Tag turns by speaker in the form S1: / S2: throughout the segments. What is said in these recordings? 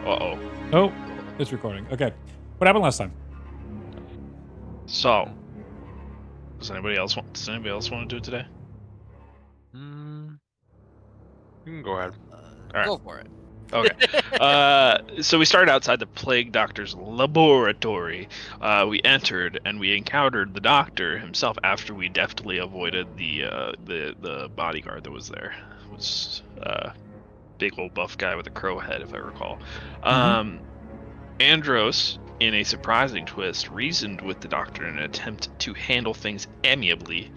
S1: Uh-oh.
S2: Oh, it's recording. Okay. What happened last time?
S1: So, does anybody else want to do it today?
S3: You can go ahead.
S1: All right.
S4: Go for it.
S1: Okay. So we started outside the plague doctor's laboratory. We entered and we encountered the doctor himself after we deftly avoided the bodyguard that was there. It was big old buff guy with a crow head, if I recall. Andros, in a surprising twist, reasoned with the doctor in an attempt to handle things amiably.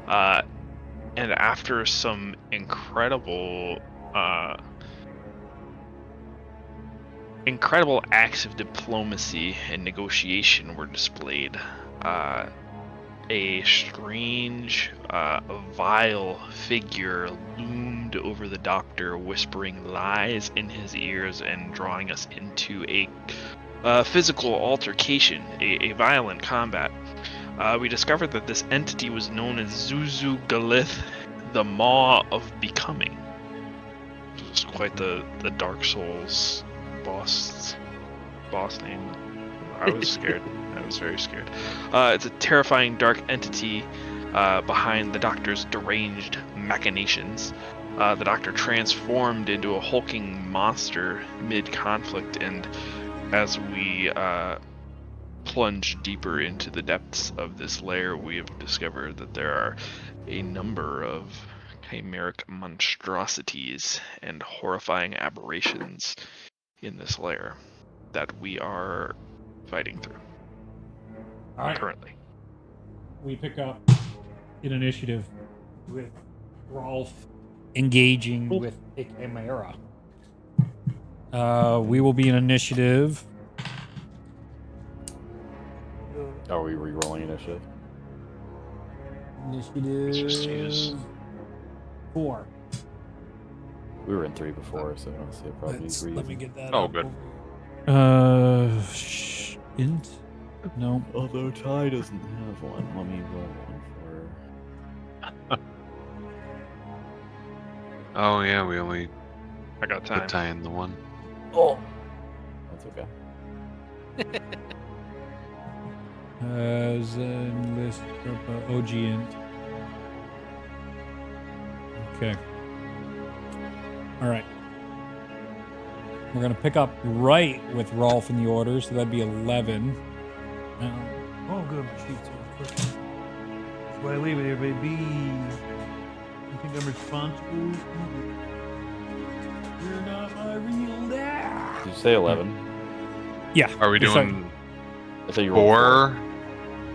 S1: And after some incredible acts of diplomacy and negotiation were displayed, a strange, vile figure loomed over the doctor, whispering lies in his ears and drawing us into a physical altercation, a violent combat. We discovered that this entity was known as Zuzu Galith, the Maw of Becoming. It was quite the Dark Souls boss name. I was scared. I was very scared. It's a terrifying dark entity behind the doctor's deranged machinations. The doctor transformed into a hulking monster mid-conflict, and as we plunge deeper into the depths of this lair, we have discovered that there are a number of chimeric monstrosities and horrifying aberrations in this lair that we are fighting through.
S2: All right.
S1: Currently.
S2: We pick up an initiative with Rolf engaging with a chimera. We will be in initiative.
S5: Are we re-rolling initiative?
S1: Let's just use-
S2: Initiative 4.
S5: We were in 3 before, so I don't see a problem.
S2: Let me get that.
S3: Oh,
S2: up.
S3: good.
S2: Int? No.
S5: Although Ty doesn't have one, let me roll one for.
S3: Oh yeah, we only
S1: I got time.
S3: put Ty in the one.
S5: Oh, that's okay.
S2: Zen list OG int. Okay. All right. We're gonna pick up right with Rolf in the order, so that'd be 11. Oh, good. My sheet's over. That's why I leave it here, baby. You think I'm responsible? You're not my real dad.
S5: Did you say 11?
S2: Yeah.
S3: Are we
S2: It's like-
S3: doing
S5: I thought you rolled
S3: 4?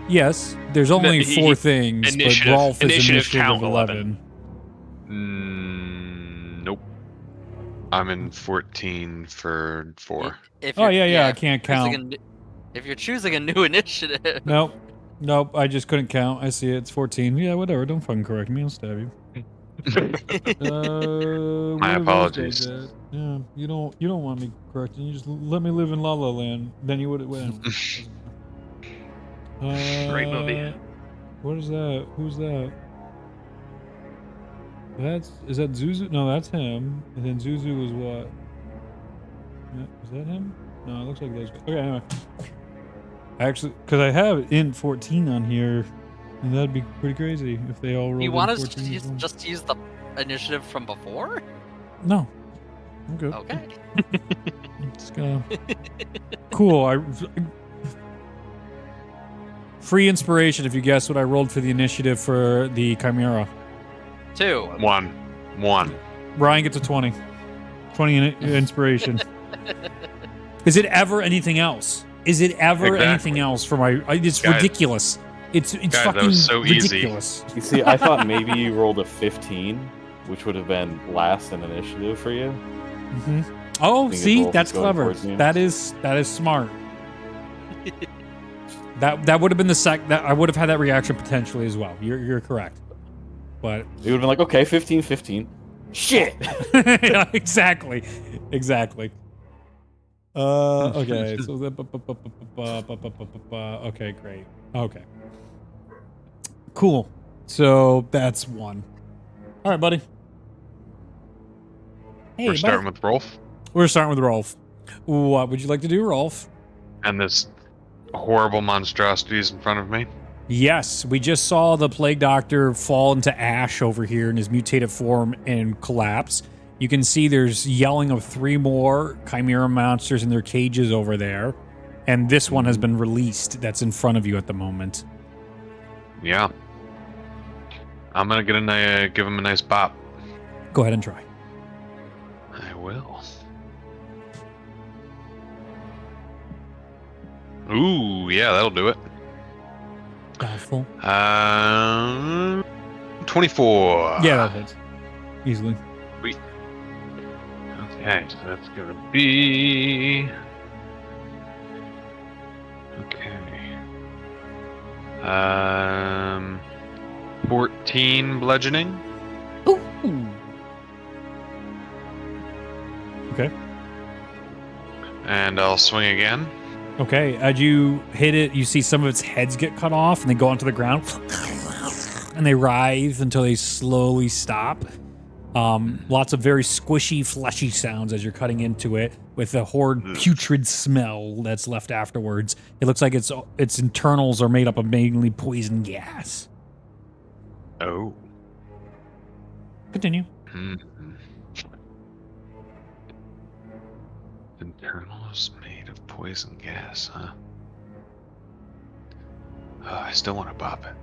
S2: Yes. There's only
S1: he-
S2: 4 things,
S1: initiative-
S2: but Rolf is
S1: initiative
S2: initiative
S1: count
S2: 11.
S3: Nope. I'm in 14 for 4.
S4: If
S2: Oh,
S4: you're-
S2: yeah, I
S4: if
S2: can't
S4: you're choosing
S2: count.
S4: if you're choosing a new initiative,
S2: Nope, I just couldn't count. I see it. It's 14. Yeah, whatever. Don't fucking correct me. I'll stab you.
S3: My
S2: where are those
S3: apologies.
S2: guys at? Yeah, you don't want me correcting. You just let me live in La La Land. Then you would have went.
S1: Great movie.
S2: What is that? Who's that? Is that Zuzu? No, that's him. And then Zuzu was what? Is that him? No, it looks like those guys. Okay, anyway. Actually, because I have int 14 on here, and that'd be pretty crazy if they all rolled
S4: you want
S2: in
S4: us
S2: 14
S4: to
S2: as well.
S4: just use the initiative from before?
S2: No. I'm good.
S4: Okay.
S2: Just gonna... Cool. Free inspiration if you guess what I rolled for the initiative for the Chimera.
S4: 2.
S3: 1.
S2: Ryan gets a 20. 20 inspiration. Is it ever anything else? Is it ever
S3: Exactly.
S2: anything else for my... It's
S3: Guys-
S2: ridiculous. It's
S3: guys, that
S2: fucking
S3: was so easy.
S2: ridiculous.
S5: You see, I thought maybe you rolled a 15, which would have been last in initiative for you.
S2: Mm-hmm. Oh,
S5: think
S2: see,
S5: Rolf
S2: that's
S5: is going
S2: clever.
S5: towards you.
S2: That is smart. that would have been the I would have had that reaction potentially as well. You're correct. But
S5: You would have been like, okay, 15, 15. Shit!
S2: yeah, exactly. Okay, so okay, great. Okay. Cool. So that's 1. All right, buddy. Hey,
S3: We're
S2: buddy.
S3: starting with Rolf.
S2: We're starting with Rolf. What would you like to do, Rolf?
S3: And this horrible monstrosity is in front of me.
S2: Yes, we just saw the Plague Doctor fall into ash over here in his mutated form and collapse. You can see there's yelling of 3 more Chimera monsters in their cages over there. And this one has been released that's in front of you at the moment.
S3: Yeah. I'm gonna give him a nice bop.
S2: Go ahead and try.
S3: I will. Ooh, yeah, that'll do it.
S2: Doubtful.
S3: 24.
S2: Yeah, that hits. Easily.
S3: Okay, so that's gonna be. Okay. 14 bludgeoning.
S2: Ooh. Okay.
S3: And I'll swing again.
S2: Okay, as you hit it, you see some of its heads get cut off and they go onto the ground and they writhe until they slowly stop. Lots of very squishy, fleshy sounds as you're cutting into it with a horrid putrid smell that's left afterwards. It looks like its internals are made up of mainly poison gas.
S3: Oh.
S2: Continue.
S3: Internals made of poison gas, huh? Oh, I still want to bop it.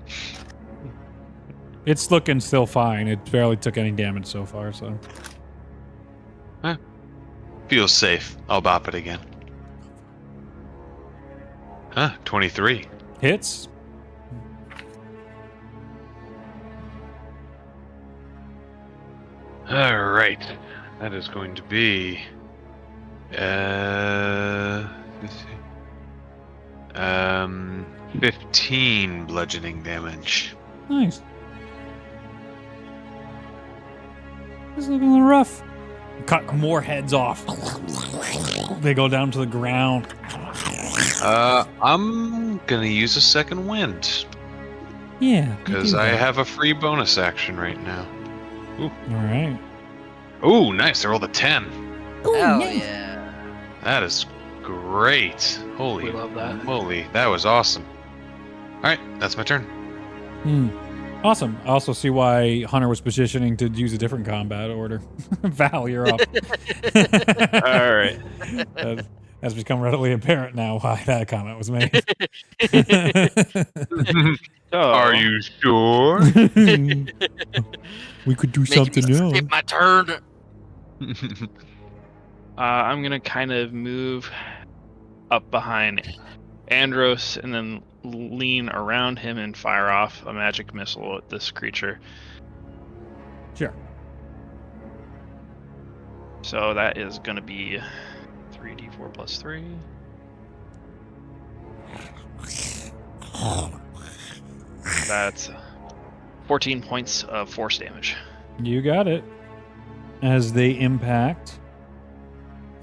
S2: It's looking still fine. It barely took any damage so far, so.
S3: Feels safe. I'll bop it again. Huh, 23.
S2: Hits.
S3: All right. That is going to be... let's see. 15 bludgeoning damage.
S2: Nice. It's looking a little rough. Cut more heads off. They go down to the ground.
S3: I'm gonna use a second wind
S2: Yeah. you
S3: because
S2: do
S3: I
S2: that.
S3: have a free bonus action right now.
S2: All right.
S3: Oh, nice! I rolled a 10.
S4: Hell yeah.
S3: That is great. Holy
S1: We love that.
S3: moly, that was awesome. All right, that's my turn.
S2: Awesome. I also see why Hunter was positioning to use a different combat order. Val, you're up.
S1: All right.
S2: Has become readily apparent now why that comment was made.
S1: So,
S3: Are you sure?
S2: We could do
S4: Making me
S2: something else.
S4: skip my turn.
S1: I'm gonna kind of move up behind Andros and then lean around him and fire off a magic missile at this creature.
S2: Sure.
S1: So that is gonna be 3d4 plus 3. That's 14 points of force damage.
S2: You got it. As they impact,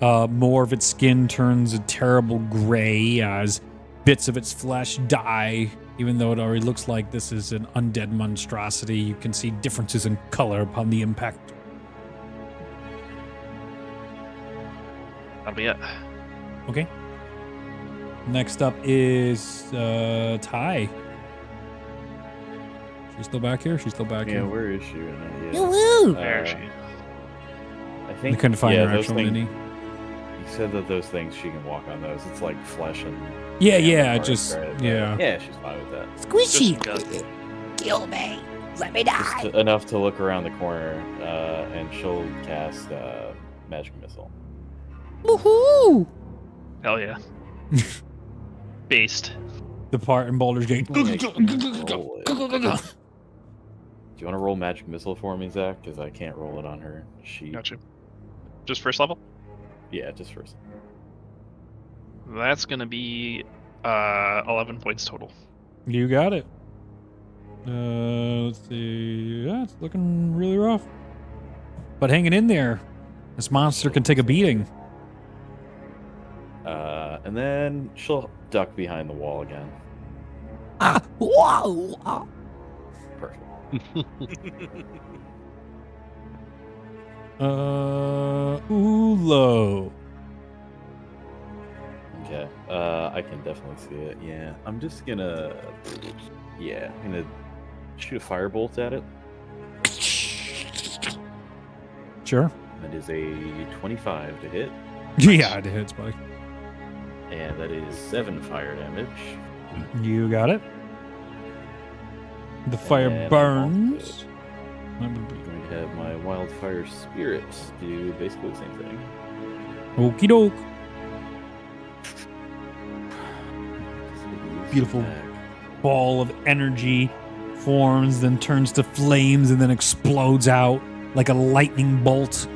S2: more of its skin turns a terrible gray as bits of its flesh die. Even though it already looks like this is an undead monstrosity, you can see differences in color upon the impact.
S1: That'll be it.
S2: Okay. Next up is Ty. She's still back here? She's still back
S5: Yeah,
S2: here.
S5: where is she right now? Yeah.
S2: Woo-woo!
S1: There she.
S5: I
S2: We
S5: think
S2: couldn't find
S5: yeah,
S2: her
S5: those
S2: actual
S5: things,
S2: mini.
S5: You said that those things she can walk on those. It's like flesh and
S2: Yeah,
S5: and
S2: yeah,
S5: parts,
S2: just
S5: right?
S2: yeah.
S5: Yeah, she's fine with that.
S1: Squishy. Just
S6: Kill me. Let me die.
S5: Just enough to look around the corner, and she'll cast magic missile.
S6: Woohoo!
S1: Hell yeah. Based.
S2: The part in Baldur's Gate.
S5: Roll it. Do you want to roll magic missile for me, Zach? Because I can't roll it on her sheet.
S1: Gotcha. Just first level?
S5: Yeah, just first.
S1: That's gonna be 11 points total.
S2: You got it. Let's see. Yeah, it's looking really rough. But hanging in there. This monster can take a beating.
S5: And then she'll duck behind the wall again.
S6: Ah, whoa! Ah.
S5: Perfect.
S2: Ulo.
S5: Okay. I can definitely see it. Yeah. I'm just gonna. Yeah. I'm gonna shoot a firebolt at it.
S2: Sure.
S5: That is a 25 to hit,
S2: Yeah, it hits, buddy.
S5: and that is 7 fire damage.
S2: You got it. The fire
S5: And I'm
S2: burns.
S5: I'm going to have my wildfire spirits do basically the same thing.
S2: Okie doke. Beautiful. Ball of energy forms, then turns to flames, and then explodes out like a lightning bolt,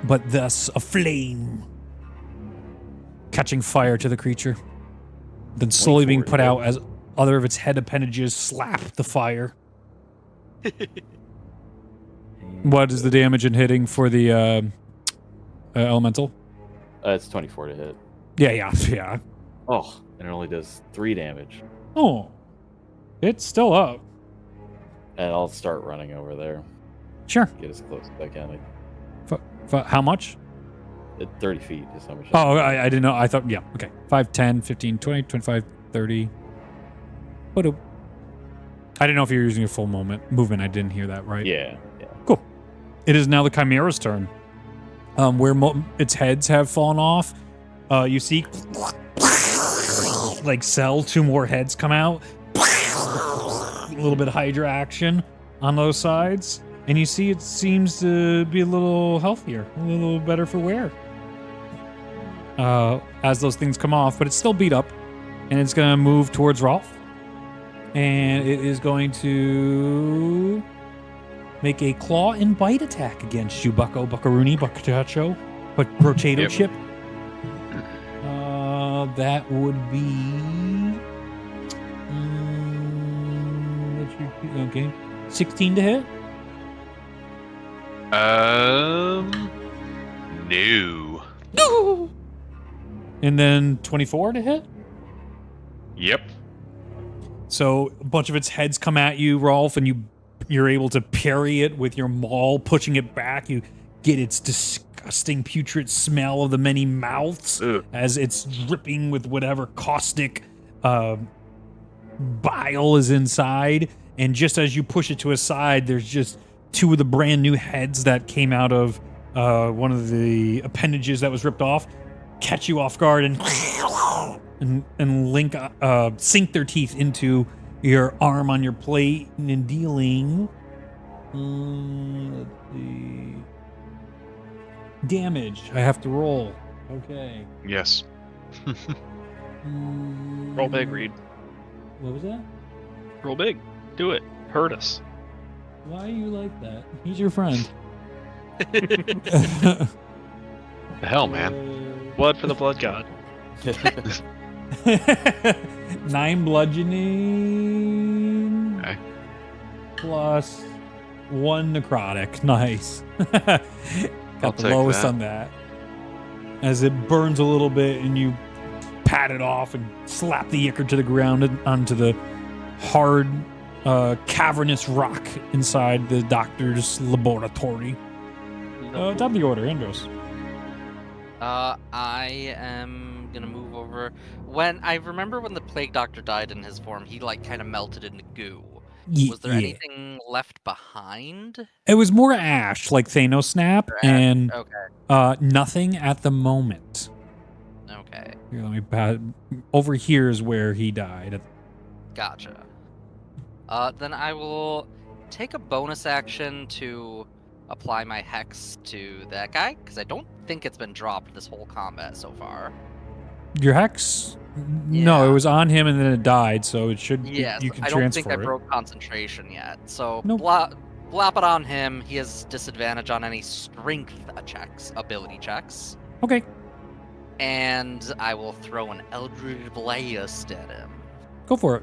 S2: but thus a flame, catching fire to the creature, then slowly being put out as other of its head appendages slap the fire. What is the damage in hitting for the elemental?
S5: It's 24 to hit.
S2: Yeah.
S5: Oh, and it only does 3 damage.
S2: Oh, it's still up.
S5: And I'll start running over there.
S2: Sure.
S5: Get as close as I can.
S2: How much?
S5: 30 feet is how much.
S2: Oh, I didn't know. I thought, yeah, okay. 5, 10, 15, 20, 25, 30. I didn't know if you were using your full movement. I didn't hear that right.
S5: Yeah.
S2: Cool. It is now the Chimera's turn. Where its heads have fallen off, you see like 2 more heads come out. A little bit of Hydra action on those sides. And you see it seems to be a little healthier, a little better for wear. As those things come off, but it's still beat up. And it's going to move towards Rolf. And it is going to make a claw and bite attack against you, Bucko, Buckaroony, Buckachacho, but Potato Chip. That would be... okay. 16 to hit?
S3: No.
S2: And then 24 to hit?
S3: Yep.
S2: So a bunch of its heads come at you, Rolf, and you're able to parry it with your maul, pushing it back. You get its disgusting putrid smell of the many mouths as it's dripping with whatever caustic bile is inside. And just as you push it to a side, there's just 2 of the brand new heads that came out of one of the appendages that was ripped off, catch you off guard and sink their teeth into your arm on your plate and dealing let's see, damage. I have to roll. Okay.
S3: Yes.
S1: Roll big, Reed.
S2: What was that?
S1: Roll big. Do it. Hurt us.
S2: Why are you like that? He's your friend.
S3: The hell, man.
S1: Blood for the blood god.
S2: 9 bludgeoning.
S3: Okay.
S2: Plus 1 necrotic. Nice. Got
S3: I'll
S2: the
S3: take
S2: lowest
S3: that.
S2: on that. As it burns a little bit and you pat it off and slap the ichor to the ground and onto the hard, cavernous rock inside the doctor's laboratory. Top of the order, Andros.
S4: I am gonna move over. I remember when the plague doctor died in his form, he like kind of melted into goo. Was there anything left behind?
S2: It was more ash, like Thanos snap, and
S4: Okay.
S2: nothing at the moment.
S4: Okay.
S2: Here, let me over here is where he died.
S4: Gotcha. Then I will take a bonus action to apply my hex to that guy, because I don't think it's been dropped this whole combat so far.
S2: Your hex? No,
S4: Yeah.
S2: it was on him and then it died, so it should.
S4: Yes,
S2: you can
S4: I don't
S2: transfer
S4: think I
S2: it.
S4: broke concentration yet. So
S2: Nope.
S4: blap it on him. He has disadvantage on any strength checks, ability checks.
S2: Okay,
S4: And I will throw an Eldritch Blast at him.
S2: go for it.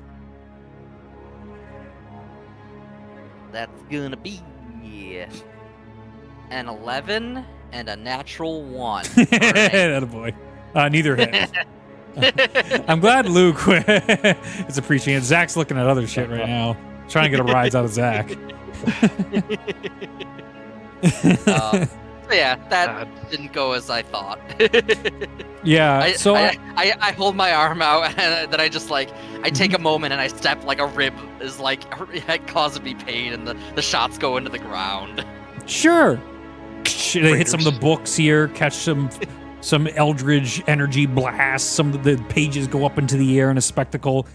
S4: That's gonna be an 11 and a natural 1.
S2: Attaboy. Neither hit. I'm glad Luke is appreciating it. Zach's looking at other shit right now, trying to get a rise out of Zach.
S4: Yeah, that didn't go as I thought.
S2: Yeah.
S4: I hold my arm out and then I just like I take a moment and I step like a rib is like causing me pain and the shots go into the ground.
S2: Sure. They hit some of the books here, catch some eldritch energy blasts. Some of the pages go up into the air in a spectacle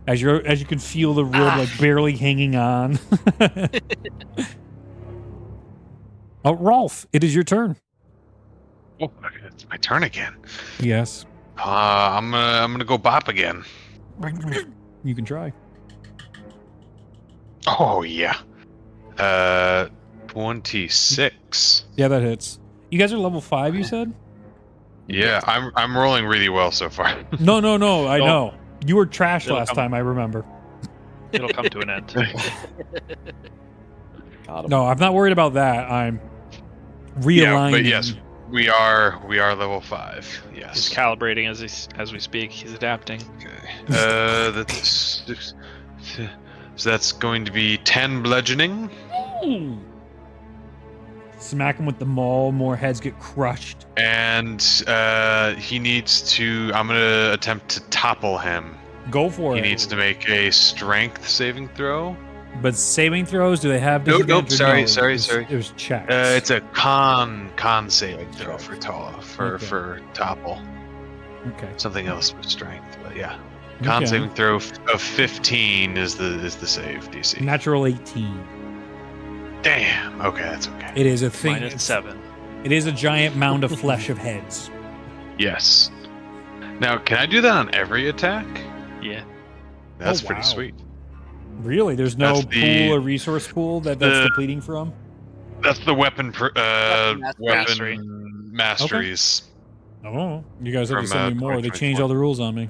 S2: as you can feel the rib like barely hanging on. Oh, Rolf, it is your turn.
S3: Oh, it's my turn again.
S2: Yes.
S3: I'm gonna go bop again.
S2: You can try.
S3: Oh yeah. 26.
S2: Yeah, that hits. You guys are level 5, you said?
S3: Yeah, I'm rolling really well so far.
S2: No, I know. You were trash
S1: It'll
S2: last
S1: come.
S2: time, I remember.
S1: It'll come to an end.
S5: Got him.
S2: No, I'm not worried about that. I'm realigning.
S3: Yeah, but yes, we are level 5.
S1: He's
S3: Yes.
S1: calibrating as we speak. He's adapting.
S3: Okay. So that's going to be 10 bludgeoning.
S2: Ooh. Smack him with the maul, more heads get crushed.
S3: And he needs to. I'm gonna attempt to topple him.
S2: Go for
S3: He
S2: it.
S3: needs to make a strength saving throw.
S2: But saving throws, do they have
S3: Nope,
S2: disadvantage?
S3: sorry,
S2: No,
S3: sorry.
S2: It was checks.
S3: It's a con saving throw for topple.
S2: Okay.
S3: Something else with strength, but yeah. Con
S2: Okay.
S3: saving throw of 15 is the save DC.
S2: Natural 18.
S3: Damn. Okay, that's okay.
S2: It is a thing.
S1: Minus 7.
S2: It is a giant mound of flesh of heads.
S3: Yes. Now, can I do that on every attack?
S1: Yeah.
S3: That's
S2: Oh,
S3: pretty
S2: wow.
S3: sweet.
S2: Really? There's no
S3: That's the-
S2: pool or resource pool that's depleting from?
S3: That's the weapon
S1: Mastery.
S3: masteries.
S2: Oh, you guys have to
S3: From,
S2: send me more. They
S3: 2024.
S2: changed all the rules on me.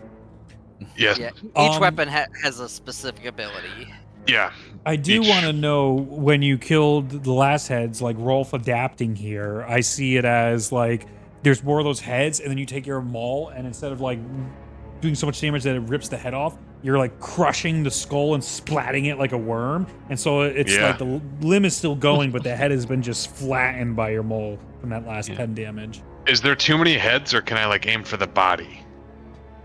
S3: Yes.
S4: Yeah, each
S2: Um,
S4: weapon has a specific ability.
S3: Yeah.
S2: I do
S3: Each-
S2: want to know when you killed the last heads, like Rolf adapting here. I see it as like there's more of those heads, and then you take your maul, and instead of like doing so much damage that it rips the head off, you're like crushing the skull and splatting it like a worm. And so it's
S3: Yeah.
S2: like the limb is still going, but the head has been just flattened by your maul from that last
S3: Yeah.
S2: 10 damage.
S3: Is there too many heads, or can I like aim for the body?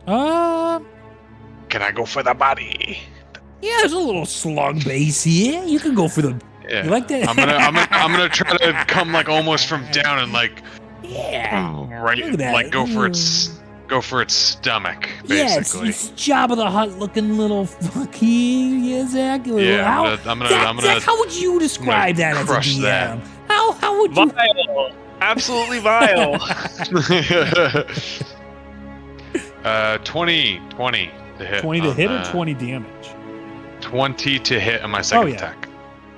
S3: Can I go for the body?
S2: Yeah, there's a little slug base here. You can go for the.
S3: Yeah.
S2: You like that?
S3: I'm gonna try to come like almost from down and like
S2: Yeah.
S3: right
S2: Look at that.
S3: like go for its stomach
S6: Yes,
S3: basically.
S6: it's Jabba the Hutt looking little fucking. Yeah, Zach.
S3: Yeah,
S6: how,
S3: I'm gonna
S6: Zach, how would you describe that as a
S3: crush
S6: DM?
S3: that.
S6: How would you?
S1: Vile. Absolutely vile.
S3: 20 to hit.
S2: 20 to
S3: on,
S2: hit or 20 damage?
S3: 20 to hit on my second
S2: Oh, yeah.
S3: attack.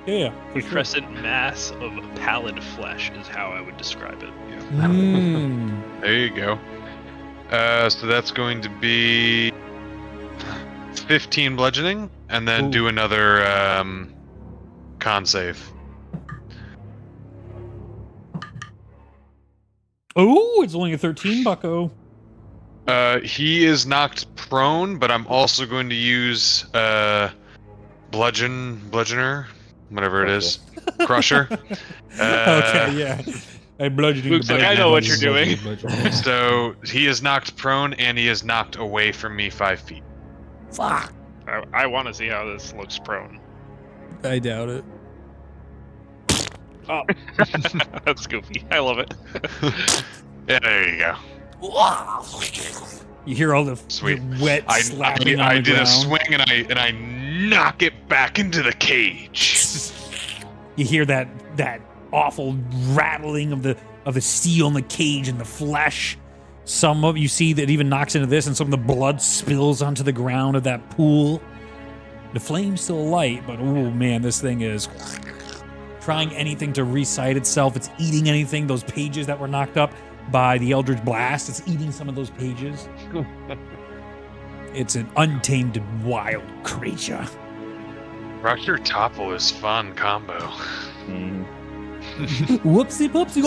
S2: Yeah.
S1: A crescent mass of pallid flesh is how I would describe it.
S2: Mm.
S3: There you go. So that's going to be 15 bludgeoning, and then
S2: Ooh.
S3: do another con save.
S2: Oh, it's only a 13, bucko.
S3: He is knocked prone, but I'm also going to use bludgeoner, whatever it is, crusher.
S2: Okay, yeah. I bludgeoned you.
S1: Luke's like, I know what you're doing.
S3: So he is knocked prone, and he is knocked away from me 5 feet.
S6: Fuck.
S1: I want to see how this looks prone.
S2: I doubt it.
S1: Oh, that's goofy. I love it.
S3: Yeah, there you go.
S2: You hear all the
S3: Sweet.
S2: wet
S3: I
S2: slapping on
S3: I
S2: the
S3: did
S2: ground.
S3: a swing, and I knock it back into the cage.
S2: You hear that awful rattling of the steel in the cage and the flesh. Some of you see that even knocks into this, and some of the blood spills onto the ground of that pool. The flame's still light, but oh man, this thing is trying anything to recite itself. It's eating anything. Those pages that were knocked up by the Eldritch Blast, it's eating some of those pages. It's an untamed wild creature.
S3: Crusher Topple is fun combo.
S5: Mm.
S6: Whoopsie poopsie.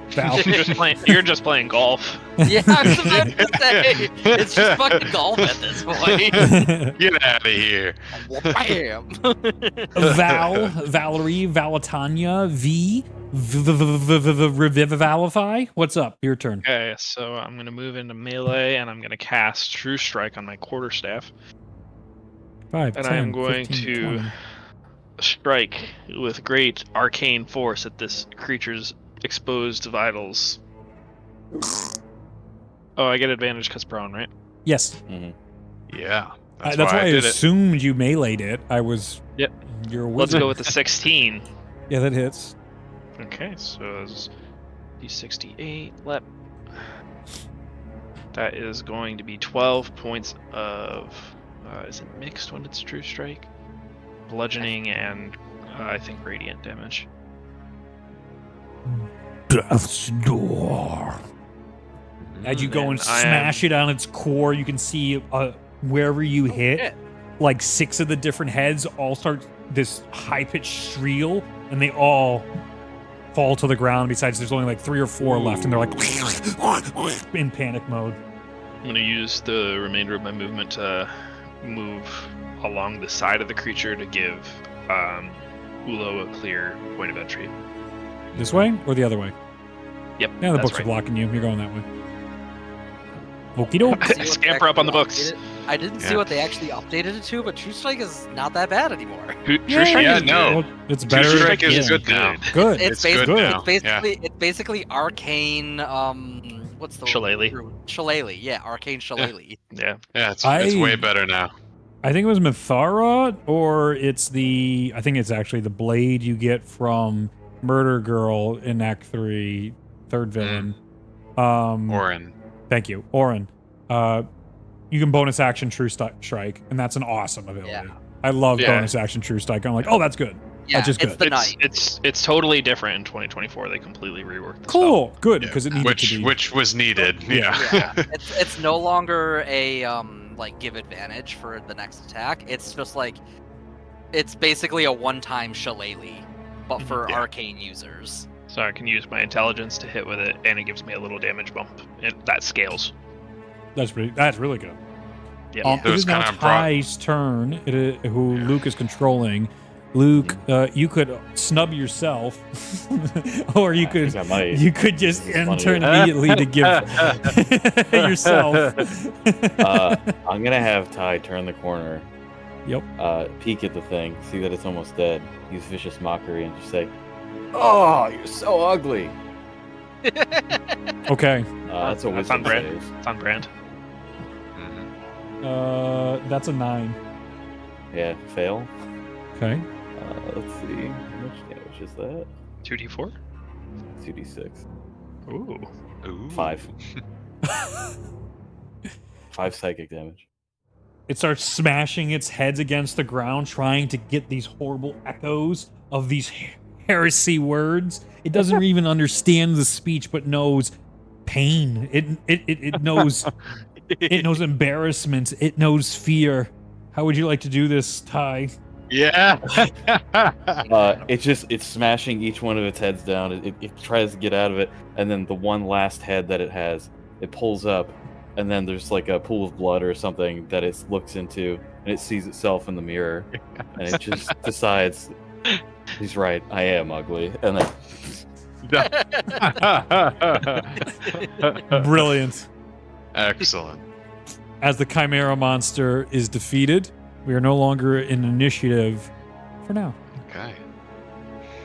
S2: Val.
S1: You're just playing golf.
S4: Yeah, I was about to say it's just fucking golf at this point.
S3: Get out of here.
S4: Bam.
S2: Valerie, Valatanya, Revivify. What's up? Your turn.
S1: Okay, so I'm gonna move into melee and I'm gonna cast True Strike on my quarterstaff,
S2: 5,
S1: and
S2: 10,
S1: I am going
S2: 15,
S1: to
S2: 20.
S1: strike with great arcane force at this creature's exposed vitals. Oh, I get advantage because prone, right?
S2: Yes.
S3: Yeah.
S2: That's why I
S3: did it.
S2: assumed you meleeed it. I was.
S1: Yep.
S2: You're a
S1: Let's
S2: wizard.
S1: go with the 16.
S2: Yeah, that hits.
S1: Okay, so it's D68. That is going to be 12 points of. Is it mixed when it's True Strike? Bludgeoning and I think radiant damage.
S6: Death's door.
S2: As you go and
S1: And I
S2: smash it on its core, you can see wherever you hit,
S4: shit.
S2: like 6 of the different heads all start this high-pitched shriel, and they all fall to the ground. Besides, there's only like 3 or 4 left, and they're like in panic mode.
S1: I'm going to use the remainder of my movement to move along the side of the creature to give Ulo a clear point of entry.
S2: This way or the other way?
S1: Yep.
S2: Yeah, the
S1: that's
S2: books are
S1: right.
S2: blocking you. You're going that way. Okie doke.
S4: See what they
S1: Scamper up on the
S4: actually
S1: books.
S4: updated- I didn't see
S3: Yeah.
S4: what they actually updated it to, but True Strike is not that bad anymore.
S1: True
S2: Yeah,
S1: Strike
S3: yeah,
S1: is
S3: no.
S1: good.
S2: It's
S3: True
S2: better.
S3: Strike is
S2: yeah.
S3: good now.
S2: Good.
S3: It's good
S4: basically,
S3: now,
S4: It's basically arcane. What's the
S1: Shillelagh.
S4: Shillelagh, yeah, arcane Shillelagh.
S1: Yeah.
S3: Yeah, it's
S2: I-
S3: way better now.
S2: I think it was Mithara, or it's the. I think it's actually the blade you get from Murder Girl in Act 3, third villain.
S3: Orin.
S2: Thank you, Orin. You can bonus action True Strike, and that's an awesome ability.
S4: Yeah.
S2: I love
S3: Yeah.
S2: bonus action True Strike. I'm like, oh, that's good.
S4: Yeah,
S2: just
S4: it's
S2: good.
S4: the knight.
S1: It's totally different in 2024. They completely reworked the
S2: Cool, good,
S3: Yeah.
S2: because it needed to be.
S3: Which was needed.
S2: Yeah.
S3: Yeah.
S4: Yeah, it's no longer a like give advantage for the next attack. It's just like it's basically a one-time Shillelagh, but for
S3: Yeah.
S4: arcane users.
S1: So I can use my intelligence to hit with it, and it gives me a little damage bump. That scales.
S2: That's really good.
S1: Yeah.
S2: It is now
S3: kinda brought-
S2: Ty's turn, who Luke is controlling. Luke, you could snub yourself, or you
S5: I think
S2: could
S5: I might.
S2: you could just
S5: This is
S2: enter
S5: funny.
S2: immediately to give yourself.
S5: I'm gonna have Ty turn the corner.
S2: Yep.
S5: Peek at the thing, see that it's almost dead. Use vicious mockery and just say, "Oh, you're so ugly."
S2: Okay.
S5: That's a
S1: That's
S5: wisdom
S1: on brand.
S5: save.
S1: It's on brand.
S3: Mhm.
S2: That's a 9.
S5: Yeah, fail.
S2: Okay.
S5: Let's see. How much damage is that?
S1: 2d4.
S5: 2d6.
S1: Ooh.
S3: Ooh.
S5: 5. 5 psychic damage.
S2: It starts smashing its heads against the ground, trying to get these horrible echoes of these heresy words. It doesn't even understand the speech, but knows pain. It knows it knows embarrassment. It knows fear. How would you like to do this, Ty?
S3: Yeah.
S5: It's smashing each one of its heads down. It tries to get out of it, and then the one last head that it has, it pulls up, and then there's like a pool of blood or something that it looks into, and it sees itself in the mirror, and it just decides, he's right, I am ugly, and then
S2: Brilliant.
S3: Excellent.
S2: As the Chimera monster is defeated, we are no longer in initiative for now.
S3: Okay.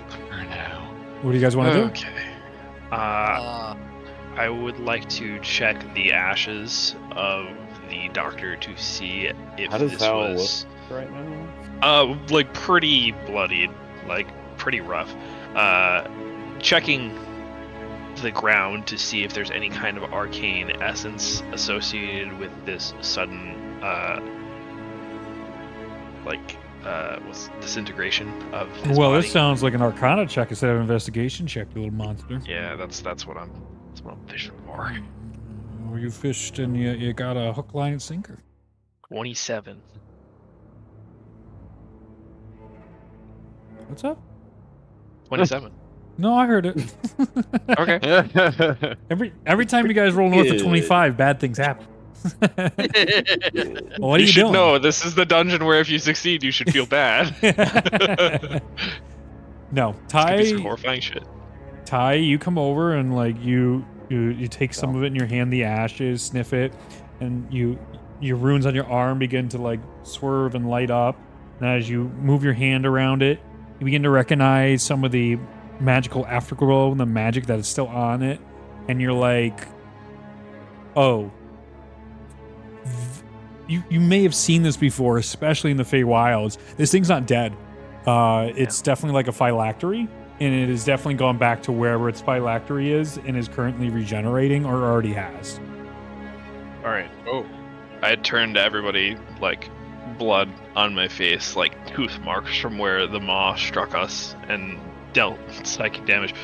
S3: For now.
S2: What do you guys want to do?
S3: Okay.
S1: I would like to check the ashes of the doctor to see if
S5: How does
S1: this
S5: Val
S1: was
S5: right now.
S1: like pretty bloodied, like pretty rough. Checking the ground to see if there's any kind of arcane essence associated with this sudden what's disintegration of his
S2: Well,
S1: body.
S2: this sounds like an Arcana check instead of an investigation check, you little monster.
S1: Yeah, that's what I'm fishing for.
S2: Well, you fished and you got a hook, line, and sinker.
S1: 27.
S2: What's up?
S1: 27.
S2: No, I heard it.
S1: Okay.
S2: Every time you guys roll north of
S5: Good.
S2: 25, bad things happen. What are you
S1: should
S2: doing?
S1: know this is the dungeon where if you succeed, you should feel bad.
S2: No,
S1: This could be some
S2: Ty.
S1: horrifying shit.
S2: Ty, you come over and like you take some of it in your hand, the ashes, sniff it, and your runes on your arm begin to like swerve and light up. And as you move your hand around it, you begin to recognize some of the magical afterglow and the magic that is still on it. And you're like, oh, you may have seen this before, especially in the Feywilds. This thing's not dead. It's definitely like a phylactery, and it has definitely gone back to wherever its phylactery is and is currently regenerating or already has.
S1: All right.
S3: Oh.
S1: I had turned to everybody like blood on my face, like tooth marks from where the maw struck us and dealt psychic damage.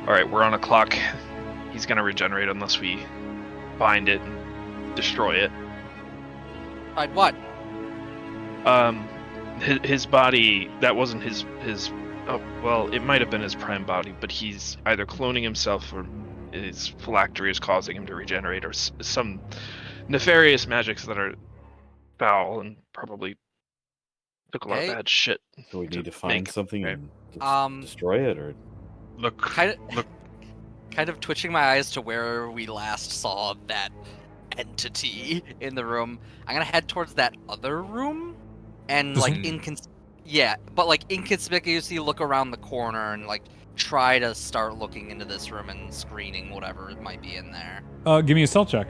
S1: All right, we're on a clock. He's gonna regenerate unless we find it and destroy it.
S4: Find what?
S1: His body, that wasn't his oh, well, it might have been his prime body, but he's either cloning himself or his phylactery is causing him to regenerate, or some nefarious magics that are foul and probably took a lot of
S4: Okay.
S1: bad shit.
S5: So we need to find
S1: make-
S5: something
S1: right.
S5: and destroy it, or
S3: Look.
S4: Kind of twitching my eyes to where we last saw that entity in the room. I'm gonna head towards that other room and
S2: This
S4: like
S3: one?
S4: but like inconspicuously look around the corner and like try to start looking into this room and screening whatever might be in there.
S2: Give me a stealth check.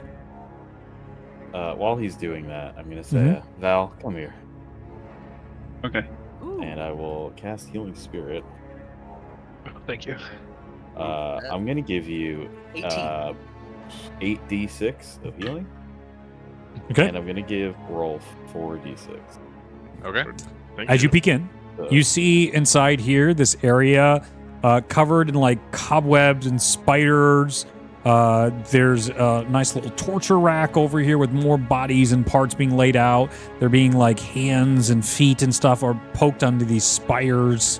S5: while he's doing that, I'm gonna say,
S2: Mhm.
S5: Val, come here,
S1: Okay.
S4: Ooh.
S5: and I will cast Healing Spirit.
S1: Thank you.
S5: I'm gonna give you
S4: 18.
S5: 8d6 of healing,
S2: Okay.
S5: and I'm gonna give Rolf 4d6.
S3: Okay.
S1: Thank
S2: As you peek in,
S5: So,
S2: you see inside here this area covered in like cobwebs and spiders. There's a nice little torture rack over here with more bodies and parts being laid out. They're being like hands and feet and stuff are poked under these spires,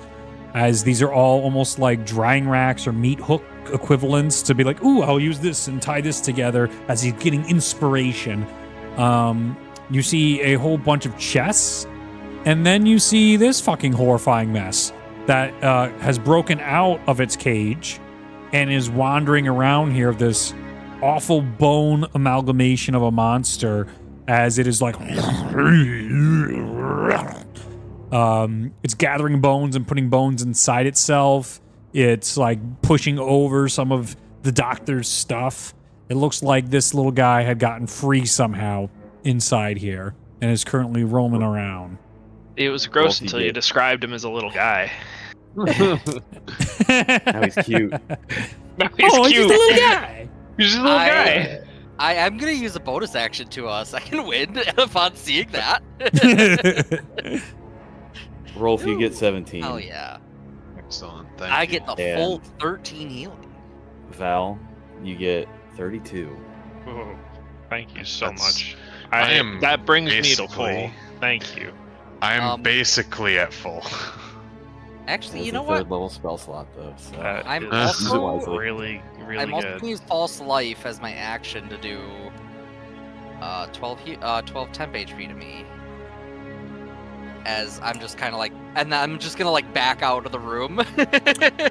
S2: as these are all almost like drying racks or meat hook equivalents to be like, ooh, I'll use this and tie this together as he's getting inspiration. You see a whole bunch of chests, and then you see this fucking horrifying mess that has broken out of its cage and is wandering around here, this awful bone amalgamation of a monster, as it is like it's gathering bones and putting bones inside itself. It's like pushing over some of the doctor's stuff. It looks like this little guy had gotten free somehow inside here and is currently roaming around.
S1: It was gross
S5: Well, he
S1: until you
S5: did.
S1: described him as a little guy.
S5: now he's cute.
S1: No, he's
S2: Oh,
S1: cute.
S2: he's just a little guy.
S1: He's just a little guy.
S4: I am gonna use a bonus action to a second wind upon seeing that.
S5: Rolf, you get
S4: Ooh.
S5: 17.
S4: Hell yeah.
S3: Excellent. Thank
S4: I
S3: you.
S4: get the
S5: And-
S4: full 13 healing.
S5: Val, you get 32.
S1: Oh, thank you so
S3: That's-
S1: much.
S3: I am
S1: that brings me to
S3: basically-
S1: full. Thank you.
S3: I'm basically at full.
S4: Actually,
S5: That's
S4: you
S5: a
S4: know what?
S5: third level spell slot, though. So.
S1: That
S4: I'm
S1: is
S5: also-
S1: really, really
S4: I'm also
S1: good.
S4: gonna use False Life as my action to do 12 temp HP to me. As I'm just kind of like, and I'm just gonna like back out of the room.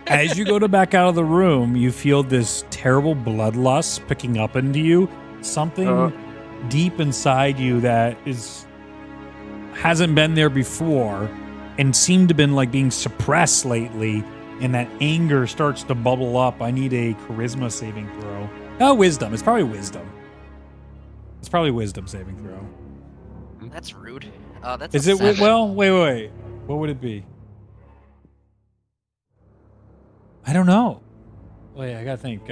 S2: As you go to back out of the room, you feel this terrible bloodlust picking up into you. Something deep inside you that hasn't been there before and seemed to been like being suppressed lately, and that anger starts to bubble up. I need a charisma saving throw. Oh, wisdom. It's probably wisdom. It's probably wisdom saving throw.
S4: That's rude. That's
S2: Is
S4: a
S2: it?
S4: 7.
S2: Well, wait. What would it be? I don't know. Wait, I gotta think.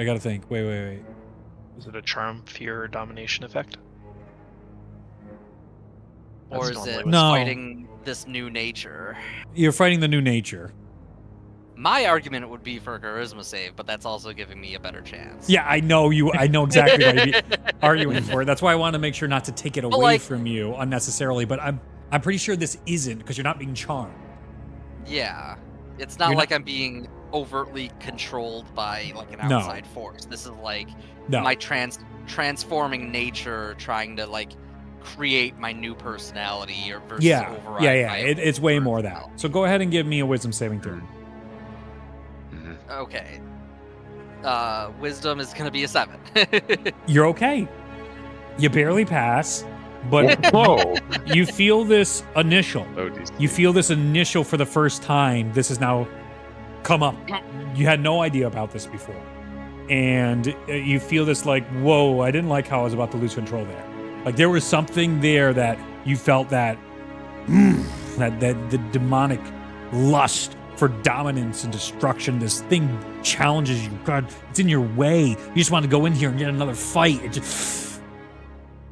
S2: Wait.
S1: Is it a charm, fear, or domination effect?
S4: Or
S1: That's
S4: is
S1: normally
S4: it
S1: what's-
S2: No.
S4: fighting this new nature?
S2: You're fighting the new nature.
S4: My argument would be for a charisma save, but that's also giving me a better chance.
S2: Yeah, I know you. I know exactly why you'd be arguing for it. That's why I want to make sure not to take it away
S4: like-
S2: from you unnecessarily. But I'm pretty sure this isn't, because you're not being charmed.
S4: Yeah. It's not
S2: You're
S4: like I'm being overtly controlled by like an
S2: No.
S4: outside force. This is like
S2: No.
S4: my transforming nature trying to like create my new personality or versus
S2: Yeah.
S4: override
S2: Yeah.
S4: my
S2: It's way more that.
S4: personality.
S2: So go ahead and give me a wisdom saving throw.
S4: Okay. Wisdom is gonna be a 7.
S2: You're okay. You barely pass, but
S3: Whoa.
S2: you feel this initial.
S3: Oh, geez.
S2: You feel this initial for the first time. This has now come up. You had no idea about this before. And you feel this like, whoa, I didn't like how I was about to lose control there. Like there was something there that you felt that, that the demonic lust for dominance and destruction. This thing challenges you. God, it's in your way. You just want to go in here and get another fight.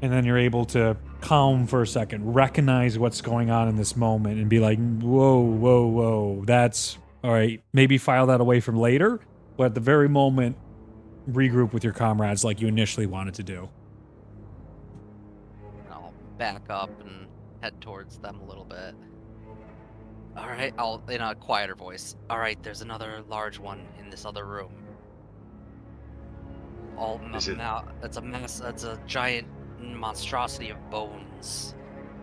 S2: And then you're able to calm for a second, recognize what's going on in this moment, and be like, whoa, that's all right. Maybe file that away from later, but at the very moment, regroup with your comrades like you initially wanted to do.
S4: I'll back up and head towards them a little bit. All right, I'll in a quieter voice. All right, there's another large one in this other room. That's a mess. That's a giant monstrosity of bones,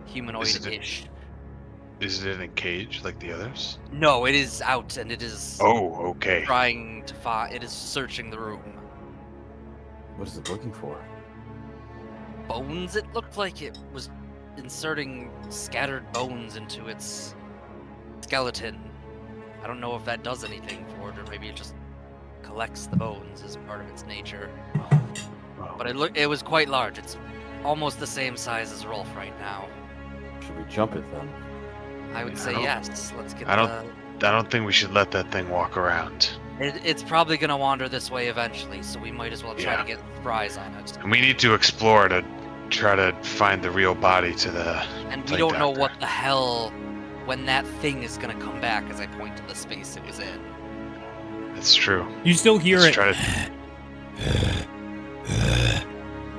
S4: humanoid-ish.
S3: Is it in a cage like the others?
S4: No, it is out, and it is
S3: Oh, okay.
S4: trying to find. It is searching the room.
S5: What is it looking for?
S4: Bones. It looked like it was inserting scattered bones into its skeleton. I don't know if that does anything for it, or maybe it just collects the bones as part of its nature.
S3: Well,
S4: But it was quite large. It's almost the same size as Rolf right now.
S5: Should we jump it then?
S4: I would
S3: I
S4: say
S3: don't-
S4: yes. Let's get
S3: I don't think we should let that thing walk around.
S4: It's probably gonna wander this way eventually, so we might as well try
S3: Yeah.
S4: to get surprise on it.
S3: And we need to explore to try to find the real body to the.
S4: And we
S3: Plague
S4: don't know
S3: Doctor.
S4: what the hell when that thing is gonna come back. As I point to the space it was in.
S3: It's true.
S2: You still hear
S3: Let's
S2: it.
S3: try to.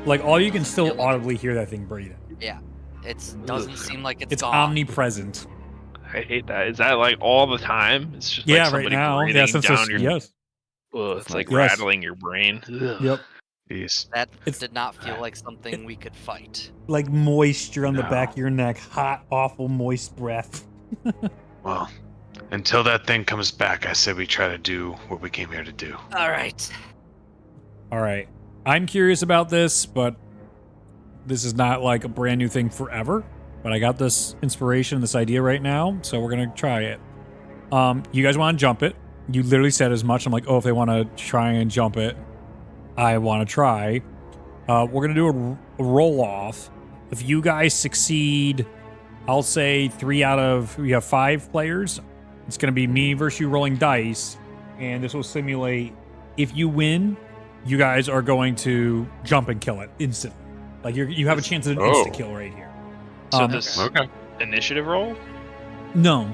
S2: Like all you can still audibly hear that thing breathing.
S4: It doesn't seem like it's
S2: It's
S4: gone.
S2: omnipresent.
S1: I hate that. Is that like all the time? It's just like
S2: Yeah, right
S1: somebody
S2: now.
S1: breathing
S2: Yeah, since
S1: down
S2: this,
S1: your.
S2: yes.
S1: Ugh, it's like
S2: Yes.
S1: rattling your brain. Ugh.
S2: Yep.
S3: Jeez.
S4: That
S2: It's-
S4: did not feel like something we could fight.
S2: Like moisture on the
S3: No.
S2: back of your neck, hot, awful, moist breath.
S3: Well, until that thing comes back, I said we try to do what we came here to do.
S4: All right.
S2: All right. I'm curious about this, but this is not like a brand new thing forever. But I got this inspiration, this idea right now, so we're gonna try it. You guys want to jump it? You literally said as much. I'm like, oh, if they want to try and jump it, I want to try. We're gonna do a roll off. If you guys succeed, I'll say 3 out of we have 5 players. It's gonna be me versus you rolling dice, and this will simulate. If you win, you guys are going to jump and kill it instantly. Like you have a chance at an
S3: Oh.
S2: insta kill right here.
S1: So this
S3: Okay.
S1: initiative roll?
S2: No.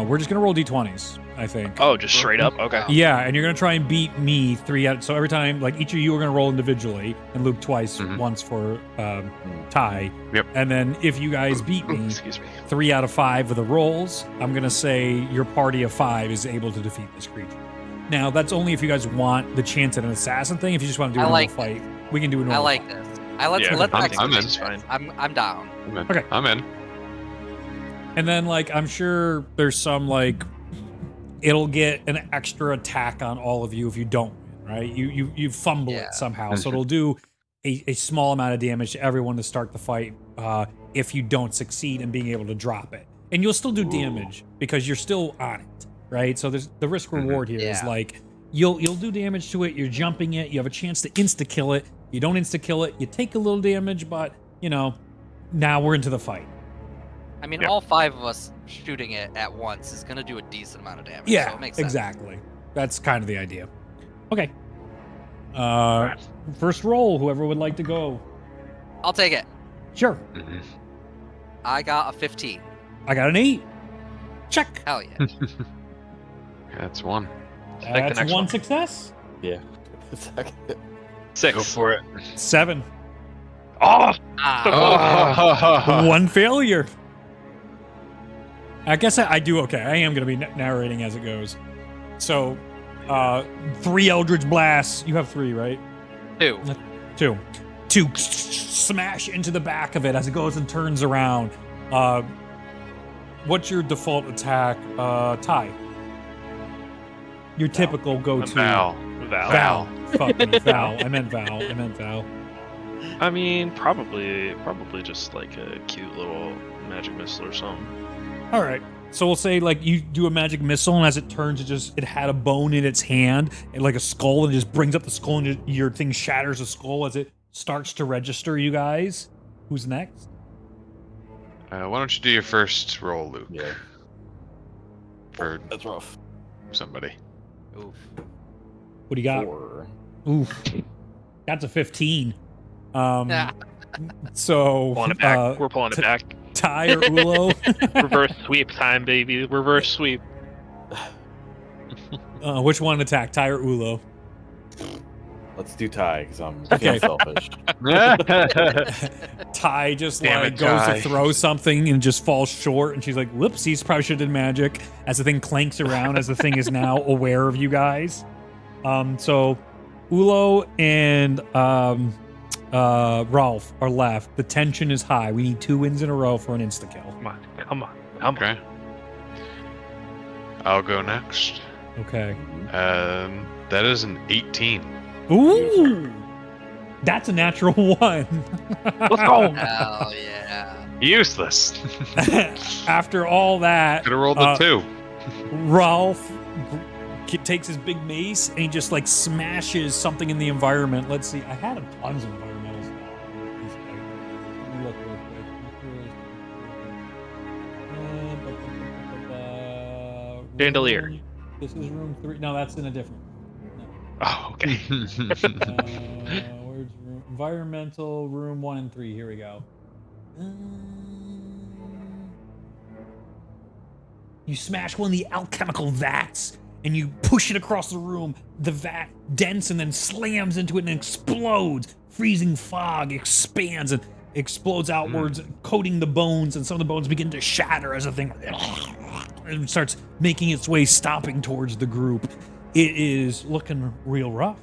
S2: We're just gonna roll d20s. I think.
S1: Oh, just straight up? Okay.
S2: Yeah, and you're gonna try and beat me 3 out. So every time, like each of you are gonna roll individually, and Luke twice,
S3: Mhm.
S2: once for tie.
S3: Yep.
S2: And then if you guys beat me
S1: Excuse me.
S2: 3 out of 5 of the rolls, I'm gonna say your party of 5 is able to defeat this creature. Now that's only if you guys want the chance at an assassin thing. If you just want to do a
S4: I
S2: normal
S4: like
S2: fight, we can do a normal.
S4: I like
S2: fight.
S4: this. Let's
S1: Yeah,
S3: I'm
S4: execute
S3: in.
S4: this.
S1: Fine.
S4: I'm down.
S3: I'm in.
S2: Okay.
S3: I'm in.
S2: And then like I'm sure there's some like it'll get an extra attack on all of you if you don't win, right? You fumble
S4: Yeah.
S2: it somehow, so it'll do a small amount of damage to everyone to start the fight if you don't succeed in being able to drop it. And you'll still do damage because you're still on it, right? So there's the risk reward here is
S4: Yeah.
S2: like you'll do damage to it, you're jumping it, you have a chance to insta kill it. You don't insta kill it, you take a little damage, but you know, now we're into the fight.
S4: I mean,
S3: Yeah.
S4: all 5 of us shooting it at once is gonna do a decent amount of damage.
S2: Yeah,
S4: so it makes sense.
S2: exactly. That's kind of the idea. Okay. First roll, whoever would like to go.
S4: I'll take it.
S2: Sure.
S3: Mhm.
S4: I got a 15.
S2: I got an 8. Check.
S4: Hell yeah.
S3: That's one.
S1: Take the
S2: That's
S1: next
S2: one
S1: one.
S2: success.
S5: Yeah.
S1: 6.
S3: Go for it.
S2: 7.
S1: Oh!
S4: Ah,
S3: Oh.
S2: One failure. I guess I do okay. I am going to be narrating as it goes. So, 3 Eldritch Blasts. You have 3, right?
S4: 2.
S2: 2. 2 smash into the back of it as it goes and turns around. What's your default attack, Ty? Your typical go-to.
S3: Val.
S2: Val. Fuck me, Val. I meant Val.
S1: I mean, probably just like a cute little magic missile or something.
S2: All right. So we'll say like you do a magic missile, and as it turns, it had a bone in its hand, and like a skull, and it just brings up the skull, and your thing shatters the skull as it starts to register. You guys, who's next?
S3: Why don't you do your first roll, Luke?
S5: Yeah.
S3: For
S5: That's rough.
S3: somebody.
S4: Oof.
S2: What do you got?
S5: 4.
S2: Oof. That's a 15.
S4: Yeah.
S2: So
S1: Pulling it back. We're pulling it back.
S2: Ty or Ulo?
S1: Reverse sweep time, baby. Reverse sweep.
S2: Which one attack, Ty or Ulo?
S5: Let's do Ty, because I'm
S2: Okay.
S5: feeling selfish.
S2: Ty just
S3: Damn
S2: like
S3: it,
S2: goes
S3: Ty.
S2: to throw something and just falls short, and she's like, whoopsies, probably should have did magic, as the thing clanks around as the thing is now aware of you guys. So Ulo and Rolf are left. The tension is high. We need 2 wins in a row for an insta-kill.
S1: Come on.
S3: Okay. I'll go next.
S2: Okay.
S3: That is an 18.
S2: Ooh! That's a natural 1.
S1: Let's go.
S4: Hell yeah.
S3: Useless.
S2: After all that,
S3: Could have rolled a 2.
S2: Rolf takes his big mace and he just like smashes something in the environment. Let's see. I had tons of environmental stuff. Let me look real quick.
S1: Chandelier.
S2: This is room 3. No, that's in a different.
S1: Oh, okay.
S2: Where's room? Environmental room 1 and 3. Here we go. You smash one of the alchemical vats and you push it across the room. The vat dents and then slams into it and explodes. Freezing fog expands and explodes outwards, coating the bones, and some of the bones begin to shatter as the thing and starts making its way, stopping towards the group. It is looking real rough.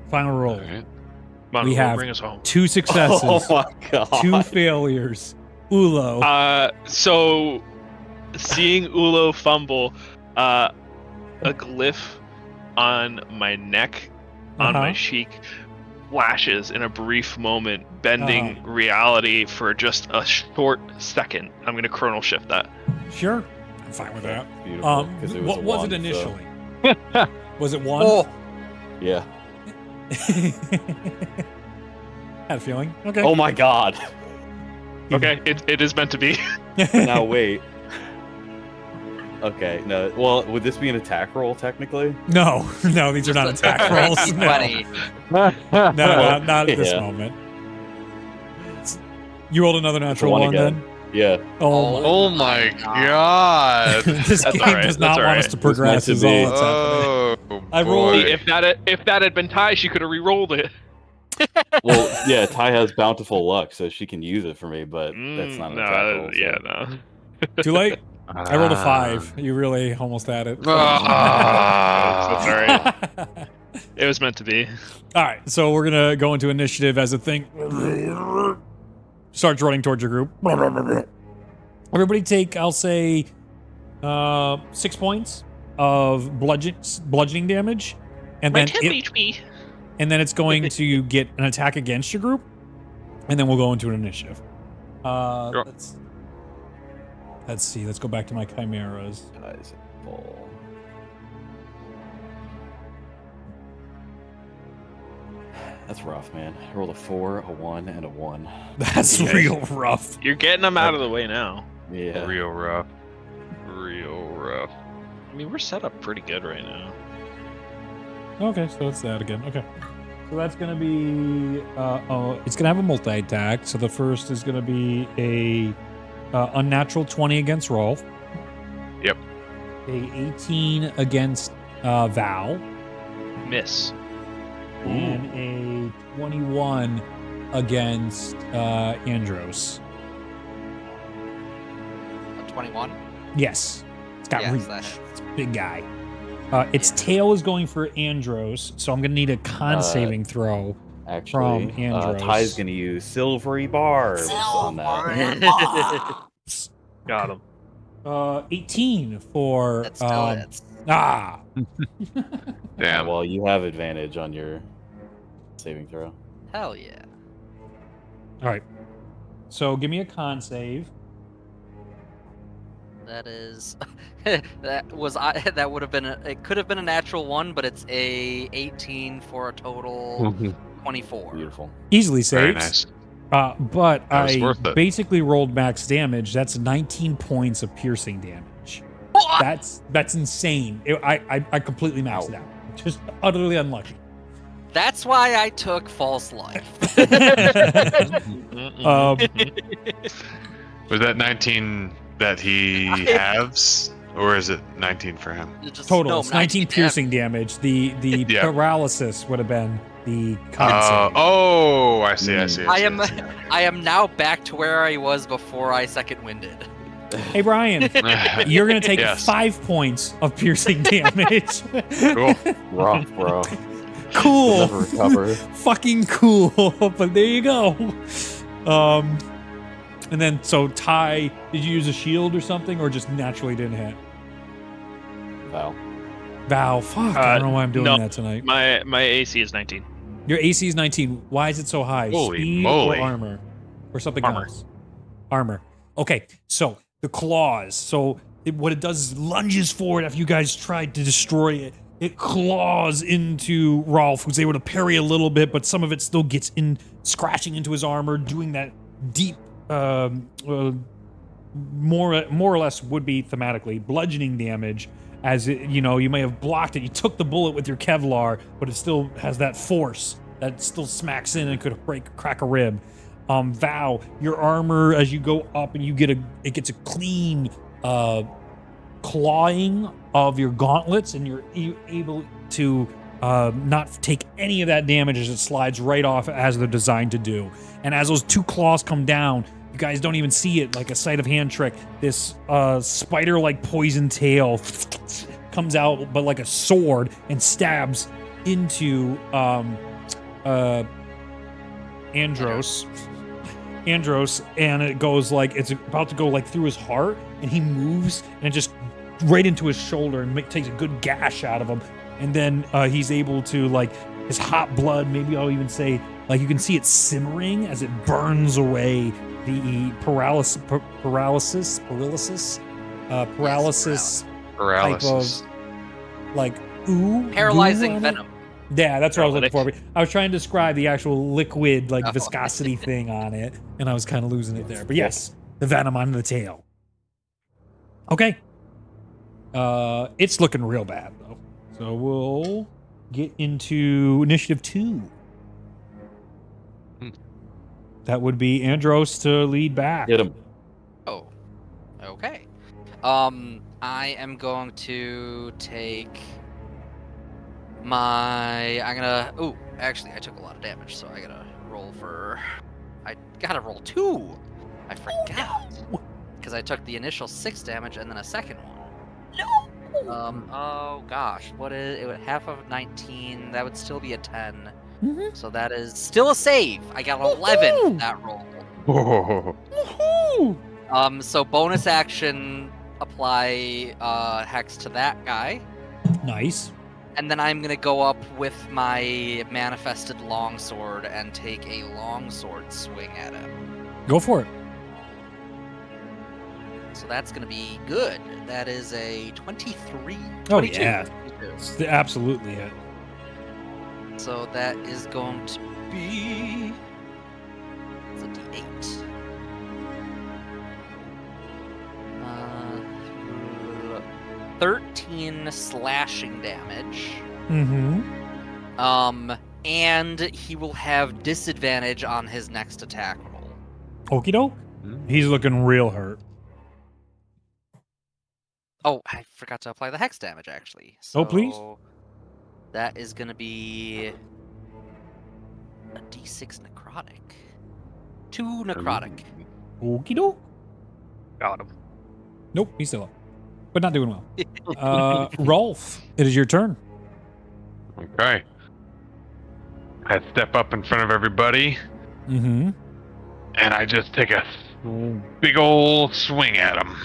S2: Final roll.
S3: All right.
S1: Come on,
S2: We
S1: Ulo,
S2: have
S1: bring us home.
S2: 2 successes,
S5: Oh my god.
S2: 2 failures. Ulo.
S1: So seeing Ulo fumble, a glyph on my neck, on my cheek, flashes in a brief moment, bending reality for just a short second. I'm gonna chronal shift that.
S2: Sure. I'm fine with that.
S5: Beautiful, 'cause it was
S2: What
S5: a
S2: was it
S5: 1, so-
S2: initially? Was it 1?
S4: Oh,
S5: Yeah.
S2: Had a feeling. Okay.
S5: Oh my god.
S1: Okay, it is meant to be.
S5: Now wait. Okay, no. Well, would this be an attack roll technically?
S2: No, these are not attack rolls. No,
S4: Funny.
S2: not at this
S5: Yeah.
S2: moment. You rolled another natural
S5: one
S2: 1
S5: again.
S2: then?
S5: Yeah.
S2: Oh,
S3: Oh my god.
S2: this
S1: That's
S2: game
S1: all right,
S2: does not
S1: that's all
S2: want us
S1: right.
S2: to progress.
S5: It's
S2: Is
S5: meant
S2: all
S5: to
S2: that's happening.
S3: Oh,
S2: I rolled-
S3: boy.
S1: If that had been Ty, she could have re-rolled it.
S5: Well, yeah, Ty has bountiful luck, so she can use it for me, but that's not an attack roll. So.
S1: Yeah, no.
S2: Too late. I rolled a 5. You really almost had it.
S3: Ah.
S1: That's all right. It was meant to be.
S2: All right, so we're gonna go into initiative as the thing starts running towards your group. Everybody take, I'll say, 6 points of bludgeoning damage, and then it's going to get an attack against your group, and then we'll go into an initiative.
S3: Sure.
S2: Let's see. Let's go back to my chimeras.
S5: Ty's at full. That's rough, man. I rolled a 4, a 1, and a 1.
S2: That's
S1: Okay.
S2: real rough.
S1: You're getting them out of the way now.
S5: Yeah.
S3: Real rough. Real rough.
S1: I mean, we're set up pretty good right now.
S2: Okay, so that's that again. Okay. So that's going to be, it's going to have a multi-attack. So the first is going to be a unnatural 20 against Rolf.
S3: Yep.
S2: A 18 against Val.
S1: Miss.
S2: And a 21 against Andros.
S4: 21.
S2: Yes. It's got
S4: Yes,
S2: reach.
S4: that hits.
S2: It's a big guy. Its tail is going for Andros, so I'm gonna need a con saving throw.
S5: Actually,
S2: From Andros.
S5: Ty's gonna use silvery barbs on that.
S1: Got him.
S2: 18 for
S4: That still hits.
S3: Damn.
S5: Well, you have advantage on your saving throw.
S4: Hell yeah.
S2: All right. So give me a con save.
S4: That is that would have been it could have been a natural 1, but it's a 18 for a total 24.
S5: Beautiful.
S2: Easily
S3: Very
S2: saves.
S3: nice.
S2: But
S3: That was
S2: I
S3: worth it.
S2: basically rolled max damage. That's 19 points of piercing damage. That's insane. I completely maxed it out. Just utterly unlucky.
S4: That's why I took false life.
S3: Was that 19 that he halves, or is it 19 for him?
S2: Total. It's 19 piercing damage. The
S3: Yeah.
S2: paralysis would have been the con save.
S3: Oh, I see.
S4: I am now back to where I was before I second winded.
S2: Hey Brian, you're gonna take
S3: Yes.
S2: 5 points of piercing damage.
S3: Cool.
S5: Rough, bro.
S2: Cool.
S5: Never recover.
S2: Fucking cool. But there you go. And then so Ty, did you use a shield or something, or just naturally didn't hit? Val, fuck. I don't know why I'm doing
S1: no,
S2: that tonight.
S1: My AC is 19.
S2: Your AC is 19. Why is it so high?
S3: Holy
S2: Speed
S3: moly.
S2: or armor? Or something
S1: Armor.
S2: else? Armor. Okay, so the claws. So what it does is lunges forward after you guys tried to destroy it. It claws into Rolf, who's able to parry a little bit, but some of it still gets in, scratching into his armor, doing that deep, more or less would be thematically bludgeoning damage. As it, you know, you may have blocked it. You took the bullet with your Kevlar, but it still has that force that still smacks in and could crack a rib. Val, your armor as you go up and it gets a clean clawing of your gauntlets, and you're able to not take any of that damage as it slides right off as they're designed to do. And as those 2 claws come down, you guys don't even see it, like a sleight of hand trick. This spider-like poison tail comes out, but like a sword, and stabs into Andros, and it goes like it's about to go like through his heart, and he moves, and it just right into his shoulder and takes a good gash out of him. And then he's able to, like, his hot blood, maybe I'll even say, like, you can see it simmering as it burns away the paralysis type of, like,
S4: Paralyzing
S2: goo on it.
S4: venom.
S2: Yeah, that's what I was looking
S1: Paralytic.
S2: for. I was trying to describe the actual liquid, like, viscosity thing on it, and I was kind of losing it there. But yes, the venom on the tail. Okay. It's looking real bad, though. So we'll get into initiative 2. That would be Andros to lead back.
S5: Hit him.
S4: Oh, okay. I am going to take oh, actually, I took a lot of damage, so I gotta roll I gotta roll 2. I forgot. Because I took the initial 6 damage and then a second one. Oh gosh, what is it? Half of 19, that would still be a 10.
S2: Mhm.
S4: So that is still a save. I got 11 for that roll.
S2: Woohoo!
S4: So bonus action, apply hex to that guy.
S2: Nice.
S4: And then I'm gonna go up with my manifested longsword and take a longsword swing at him.
S2: Go for it.
S4: So that's gonna be good. That is a 23.
S2: Oh,
S4: 22.
S2: yeah.
S4: 22.
S2: It's absolutely it.
S4: So that is going to be it's a D8. 13 slashing damage.
S2: Mm-hmm.
S4: And he will have disadvantage on his next attack roll.
S2: Okie doke. He's looking real hurt.
S4: Oh, I forgot to apply the hex damage actually. So
S2: Oh, please.
S4: that is gonna be a D6 necrotic. 2 necrotic.
S2: Okie doke.
S1: Got him.
S2: Nope, he's still up. but not doing well. Rolf, it is your turn.
S3: Okay. I step up in front of everybody,
S2: Mm-hmm.
S3: and I just take a big old swing at him.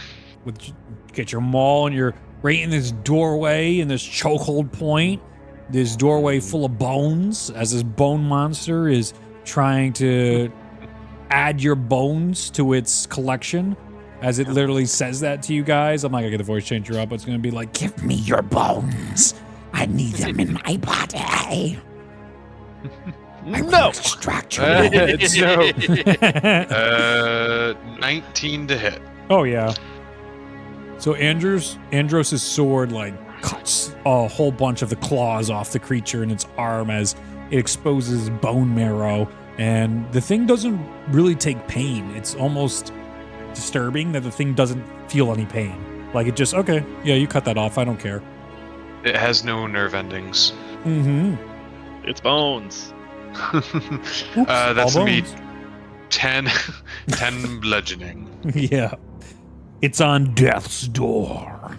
S2: Get your maul, and you're right in this doorway, in this chokehold point. This doorway full of bones, as this bone monster is trying to add your bones to its collection. As it literally says that to you guys. I'm not gonna get the voice changer up, but it's gonna be like,
S6: Give me your bones. I need them in my body. I will
S1: No.
S6: extract your bones.
S3: No. 19 to hit.
S2: oh yeah. So Andros' sword like cuts a whole bunch of the claws off the creature in its arm as it exposes bone marrow, and the thing doesn't really take pain. It's almost disturbing that the thing doesn't feel any pain. Like it just, okay, yeah, you cut that off. I don't care.
S3: It has no nerve endings.
S2: Mm-hmm.
S1: It's bones.
S3: That's
S2: all
S3: gonna be
S2: bones.
S3: 10 bludgeoning.
S2: Yeah. It's on death's door.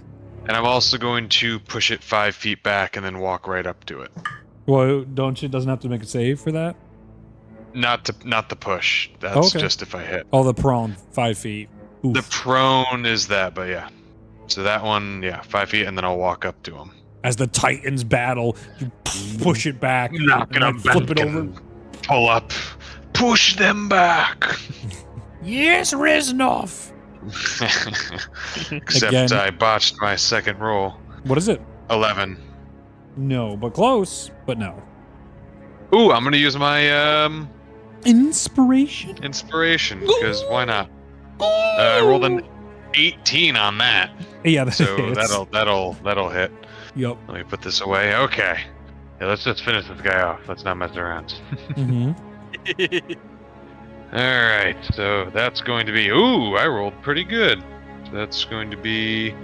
S3: And I'm also going to push it 5 feet back and then walk right up to it.
S2: Well, don't you? Doesn't have to make a save for that?
S3: Not the push. That's
S2: Okay.
S3: just if I hit.
S2: Oh, the prone, 5 feet. Oof.
S3: The prone is that, but yeah. So that one, yeah, 5 feet, and then I'll walk up to him.
S2: As the Titans battle, you push it back,
S3: Knock
S2: and then flip it over.
S3: Pull up. Push them back.
S2: Yes, Reznov.
S3: Except
S2: Again.
S3: I botched my second roll.
S2: What is it?
S3: 11.
S2: No, but close, but no.
S3: Ooh, I'm gonna use my
S6: Inspiration.
S3: inspiration because why not? I rolled an 18 on that,
S2: Yeah, that
S3: so
S2: hits.
S3: that'll hit.
S2: Yep.
S3: Let me put this away. Okay. Yeah, let's just finish this guy off. Let's not mess around.
S2: Mm-hmm.
S3: Alright, so that's going to be... Ooh, I rolled pretty good. So that's going to be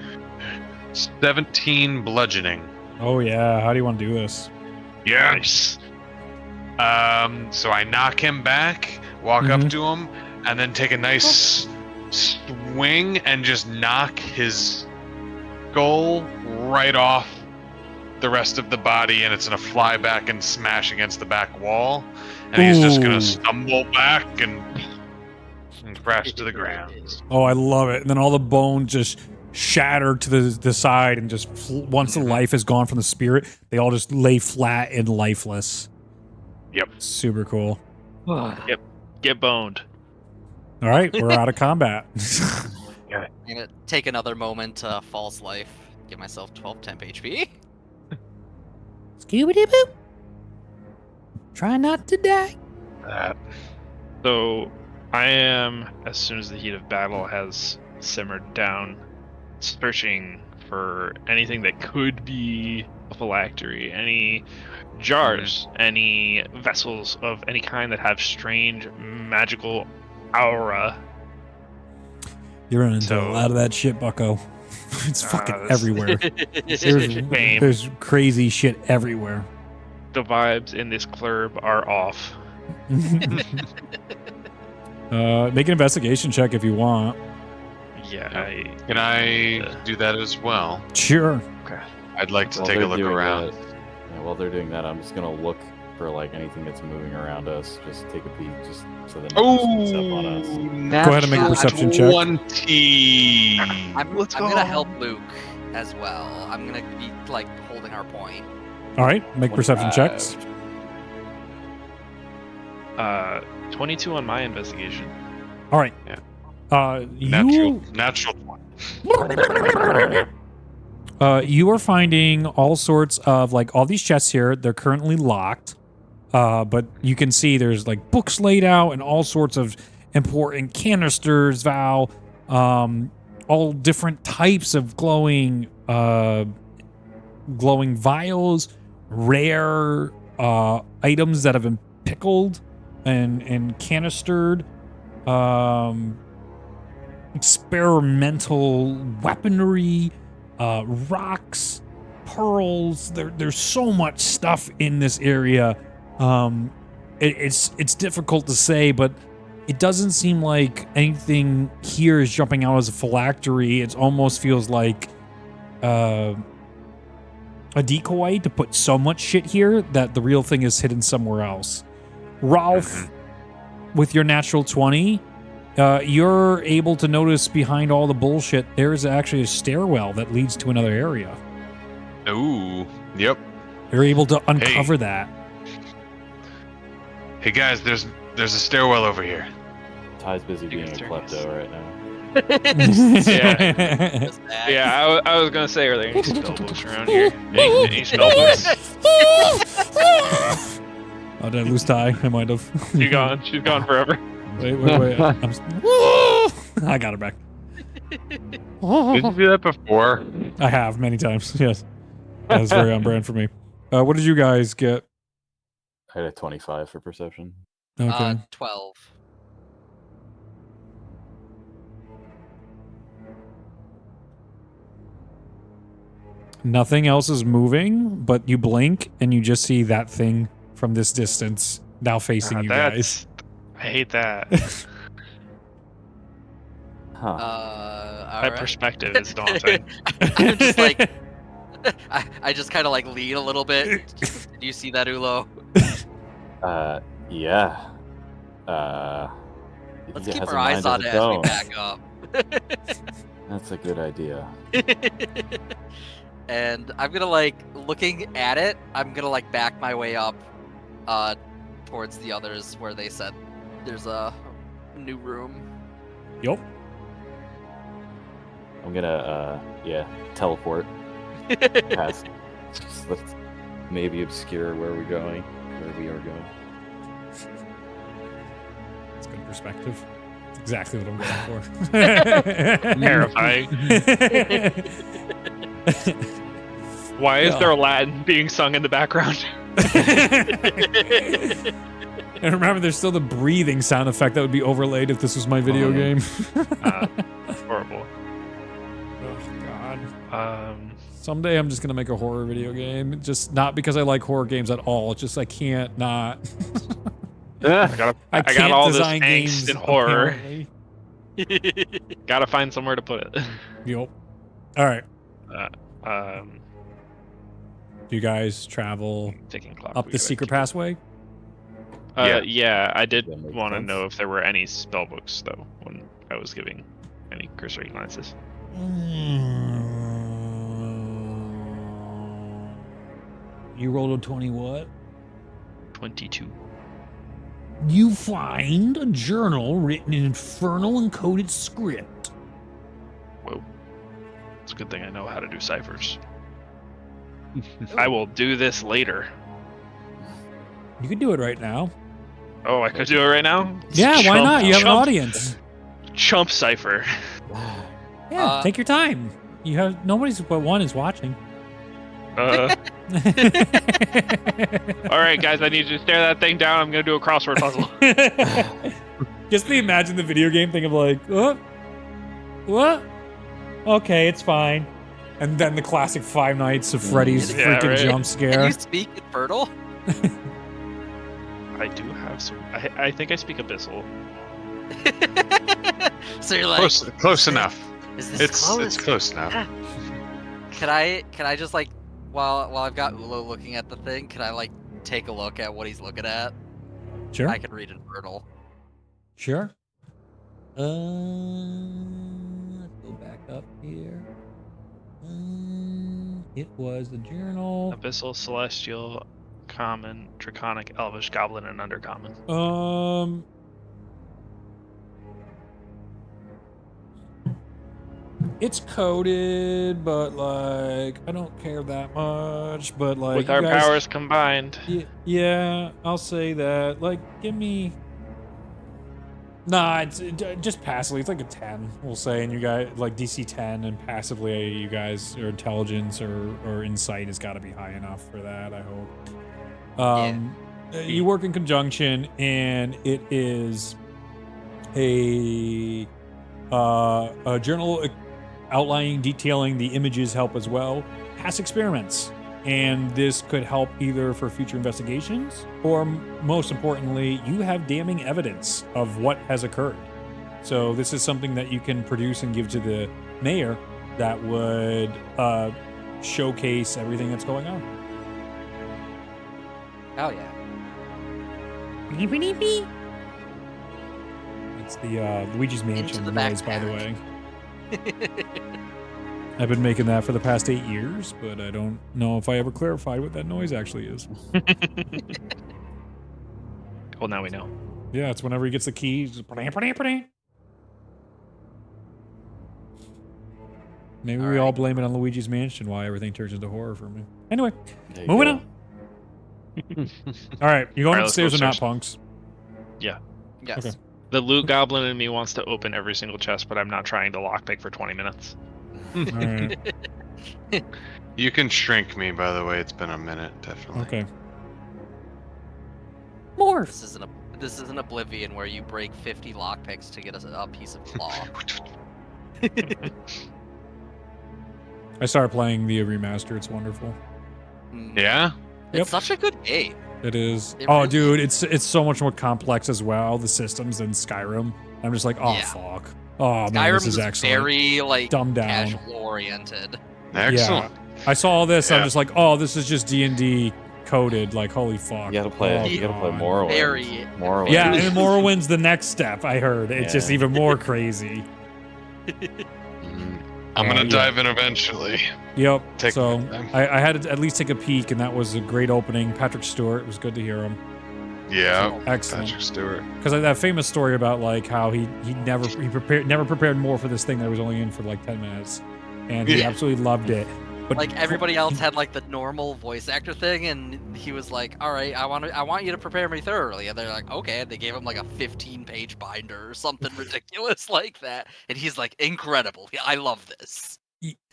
S3: 17 bludgeoning.
S2: Oh yeah. How do you want to do this?
S3: Yes! So I knock him back, walk up to him, and then take a nice swing and just knock his skull right off the rest of the body, and it's gonna fly back and smash against the back wall, and he's just
S2: Ooh.
S3: gonna stumble back and crash to the ground.
S2: Oh, I love it. And then all the bones just shatter to the side, and just once the life is gone from the spirit, they all just lay flat and lifeless.
S3: Yep.
S2: Super cool.
S1: Get boned.
S2: All right, we're out of combat.
S4: I'm gonna take another moment to false life. Give myself 12 temp HP.
S6: Scooby Doo. Try not to die.
S1: So I am, as soon as the heat of battle has simmered down, searching for anything that could be a phylactery, any jars, any vessels of any kind that have strange magical aura.
S2: You're running into
S1: So-
S2: a lot of that shit, bucko. It's fucking
S1: this-
S2: everywhere.
S1: Shame.
S2: There's crazy shit everywhere.
S1: The vibes in this club are off.
S2: Make an investigation check if you want.
S1: Yeah,
S3: Can I do that as well?
S2: Sure.
S3: I'd like to
S5: While
S3: take a
S5: they're
S3: look
S5: doing
S3: around.
S5: that- yeah, while they're doing that, I'm just gonna look for like anything that's moving around us. Just take a peek, just so that nothing sneaks up on us.
S2: Go ahead and make a perception check.
S3: 20.
S4: I'm
S1: Let's
S4: gonna
S1: go.
S4: help Luke as well. I'm gonna be like holding our point.
S2: All right, make perception
S5: 25.
S2: checks.
S1: 22 on my investigation.
S2: All right.
S3: Yeah.
S2: You
S3: Natural 20.
S2: you are finding all sorts of like all these chests here. They're currently locked, but you can see there's like books laid out and all sorts of important canisters, Val, all different types of glowing vials, rare items that have been pickled and canistered, experimental weaponry, rocks, pearls. There's so much stuff in this area. It's difficult to say, but it doesn't seem like anything here is jumping out as a phylactery. It almost feels like a decoy to put so much shit here that the real thing is hidden somewhere else. Rolf, with your natural 20, you're able to notice behind all the bullshit, there is actually a stairwell that leads to another area.
S3: Ooh, yep.
S2: You're able to uncover that.
S3: Hey guys, there's a stairwell over here.
S5: Ty's busy being a klepto right now.
S1: Yeah. Yeah, I was gonna say, are there any spellbooks around here? Any spellbooks?
S2: Oh, did I lose Ty? I might have.
S1: She's gone. She's gone forever.
S2: Wait. I got her back.
S3: Did you do that before?
S2: I have many times. Yes, that's very on brand for me. What did you guys get?
S5: I had a 25 for perception.
S2: Okay.
S4: 12.
S2: Nothing else is moving, but you blink and you just see that thing from this distance now facing you guys.
S1: I hate that.
S5: Huh.
S1: That
S4: Alright.
S1: perspective is daunting.
S4: I'm just like, I just kind of like lean a little bit. Did you see that, Ulo?
S5: Yeah.
S4: Let's
S5: it
S4: keep
S5: has
S4: our
S5: a
S4: eyes
S5: mind
S4: on
S5: of
S4: it
S5: its
S4: as we
S5: own.
S4: back up.
S5: That's a good idea.
S4: And I'm gonna like, looking at it, I'm gonna like back my way up towards the others where they said there's a new room.
S2: Yup.
S5: I'm gonna, teleport past. Let's maybe obscure where we are going.
S2: That's good perspective. That's exactly what I'm going for.
S1: Terrifying. Why is there Latin being sung in the background?
S2: And remember, there's still the breathing sound effect that would be overlaid if this was my video game.
S1: Horrible.
S2: Oh, God.
S1: Um,
S2: Someday I'm just going to make a horror video game. Just not because I like horror games at all. It's just I can't not.
S1: I got
S2: can't
S1: all this
S2: design
S1: angst
S2: games
S1: and horror.
S2: apparently.
S1: Gotta find somewhere to put it.
S2: Yup. All right.
S1: Um,
S2: Do you guys travel
S1: ticking clock.
S2: up
S1: we
S2: the
S1: gotta
S2: secret
S1: keep-
S2: passway?
S1: Yeah, I did
S5: That makes
S1: want to
S5: sense.
S1: know if there were any spell books though when I was giving any cursory glances.
S2: You rolled a 20 what?
S1: 22.
S6: You find a journal written in infernal encoded script.
S1: Whoa. It's a good thing I know how to do ciphers. I will do this later.
S2: You could do it right now.
S1: Oh, I could do it right now?
S2: Yeah, why
S1: Chump-
S2: not? You have an
S1: chump-
S2: audience.
S1: Chump cipher.
S2: Yeah, take your time. You have nobody's but one is watching.
S1: All right, guys, I need you to stare that thing down. I'm gonna do a crossword puzzle.
S2: Just imagine the video game thing of like, what? Okay, it's fine. And then the classic Five Nights of Freddy's
S1: Yeah,
S2: freaking
S1: right.
S2: jump
S4: Can
S2: scare.
S4: you speak Infernal?
S1: I do have some. I think I speak Abyssal.
S4: So you're like,
S3: Close enough.
S4: is this close?
S3: It's close enough.
S4: Can I just like, while I've got Ulo looking at the thing, can I like take a look at what he's looking at?
S2: Sure.
S4: I can read Infernal.
S2: Sure. Let's go back up here. It was the journal.
S1: Abyssal, Celestial, Common, Draconic, Elvish, Goblin, and Undercommon.
S2: It's coded, but like I don't care that much. But like
S1: With
S2: you
S1: our
S2: guys-
S1: powers combined.
S2: yeah, I'll say that. Like, give me. Nah, it's just passively. It's like a 10, we'll say, and you guys like DC 10, and passively, you guys your intelligence or insight has got to be high enough for that. I hope. You work in conjunction, and it is a journal outlining, detailing the images help as well. Past experiments. And this could help either for future investigations or, most importantly, you have damning evidence of what has occurred. So this is something that you can produce and give to the mayor that would showcase everything that's going on.
S4: Oh yeah.
S2: It's the Luigi's Mansion
S4: the
S2: noise, by the way.
S4: backpack.
S2: I've been making that for the past 8 years, but I don't know if I ever clarified what that noise actually is.
S1: Well, now we know.
S2: Yeah, it's whenever he gets the key. Just maybe we all blame it on Luigi's Mansion, why everything turns into horror for me. Anyway,
S5: There you
S2: moving
S5: go.
S2: on. All right, you going
S1: All right, let's go
S2: upstairs or not,
S1: upstairs.
S2: punks?
S1: Yeah.
S4: Yes.
S2: Okay.
S1: The loot goblin in me wants to open every single chest, but I'm not trying to lockpick for 20 minutes.
S2: All right.
S3: You can shrink me, by the way. It's been a minute, definitely.
S2: Okay.
S4: This is an Oblivion where you break 50 lockpicks to get a piece of claw.
S2: I started playing the remaster. It's wonderful.
S3: Yeah?
S4: It's
S2: Yep.
S4: such a good game.
S2: It is.
S4: It
S2: Oh,
S4: really
S2: dude, it's so much more complex as well. The systems than Skyrim. I'm just like, oh
S4: Yeah.
S2: fuck. Oh man,
S4: Skyrim
S2: this is
S4: is
S2: excellent.
S4: very like
S2: Dumbed down.
S4: casual oriented.
S3: Excellent.
S2: I saw all this. I'm
S3: Yeah.
S2: just like, oh, this is just D&D coded. Like, holy fuck.
S5: You gotta play.
S2: Oh,
S5: You gotta play
S2: God.
S5: Morrowind.
S4: Very-
S5: Morrowind.
S2: Yeah, and then Morrowind's the next step. I heard it's just
S5: Yeah.
S2: even more crazy.
S3: I'm gonna
S2: yeah.
S3: dive in eventually.
S2: Yep.
S3: Take
S2: so
S3: my time.
S2: I had to at least take a peek, and that was a great opening. Patrick Stewart. It was good to hear him.
S3: Yeah.
S2: Excellent.
S3: Patrick Stewart.
S2: Because that famous story about like how he never prepared more for this thing that was only in for like 10 minutes, and he
S3: Yeah.
S2: absolutely loved it. But
S4: Like everybody else had like the normal voice actor thing, and he was like, "All right, I want you to prepare me thoroughly." And they're like, "Okay." And they gave him like a 15-page binder or something ridiculous like that, and he's like, "Incredible! I love this."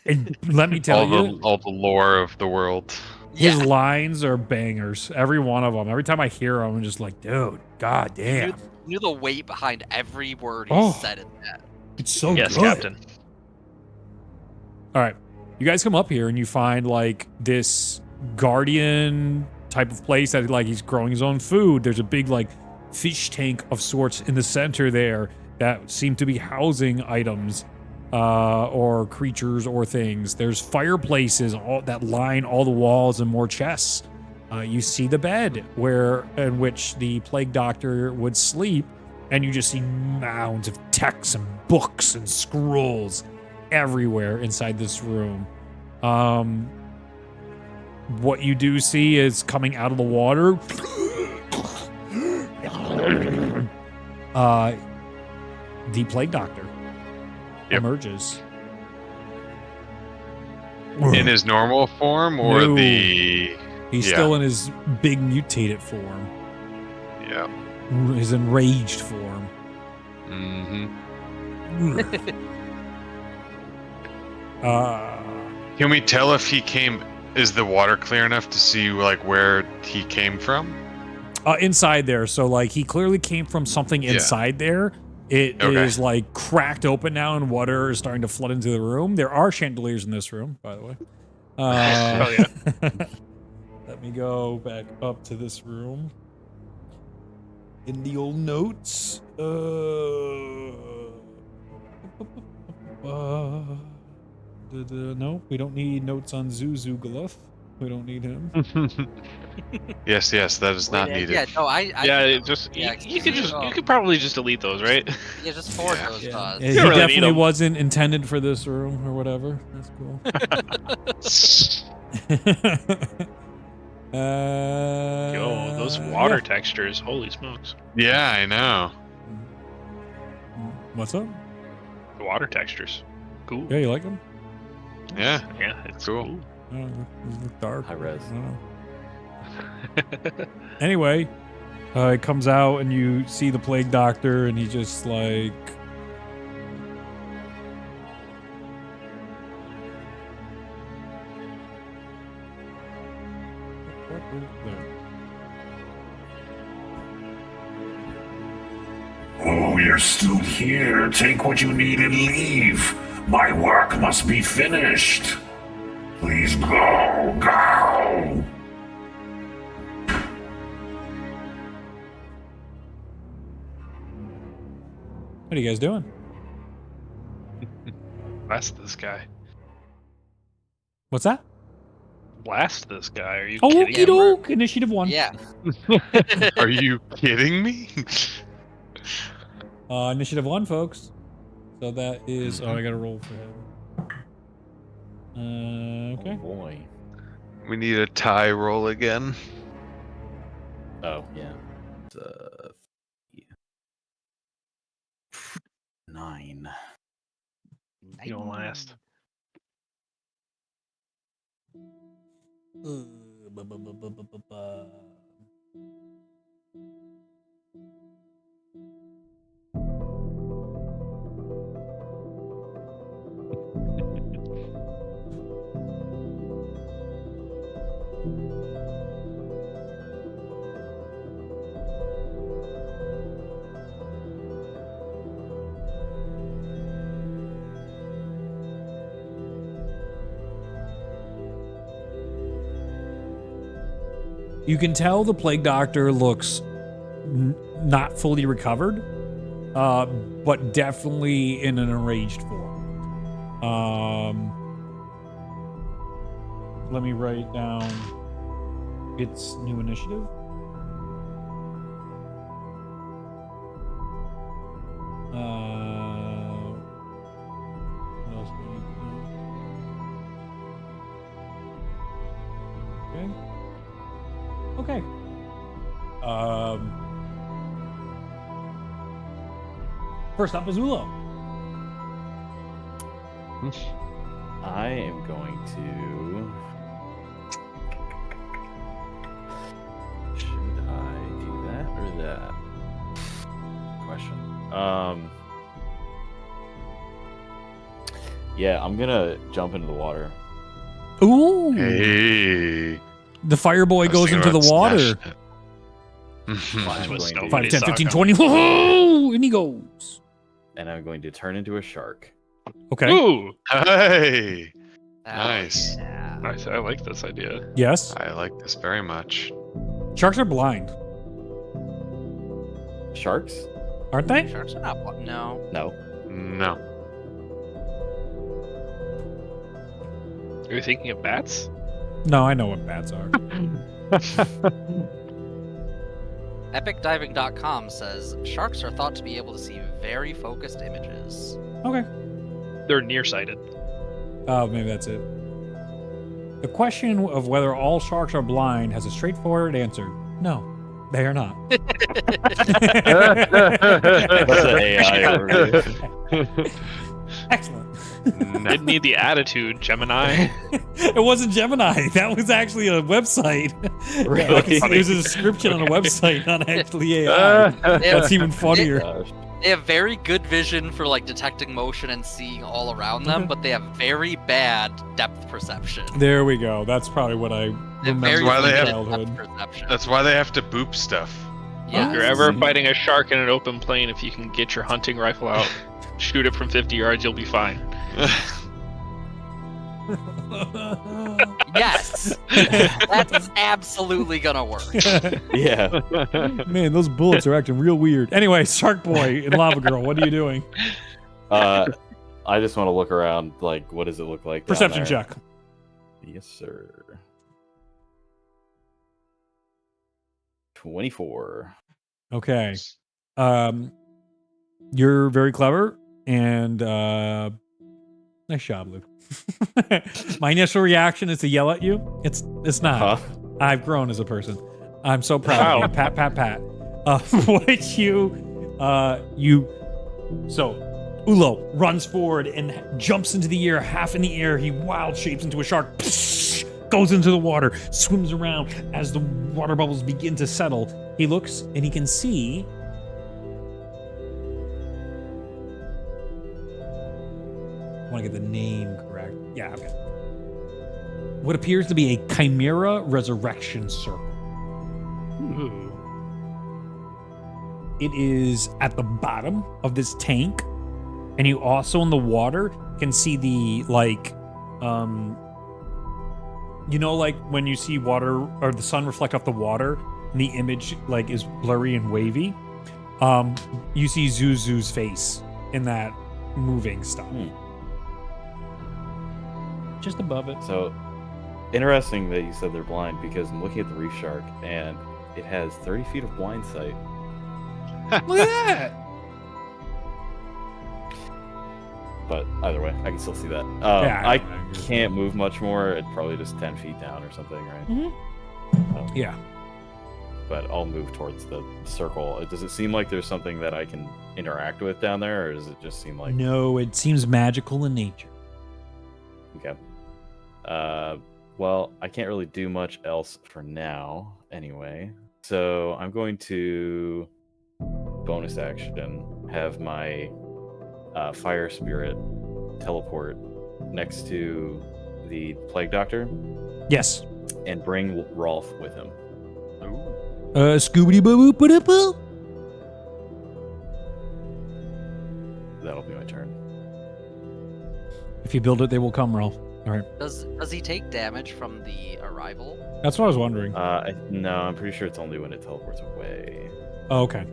S2: and let me tell you,
S3: all the lore of the world.
S2: his
S4: Yeah,
S2: lines are bangers. Every one of them. Every time I hear them, I'm just like, dude, god damn,
S4: you knew the weight behind every word he
S2: Oh.
S4: said in that.
S2: it's so
S1: Yes,
S2: good.
S1: Captain.
S2: All right, you guys come up here and you find like this guardian type of place that like he's growing his own food. There's a big like fish tank of sorts in the center there that seem to be housing items or creatures or things. There's fireplaces that line all the walls and more chests. You see the bed in which the plague doctor would sleep, and you just see mounds of texts and books and scrolls everywhere inside this room. What you do see is coming out of the water. The plague doctor emerges.
S3: In his normal form or
S2: No.
S3: the.
S2: He's
S3: Yeah.
S2: still in his big mutated form,
S3: Yeah.
S2: his enraged form.
S3: Mm-hmm. Can we tell if he came? Is the water clear enough to see like where he came from?
S2: Inside there, so like he clearly came from something
S3: Yeah.
S2: inside there. It is
S3: Okay.
S2: like cracked open now, and water is starting to flood into the room. There are chandeliers in this room, by the way.
S1: Oh, yeah.
S2: Let me go back up to this room. In the old notes. No, we don't need notes on Zuzu Gluff. We don't need him.
S3: Yes, that is not needed.
S4: Yeah, no, I
S1: Yeah,
S4: think
S1: it
S4: that
S1: just
S4: was- yeah,
S1: you could probably just delete those, right?
S4: yeah, just forward
S3: Yeah.
S4: those
S2: Yeah.
S4: to us.
S2: He
S1: You don't really need
S2: definitely
S1: him.
S2: wasn't intended for this room or whatever. That's cool.
S1: Yo, those water textures, holy smokes.
S3: Yeah, I know.
S2: What's up?
S1: The water textures. Cool.
S2: Yeah, you like them?
S3: Yeah.
S1: Yeah, it's
S3: Cool.
S1: cool.
S2: Oh, they look dark.
S5: High res.
S2: I don't know. Anyway, it comes out and you see the plague doctor, and he just like.
S6: Oh, you're still here. Take what you need and leave. My work must be finished. Please go, go.
S2: What are you guys doing?
S1: That's this guy.
S2: What's that?
S1: Blast this guy. Are you
S2: Oh,
S1: kidding
S2: okie
S1: me?
S2: doke. Initiative 1.
S4: Yeah.
S3: Are you kidding me?
S2: Initiative 1, folks. So that is. Oh, I gotta roll for him. Okay.
S5: Oh boy.
S3: We need a tie roll again.
S5: Oh yeah. It's, yeah. 9.
S1: You don't last.
S2: You can tell the plague doctor looks not fully recovered, but definitely in an enraged form. Let me write down its new initiative. What else do I need to know? Okay. First up is Ulo.
S5: I am going to. Should I do that or that? Question. Yeah, I'm gonna jump into the water.
S2: Ooh.
S3: Hey.
S2: The fire boy goes into the water.
S5: I'm
S1: was
S5: going
S1: so
S2: 5,
S1: Nobody
S2: 10,
S1: saw
S2: 15,
S1: it
S2: 20. Whoa! And he goes.
S5: and I'm going to turn into a shark.
S2: Okay.
S1: Ooh,
S3: Hey.
S4: Oh,
S3: Nice.
S4: Yeah.
S1: I like this idea.
S2: Yes.
S3: I like this very much.
S2: Sharks are blind,
S5: Sharks?
S2: aren't they?
S4: Sharks are not. No.
S5: No.
S3: No.
S1: Are you thinking of bats?
S2: No, I know what bats are.
S4: EpicDiving.com says sharks are thought to be able to see very focused images.
S2: Okay.
S1: They're nearsighted.
S2: Oh, maybe that's it. The question of whether all sharks are blind has a straightforward answer. No, they are not.
S5: That's an AI overview.
S2: Excellent.
S3: No.
S1: Didn't need the attitude, Gemini.
S2: It wasn't Gemini. That was actually a website.
S5: Really?
S2: It was a description on a website, not actually AI. That's even funnier.
S5: Gosh.
S4: They have very good vision for like detecting motion and seeing all around them, but they have very bad depth perception.
S2: There we go. That's probably what I
S4: They have
S2: remember
S4: very
S3: why
S2: from
S3: they have-
S4: limited
S2: childhood.
S4: depth perception.
S3: That's why they have to boop stuff.
S4: Yes.
S1: If you're ever fighting a shark in an open plain, if you can get your hunting rifle out, shoot it from 50 yards, you'll be fine.
S4: Yes, that's absolutely gonna work.
S5: Yeah.
S2: Man, those bullets are acting real weird. Anyway, Shark Boy and Lava Girl, what are you doing?
S5: I just want to look around. Like, what does it look like? down
S2: Perception
S5: there?
S2: check.
S5: Yes, sir. 24.
S2: Okay. You're very clever, and nice job, Luke. My initial reaction is to yell at you. It's not.
S5: Huh?
S2: I've grown as a person. I'm so proud of
S1: Wow.
S2: you. Pat, pat, pat. What so Ulo runs forward and jumps into the air, half in the air. He wild shapes into a shark, goes into the water, swims around. As the water bubbles begin to settle, he looks and he can see I want to get the name correct. Yeah, okay. What appears to be a chimera resurrection circle.
S1: Ooh.
S2: It is at the bottom of this tank, and you also in the water can see the like like when you see water or the sun reflect off the water and the image like is blurry and wavy. You see Zuzu's face in that moving stuff. just above it.
S5: So, interesting that you said they're blind because I'm looking at the reef shark and it has 30 feet of blind sight.
S2: Look at that!
S5: But either way, I can still see that.
S2: Yeah,
S5: I
S2: I agree.
S5: can't move much more. It's probably just 10 feet down or something, right?
S2: Yeah.
S5: But I'll move towards the circle. Does it seem like there's something that I can interact with down there, or does it just seem like...
S2: No, it seems magical in nature.
S5: Okay. Well, I can't really do much else for now, anyway. So I'm going to bonus action have my fire spirit teleport next to the plague doctor
S2: Yes.
S5: and bring Rolf with him.
S2: Scoobity boo boo boo.
S5: That'll be my turn.
S2: If you build it, they will come, Ralph. All right.
S4: Does he take damage from the arrival?
S2: That's what I was wondering.
S5: No, I'm pretty sure it's only when it teleports away.
S2: Oh, okay.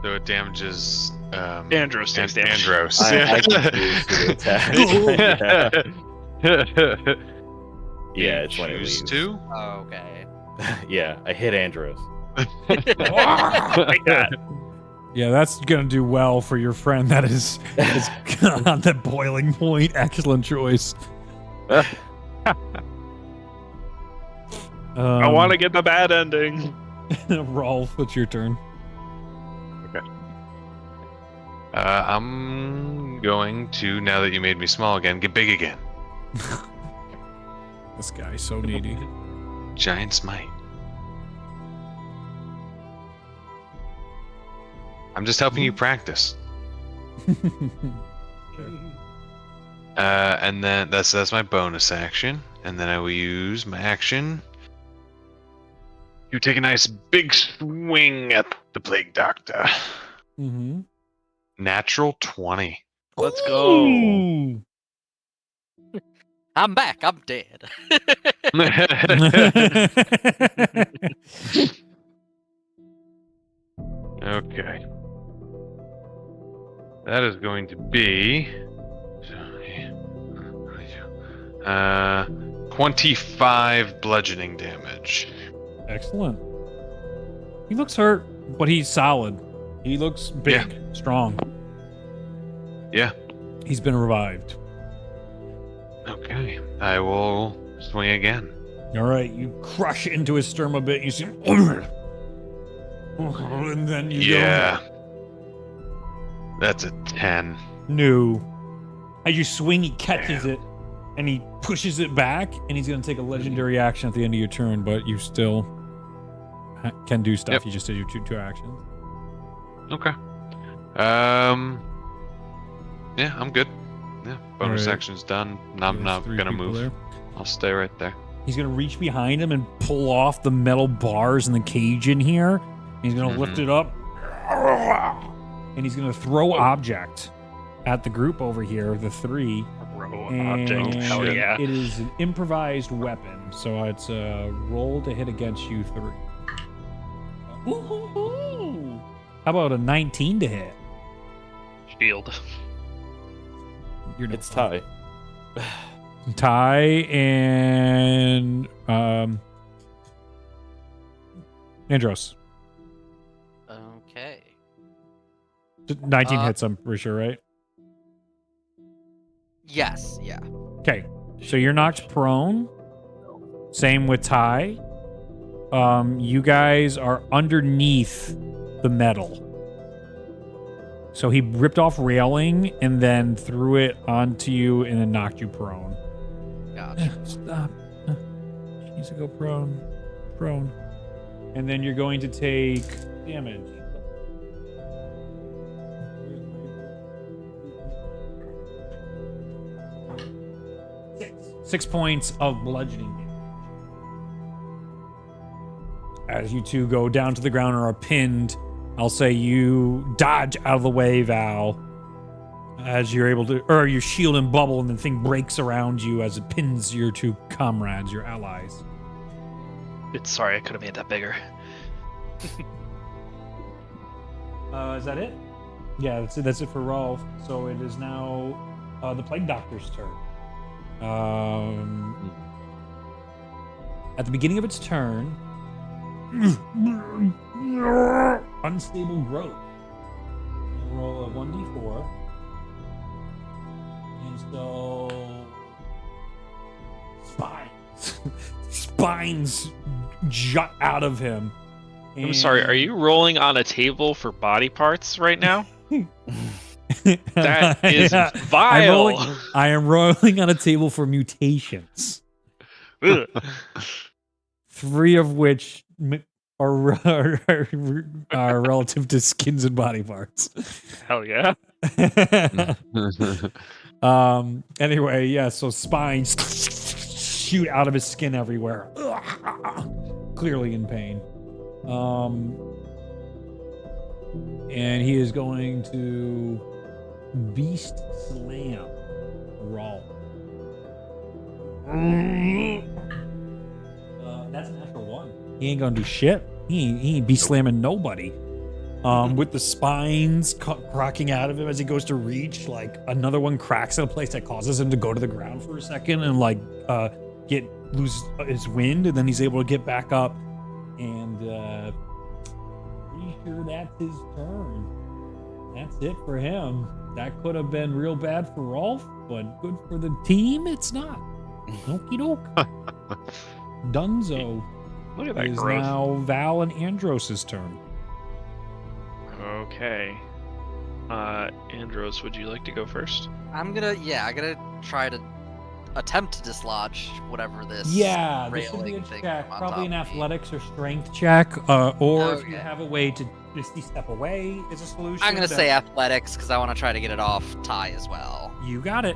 S3: So it damages
S1: Andros takes damage.
S3: Andros.
S5: I can choose to attack. Yeah, it's when it
S3: Choose
S5: leaves.
S3: to?
S4: Oh, okay.
S5: Yeah, I hit Andros.
S2: Yeah, that's gonna do well for your friend. That is on that boiling point. Excellent choice.
S1: I want to get the bad ending.
S2: Rolf, it's your turn.
S3: I'm going to, now that you made me small again, get big again.
S2: This guy's so needy.
S3: Giant smite. I'm just helping you practice. And then that's my bonus action. And then I will use my action. You take a nice big swing at the plague doctor.
S2: Mm-hmm.
S3: Natural 20.
S1: Let's go.
S2: Ooh.
S4: I'm back. I'm dead.
S3: Okay. That is going to be 25 bludgeoning damage.
S2: Excellent. He looks hurt, but he's solid. He looks big, strong.
S3: Yeah.
S2: He's been revived.
S3: Okay. I will swing again.
S2: All right, you crush into his sternum a bit. You see, and then you
S3: Yeah. That's a 10.
S2: go. No. As you swing, he catches it, and he pushes it back, and he's going to take a legendary action at the end of your turn, but you still can do stuff.
S3: Yep.
S2: You just did your two actions.
S3: Okay. Yeah, I'm good. Yeah, bonus
S2: Alright.
S3: action's done. I'm
S2: There's
S3: not
S2: 3
S3: gonna
S2: people
S3: move.
S2: there.
S3: I'll stay right there.
S2: He's going to reach behind him and pull off the metal bars in the cage in here. He's going to lift it up. And he's going to throw object at the group over here, the 3.
S1: Throw
S2: And
S1: object. Hell yeah.
S2: it is an improvised weapon. So it's a roll to hit against you 3. Ooh. How about a 19 to hit?
S1: Shield.
S2: You're no
S5: It's Ty.
S2: Ty and Andros.
S4: Okay.
S2: 19 hits, I'm pretty sure, right?
S4: Yes. Yeah.
S2: Okay, so you're knocked prone. Same with Ty. You guys are underneath the metal. So he ripped off railing and then threw it onto you and then knocked you prone.
S4: Gotcha.
S2: Stop. She needs to go prone. Prone. And then you're going to take damage. Six points of bludgeoning damage. As you two go down to the ground or are pinned, I'll say you dodge out of the way, Val, as you're able to, or your shield and bubble, and the thing breaks around you as it pins your two comrades, your allies.
S1: Sorry, I could have made that bigger.
S2: Is that it? Yeah, that's it for Rolf. So it is now the Plague Doctor's turn. At the beginning of its turn, unstable growth. I'll roll a 1d4. And so spines jut out of him.
S1: I'm sorry, are you rolling on a table for body parts right now? That is vile.
S2: I am rolling on a table for mutations.
S1: Ugh.
S2: 3 of which are relative to skins and body parts.
S1: Hell yeah.
S2: Anyway, yeah, so spines shoot out of his skin everywhere. Clearly in pain. And he is going to Beast Slam Raw. That's an natural 1. He ain't gonna do shit. He ain't Beast Slamming nobody. With the spines cracking out of him as he goes to reach, like another one cracks in a place that causes him to go to the ground for a second and like lose his wind, and then he's able to get back up. And pretty sure that's his turn. That's it for him. That could have been real bad for Rolf, but good for the team. It's not. Okie doke. Dunzo.
S1: Look at that
S2: It is
S1: growth.
S2: now Val and Andros' turn.
S1: Okay. Andros, would you like to go first?
S4: I'm gonna try to attempt to dislodge whatever this
S2: Yeah, this would be a
S4: railing thing
S2: check.
S4: from on
S2: Probably an
S4: top of me.
S2: athletics or strength check. Or if you
S4: Okay.
S2: have a way to just step away is a solution.
S4: I'm gonna
S2: then
S4: say athletics because I want to try to get it off Ty as well.
S2: You got it.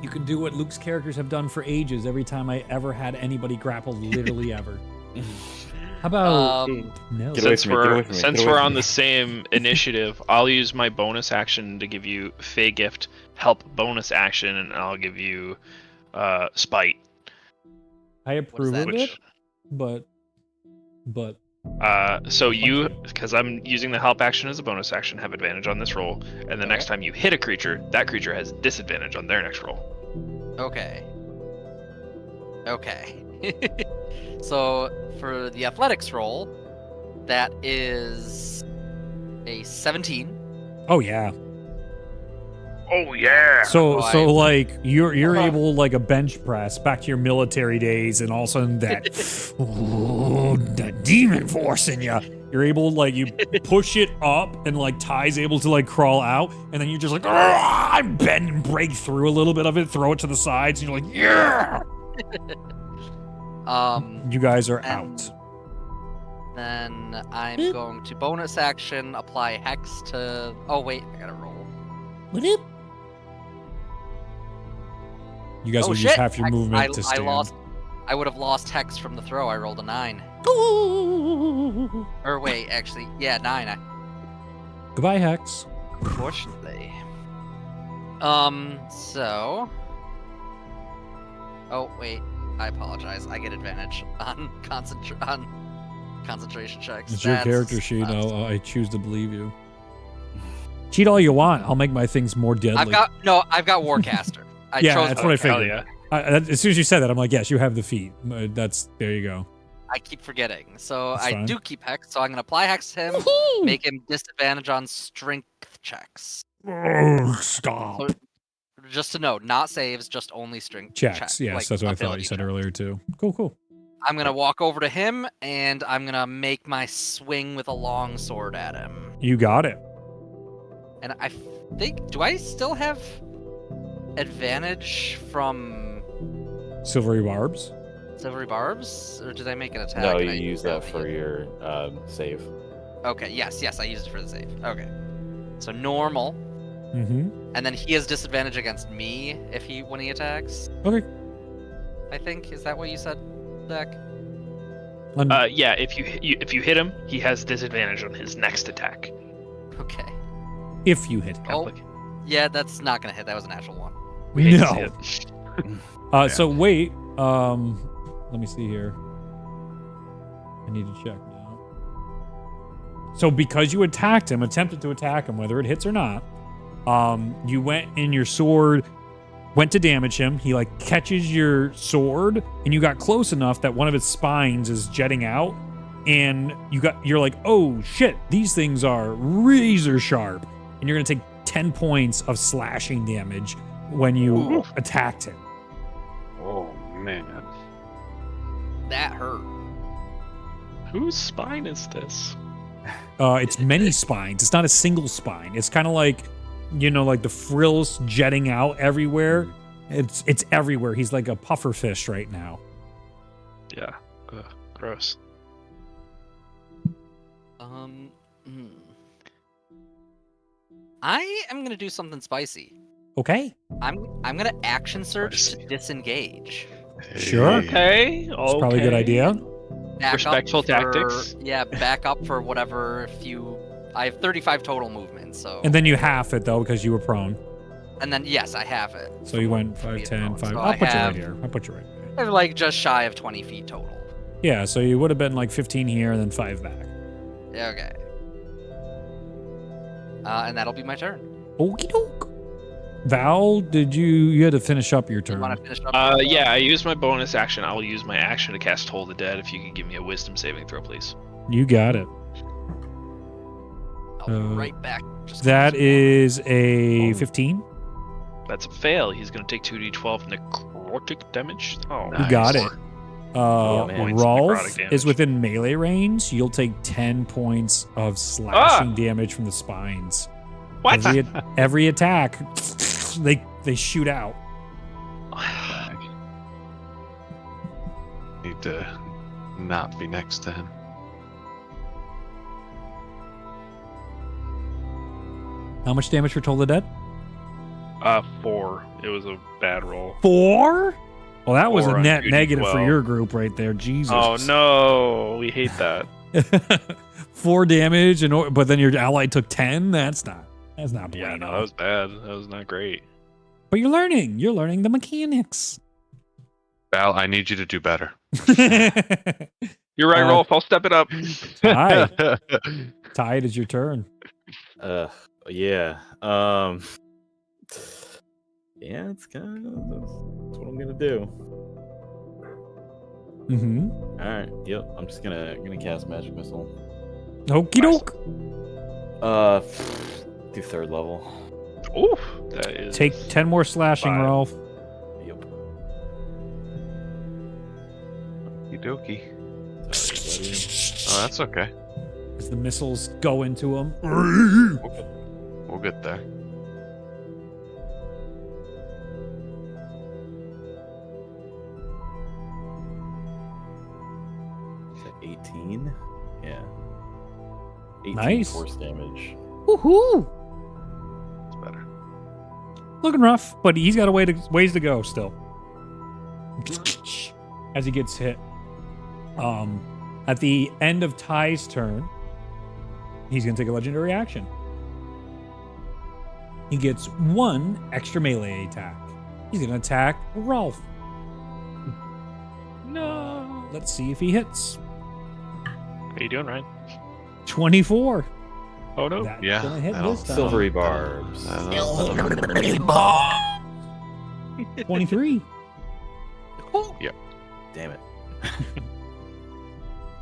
S2: You can do what Luke's characters have done for ages every time I ever had anybody grapple, literally ever. How about no?
S5: Get away
S1: Since
S5: from me, get away
S1: we're
S5: from me,
S1: since
S5: get away
S1: we're
S5: from
S1: on
S5: me.
S1: the same initiative, I'll use my bonus action to give you Fey Gift help bonus action, and I'll give you Spite.
S2: I approve of
S1: Which
S2: it, but
S1: so you, because I'm using the help action as a bonus action, have advantage on this roll, and the next time you hit a creature, that creature has disadvantage on their next roll.
S4: Okay. So for the athletics roll, that is a 17.
S2: oh yeah.
S1: Oh yeah.
S2: So
S4: Oh,
S2: so
S4: I-
S2: like you're able like a bench press back to your military days, and all of a sudden that that demon force in you. You're able like you push it up, and like Ty's able to like crawl out, and then you're just like bend and break through a little bit of it, throw it to the sides, and you're like yeah. You guys are
S4: and
S2: out.
S4: Then I'm going to bonus action apply hex to. Oh wait, I gotta roll.
S2: You guys
S4: Oh
S2: will
S4: shit!
S2: use half your
S4: Hex-
S2: movement to stand.
S4: I would have lost hex from the throw. I rolled a 9. Or wait, actually, yeah, 9.
S2: Goodbye, Hex.
S4: Unfortunately. So. Oh wait, I apologize. I get advantage on concentration checks.
S2: It's your
S4: That's
S2: character sheet.
S4: nuts.
S2: I choose to believe you. Cheat all you want. I'll make my things more deadly.
S4: I've got Warcaster. I
S2: Yeah,
S4: chose
S2: that's what I
S1: Hell
S2: figured.
S1: yeah.
S2: As soon as you said that, I'm like, yes, you have the feat. That's there you go.
S4: I keep forgetting. So
S2: That's
S4: I
S2: fine.
S4: do keep hex, so I'm gonna apply hex to him, make him disadvantage on strength checks.
S2: Oh, stop.
S4: So, just to note, not saves, just only strength
S2: Checks. Yes,
S4: like
S2: that's what I thought you
S4: ability
S2: said
S4: checks.
S2: earlier too. Cool.
S4: I'm gonna walk over to him and I'm gonna make my swing with a long sword at him.
S2: You got it.
S4: And I think, do I still have advantage from
S2: Silvery barbs.
S4: silvery barbs, or did I make an attack?
S5: No,
S4: and
S5: you
S4: I
S5: use
S4: failed
S5: that
S4: to
S5: for
S4: use-
S5: your save.
S4: Okay, yes, I used it for the save. Okay, so normal,
S2: Mm-hmm.
S4: and then he has disadvantage against me when he attacks.
S2: Okay.
S4: I think, is that what you said, Zach?
S1: Yeah, if you hit him, he has disadvantage on his next attack.
S4: Okay.
S2: If you hit.
S4: Oh, yeah, that's not gonna hit. That was a natural 1.
S1: We hate to see
S2: No.
S1: it.
S2: So wait. Let me see here. I need to check now. So because you attempted to attack him, whether it hits or not, You went in your sword, went to damage him. He like catches your sword, and you got close enough that one of its spines is jetting out, and you're like, oh shit, these things are razor sharp, and you're gonna take 10 points of slashing damage when you attacked him.
S3: Oh man.
S4: That hurt.
S1: Whose spine is this?
S2: It's many spines. It's not a single spine. It's kind of like, like the frills jetting out everywhere. It's everywhere. He's like a puffer fish right now.
S1: Yeah. Ugh, gross.
S4: I am gonna do something spicy.
S2: Okay.
S4: I'm gonna action search to disengage.
S2: Sure.
S1: Okay.
S2: It's probably a good idea.
S4: Back
S1: Respectful
S4: up for-
S1: tactics.
S4: Yeah, back up for whatever I have 35 total movement, so.
S2: And then you half it though because you were prone.
S4: And then yes, I have it.
S2: So you went
S4: for
S2: 5,
S4: being
S2: 10,
S4: prone.
S2: 5.
S4: So
S2: I'll put you right here. I'll put you right there.
S4: I have like just shy of 20 feet total.
S2: Yeah, so you would have been like 15 here and then 5 back.
S4: Yeah, okay. And that'll be my turn.
S2: Okie doke. Val, you had to finish up your
S4: You
S2: turn.
S4: want to finish up?
S1: Yeah, I used my bonus action. I'll use my action to cast Toll the Dead. If you could give me a wisdom saving throw, please.
S2: You got it.
S4: I'll be right back. Just
S2: That
S4: give me some
S2: is a 15.
S1: That's a fail. He's going to take 2d12 necrotic damage. Oh,
S2: You got it.
S5: man.
S1: Points of
S2: Rolf
S1: necrotic damage.
S2: is within melee range. You'll take 10 points of slashing damage from the spines.
S1: What?
S2: Every attack, they shoot out.
S3: Need to not be next to him.
S2: How much damage for Toll the Dead?
S1: 4. It was a bad roll.
S2: 4? Well, that was a
S1: 4 on
S2: net
S1: 2d12.
S2: negative for your group right there. Jesus.
S1: Oh no, we hate that.
S2: 4 damage, but then your ally took 10. That's not bueno.
S1: Yeah, no, that was bad. That was not great.
S2: But you're learning. You're learning the mechanics.
S3: Val, I need you to do better.
S1: You're right, Rolf. I'll step it up.
S2: Ty, Ty, it is your turn.
S5: Yeah. Yeah, it's kind of that's what I'm gonna do.
S2: Mm-hmm.
S5: All right. Yep. I'm just gonna cast magic missile.
S2: Okie doke.
S5: Do 3rd level.
S1: Oof. That is.
S2: Take 10 more slashing,
S1: 5.
S2: Rolf.
S5: Yep.
S3: Okie dokie.
S5: Sorry, buddy.
S3: Oh, that's okay.
S2: As the missiles go into him.
S3: We'll get there.
S5: Is that 18? Yeah. 18
S2: Nice.
S5: force damage.
S2: Woohoo!
S3: It's better.
S2: Looking rough, but he's got ways to go still. As he gets hit. At the end of Ty's turn, he's going to take a legendary action. He gets 1 extra melee attack. He's going to attack Rolf. No. Let's see if he hits.
S1: How you doing, Ryan?
S2: 24.
S1: Oh no.
S2: That's
S3: Yeah,
S2: going to hit
S3: that'll-
S2: this time.
S5: Silvery barbs.
S2: 23.
S5: Damn it.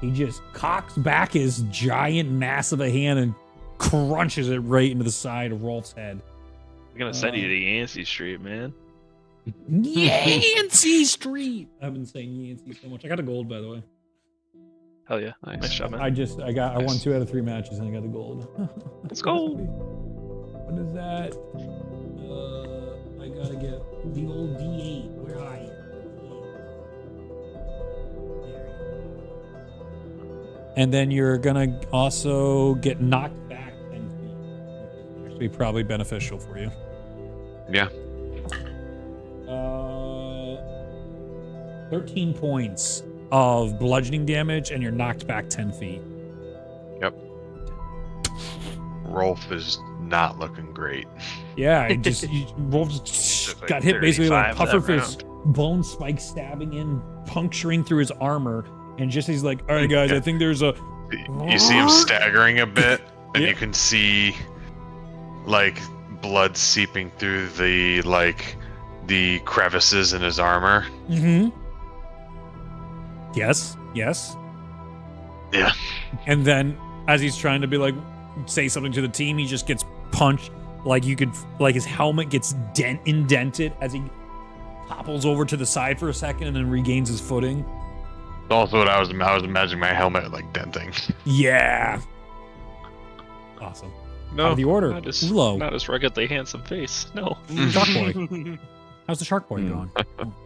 S2: He just cocks back his giant mass of a hand and crunches it right into the side of Rolf's head.
S1: I'm gonna send you to Yancey Street, man.
S2: Yancey Street. I've been saying Yancey so much. I got a gold, by the way.
S1: Hell yeah. Nice job, man.
S2: I won 2 out of 3 matches and I got a gold.
S1: Let's go.
S2: What is that? I gotta get the old D8. Where are you? And then you're gonna also get knocked back 10 feet, which is actually probably beneficial for you.
S3: Yeah.
S2: 13 points of bludgeoning damage, and you're knocked back 10 feet.
S3: Yep. Rolf is not looking great.
S2: Yeah, Wolf just
S1: Took like
S2: got hit basically like
S1: 35 that
S2: pufferfish bone spike stabbing in, puncturing through his armor. And just he's like, all right, guys, I think there's a.
S3: You see him staggering a bit, and
S2: Yeah.
S3: you can see, like, blood seeping through the crevices in his armor.
S2: Mm-hmm. Yes.
S3: Yeah.
S2: And then, as he's trying to be like, say something to the team, he just gets punched. Like his helmet gets indented as he topples over to the side for a second and then regains his footing.
S3: Also, what I was imagining my helmet like denting.
S2: Yeah. Awesome.
S1: No,
S2: Out of the order.
S1: Not his,
S2: Ulo.
S1: not his ruggedly handsome face. No.
S2: Shark Boy. How's the Shark Boy going?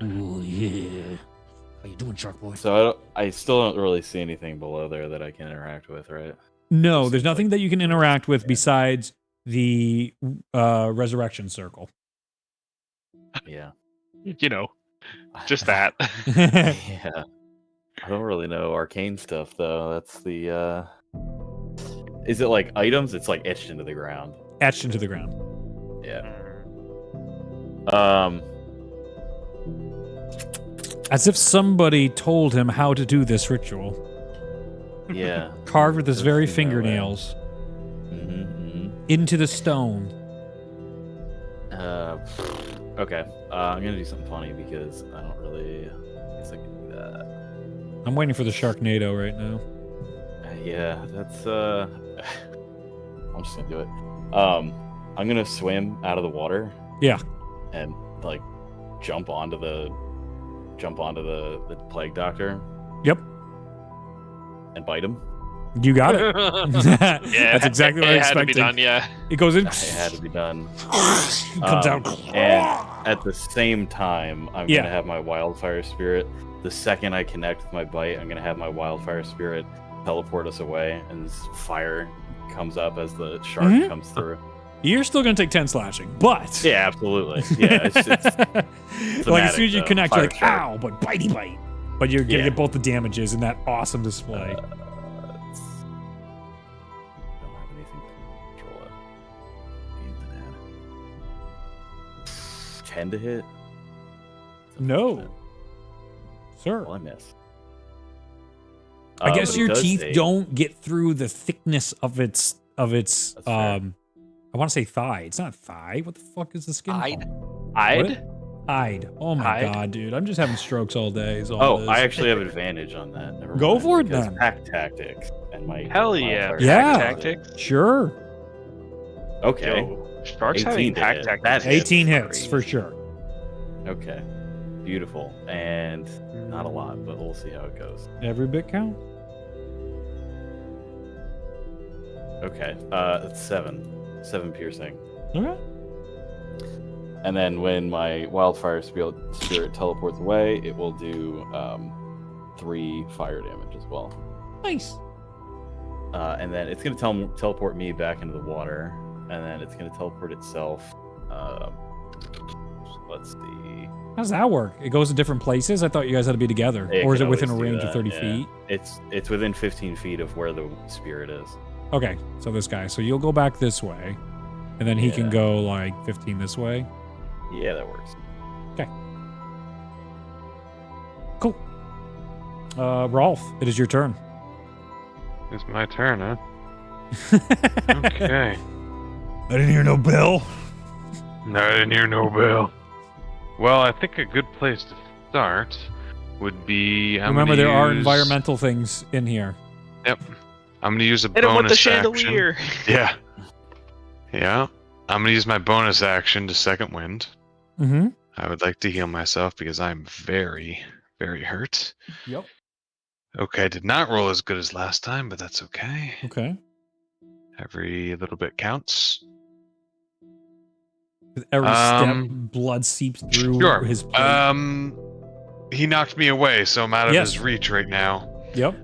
S2: Oh yeah. How you doing, Shark Boy?
S5: So I still don't really see anything below there that I can interact with, right?
S2: No, there's nothing that you can interact with besides the resurrection circle.
S5: Yeah.
S1: You know, just that.
S5: Yeah. I don't really know arcane stuff though. That's the is it like items? It's like etched into the ground.
S2: Etched into the ground.
S5: Yeah.
S2: As if somebody told him how to do this ritual.
S5: Yeah.
S2: Carved with his
S5: Does
S2: very
S5: seem that way.
S2: fingernails
S5: Mm-hmm.
S2: into the stone.
S5: Okay. I'm gonna do something funny because I don't really. I guess I can do that.
S2: I'm waiting for the Sharknado right now.
S5: Yeah, that's. I'm just gonna do it. I'm gonna swim out of the water.
S2: Yeah.
S5: And like jump onto the plague doctor
S2: Yep.
S5: and bite him.
S2: You got it.
S1: Yeah,
S2: That's exactly what I
S1: it had to be
S2: expected.
S1: done. Yeah.
S2: It goes in.
S5: It had to be done.
S2: Comes out.
S5: And at the same time, I'm
S2: Yeah.
S5: gonna have my wildfire spirit. The second I connect with my bite, I'm gonna have my wildfire spirit teleport us away, and this fire comes up as the shark
S2: Mhm.
S5: comes through.
S2: You're still gonna take 10 slashing, but
S5: Yeah, absolutely. Yeah, it's
S2: like as soon as you
S5: though.
S2: connect, you're like,
S5: Fire shark.
S2: ow, but bitey bite. But you're gonna
S5: Yeah.
S2: get both the damages in that awesome display.
S5: Don't have anything to control it. 10 to hit?
S2: No. Sir.
S5: Well, I miss.
S2: I guess
S5: but it
S2: your
S5: does
S2: teeth
S5: say-
S2: don't get through the thickness of its
S5: That's fair.
S2: I want to say thigh. It's not thigh. What the fuck is the skin
S4: Hide?
S2: called?
S1: I'd.
S2: Hide. Oh my
S1: Hide?
S2: god, dude. I'm just having strokes all day. Is all
S5: Oh,
S2: it is.
S5: I actually have advantage on that. Never
S2: Go
S5: mind,
S2: for it,
S5: because
S2: then.
S5: Pack tactics and my
S1: Hell yeah.
S5: wildfire
S2: Yeah.
S1: Tactics.
S2: Sure.
S5: Okay.
S1: Yo, Sharks
S5: 18
S1: having
S5: to
S1: pack
S5: hit.
S1: tactics.
S5: That
S1: is
S2: 18 hits
S1: crazy.
S2: for sure.
S5: Okay. Beautiful. And not a lot, but we'll see how it goes.
S2: Every bit counts.
S5: Okay. It's 7. 7 piercing.
S2: Okay.
S5: And then when my wildfire spirit teleports away, it will do 3 fire damage as well.
S2: Nice.
S5: And then it's going to teleport me back into the water. And then it's going to teleport itself. Let's see.
S2: How does that work? It goes to different places? I thought you guys had to be together.
S5: It
S2: Or is
S5: can
S2: it within a
S5: always do
S2: range of
S5: that,
S2: 30
S5: yeah.
S2: feet?
S5: It's within 15 feet of where the spirit is.
S2: Okay, so this guy. So you'll go back this way. And then he can
S5: Yeah.
S2: go like 15 this way.
S5: Yeah, that works.
S2: Cool. Rolf, it is your turn.
S3: It's my turn, huh? Okay.
S2: I didn't hear no bell.
S3: No, I didn't hear no bell. Well, I think a good place to start would be.
S2: Remember, there are environmental things in here.
S3: Yep. I'm gonna use a
S1: Hit him
S3: bonus
S1: with the
S3: action.
S1: chandelier.
S3: Yeah. Yeah. I'm gonna use my bonus action to second wind.
S2: Mm-hmm.
S3: I would like to heal myself because I'm very, very hurt.
S2: Yep.
S3: Okay, did not roll as good as last time, but that's okay.
S2: Okay.
S3: Every little bit counts.
S2: With every step,
S3: Um,
S2: blood seeps through
S3: Sure.
S2: his plate.
S3: He knocked me away, so I'm out of
S2: Yes.
S3: his reach right now.
S2: Yep.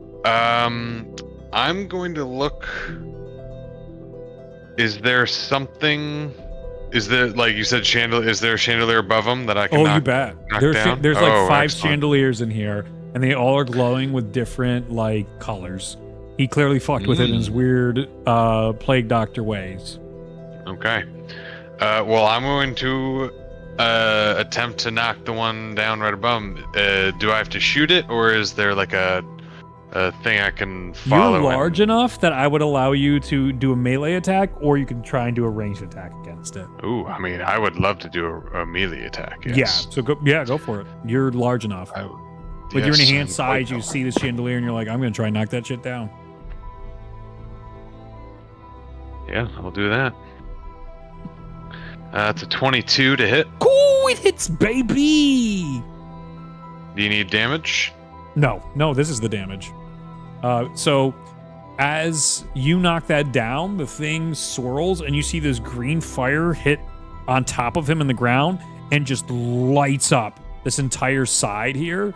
S3: I'm going to look. Is there something? Is there, like you said, chandelier? Is there a chandelier above him that I can?
S2: Oh,
S3: knock,
S2: you bet.
S3: knock
S2: There's
S3: down?
S2: there's like
S3: Oh,
S2: 5
S3: excellent.
S2: chandeliers in here, and they all are glowing with different like colors. He clearly fucked with it in his weird plague doctor ways.
S3: Okay. Well, I'm going to attempt to knock the one down right above him. Do I have to shoot it, or is there like a a thing I can follow.
S2: You're large
S3: and...
S2: enough that I would allow you to do a melee attack, or you can try and do a ranged attack against it.
S3: Ooh, I mean, I would love to do a melee attack. Yes.
S2: Yeah, so go for it. You're large enough. With your
S3: Yes,
S2: hand
S3: I'm
S2: size,
S3: quite
S2: you see the chandelier, and you're like, I'm gonna try and knock that shit down.
S3: Yeah, I'll do that. It's a 22 to hit.
S2: Cool, it hits, baby.
S3: Do you need damage?
S2: No, this is the damage. So as you knock that down, the thing swirls and you see this green fire hit on top of him in the ground and just lights up this entire side here.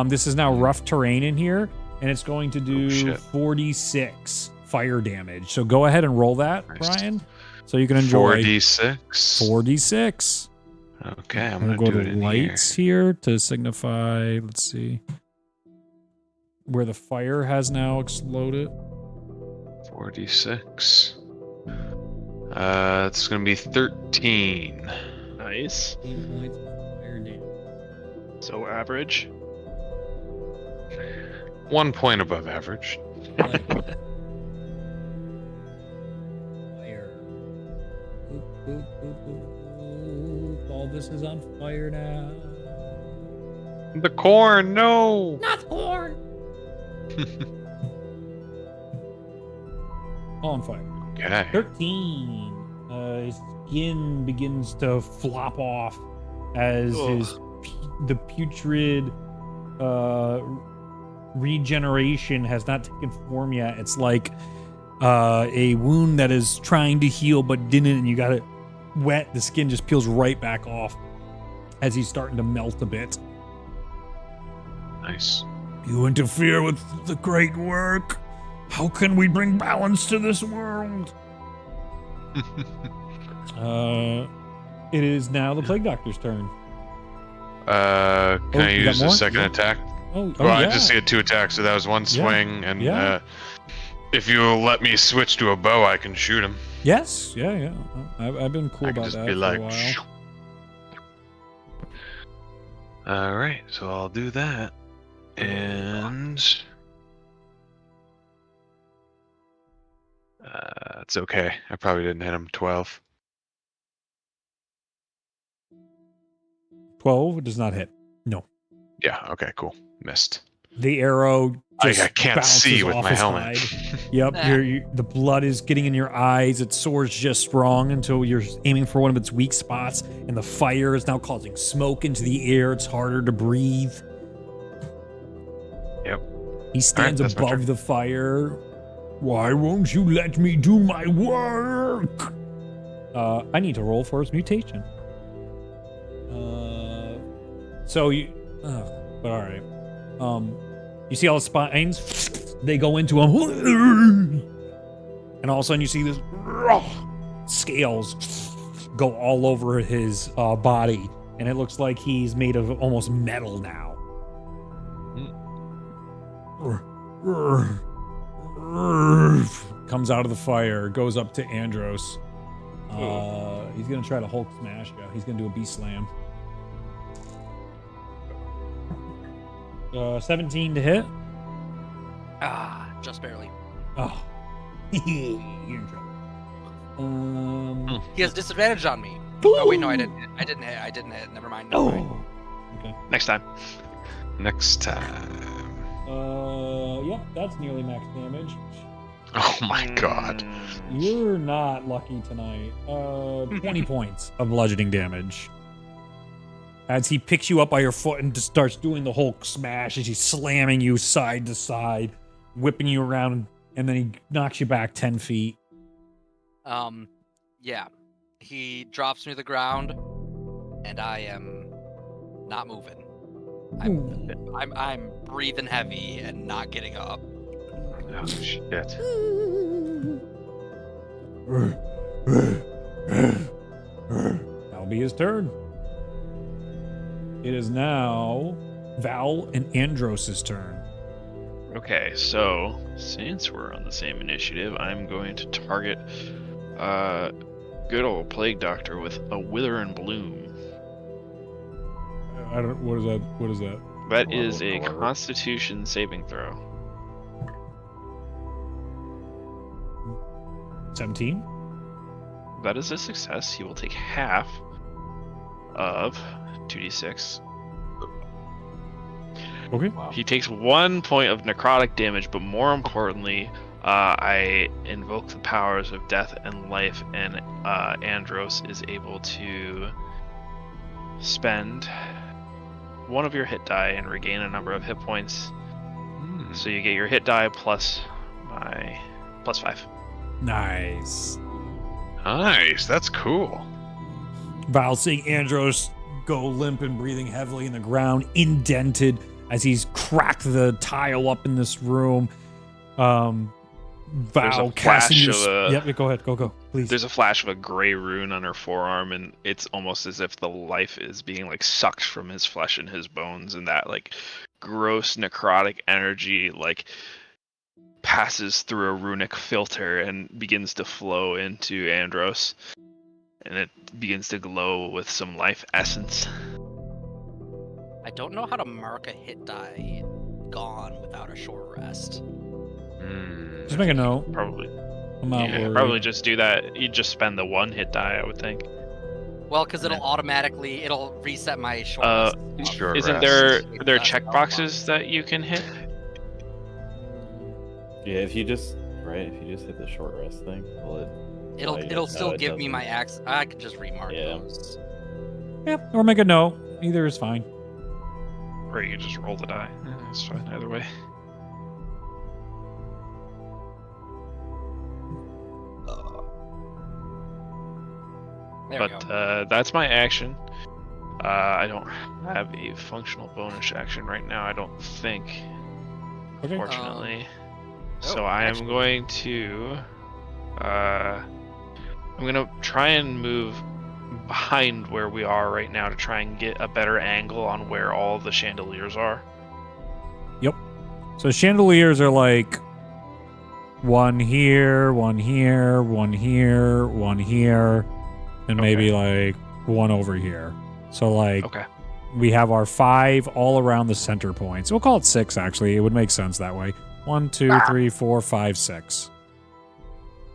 S2: This is now rough terrain in here, and it's going to do 46 fire damage. So go ahead and roll that,
S3: Nice.
S2: Brian, so you can enjoy
S3: 4d6.
S2: 4d6.
S3: Okay, I'm
S2: We'll
S3: gonna
S2: go
S3: do it
S2: to
S3: in
S2: lights here to signify, let's see, where the fire has now exploded.
S3: 4d6. It's gonna be 13.
S1: Nice.
S2: 8 points of fire damage.
S1: So average.
S3: 1 point above average.
S2: Fire. Oop, oop, oop, oop, oop. All this is on fire now.
S3: The corn, no!
S2: Not corn. All on fire.
S3: Okay.
S2: 13. His skin begins to flop off as the putrid regeneration has not taken form yet. It's like a wound that is trying to heal but didn't, and you got it wet. The skin just peels right back off as he's starting to melt a bit.
S3: Nice.
S2: You interfere with the great work. How can we bring balance to this world? It is now the Plague Doctor's turn.
S3: Can I
S2: you got
S3: use a
S2: more?
S3: second
S2: Yeah.
S3: attack?
S2: Oh,
S3: Well, I
S2: yeah.
S3: just get 2 attacks, so that was 1 swing, and
S2: Yeah.
S3: if you let me switch to a bow, I can shoot him.
S2: Yes, yeah. I've been cool
S3: I can
S2: about
S3: just
S2: that
S3: be
S2: for
S3: like,
S2: a while.
S3: "Shoo." All right, so I'll do that, and it's okay. I probably didn't hit him. 12.
S2: 12 does not hit. No.
S3: Yeah. Okay. Cool. Missed.
S2: The arrow
S3: I
S2: just
S3: can't
S2: bounces
S3: see with
S2: off
S3: my
S2: his
S3: helmet.
S2: hide. Yep, the blood is getting in your eyes. It soars just wrong until you're aiming for one of its weak spots, and the fire is now causing smoke into the air. It's harder to breathe.
S3: Yep.
S2: He stands
S3: that's my
S2: above
S3: turn.
S2: the fire. Why won't you let me do my work? I need to roll for his mutation. So you, but all right. You see all the spines? They go into him, and all of a sudden you see this scales go all over his body, and it looks like he's made of almost metal now. Comes out of the fire, goes up to Andros. He's gonna try to Hulk smash you. He's gonna do a beast slam. 17 to hit.
S4: Just barely.
S2: Oh, you're in trouble.
S4: He has disadvantage on me. Oh wait, no, I didn't. I didn't hit. Never mind. Never mind.
S2: Okay.
S1: Next time.
S3: Next time.
S2: Yeah, that's nearly max damage.
S3: Oh my god.
S2: You're not lucky tonight. 20 points of bludgeoning damage. As he picks you up by your foot and just starts doing the Hulk smash, as he's slamming you side to side, whipping you around, and then he knocks you back 10 feet.
S4: Yeah. He drops me to the ground, and I am not moving. I'm breathing heavy and not getting up.
S3: Oh shit.
S2: That'll be his turn. It is now Val and Andros' turn.
S1: Okay, so since we're on the same initiative, I'm going to target good old Plague Doctor with a Wither and Bloom.
S2: I don't. What is that? What is that?
S1: That is a Constitution saving throw.
S2: 17.
S1: That is a success. He will take half of 2d6.
S2: Okay.
S5: Wow.
S1: He takes 1 point of necrotic damage, but more importantly, I invoke the powers of death and life, and Andros is able to spend one of your hit die and regain a number of hit points. So you get your hit die plus 5.
S2: Nice.
S3: Nice. That's cool.
S2: Val seeing Andros go limp and breathing heavily in the ground, indented as he's cracked the tile up in this room. Val casting
S1: flash
S2: your...
S1: of a-
S2: Yep, go ahead. Go, please.
S1: There's a flash of a gray rune on her forearm, and it's almost as if the life is being like sucked from his flesh and his bones, and that like gross necrotic energy like passes through a runic filter and begins to flow into Andros, and it begins to glow with some life essence.
S4: I don't know how to mark a hit die gone without a short rest.
S2: Just make a note.
S1: Probably,
S2: I'm not
S1: yeah,
S2: worried.
S1: probably just do that. You just spend the 1 hit die, I would think.
S4: Well, because it'll reset my short rest.
S3: Short
S1: Isn't
S3: rest.
S1: there check boxes that you can hit?
S5: Yeah, if you just hit the short rest thing,
S4: It'll
S5: yeah,
S4: it'll still
S5: no, it
S4: give me
S5: doesn't.
S4: my axe. I could just remark
S5: Yeah.
S4: those.
S2: Yep, or make a note. Either is fine.
S1: Or you can just roll the die. Yeah, that's fine either way.
S4: There we
S1: But
S4: go.
S1: that's my action. I don't have a functional bonus action right now, I don't think,
S2: Okay.
S1: fortunately.
S4: oh,
S1: So I am
S4: actually-
S1: going to try and move behind where we are right now to try and get a better angle on where all the chandeliers are.
S2: So chandeliers are like one here, one here, one here, one here, and maybe like one over here. So like
S1: Okay.
S2: we have our 5 all around the center points. We'll call it 6 actually. It would make sense that way. 1, 2, 3, 4, 5, 6.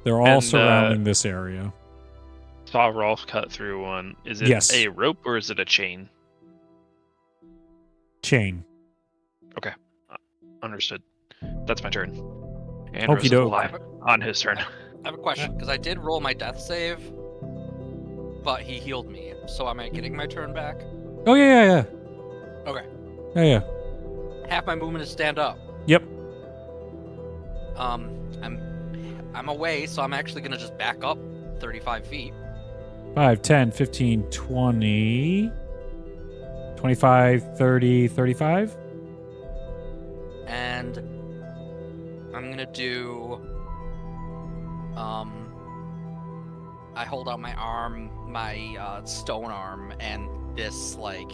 S2: They're all
S1: And,
S2: surrounding this area.
S1: Saw Rolf cut through one. Is it
S2: Yes.
S1: a rope or is it a chain?
S2: Chain.
S1: Understood. That's my turn. Andros
S2: Okey
S1: is
S2: doke.
S1: alive on his turn.
S4: I have a question because I did roll my death save, but he healed me. So am I getting my turn back?
S2: Oh yeah.
S4: Okay.
S2: Yeah.
S4: Half my movement is stand up.
S2: Yep.
S4: I'm away, so I'm actually gonna just back up 35 feet.
S2: 5, 10, 15, 20, 25, 30, 35.
S4: And I'm gonna do I hold out my arm, my stone arm, and this like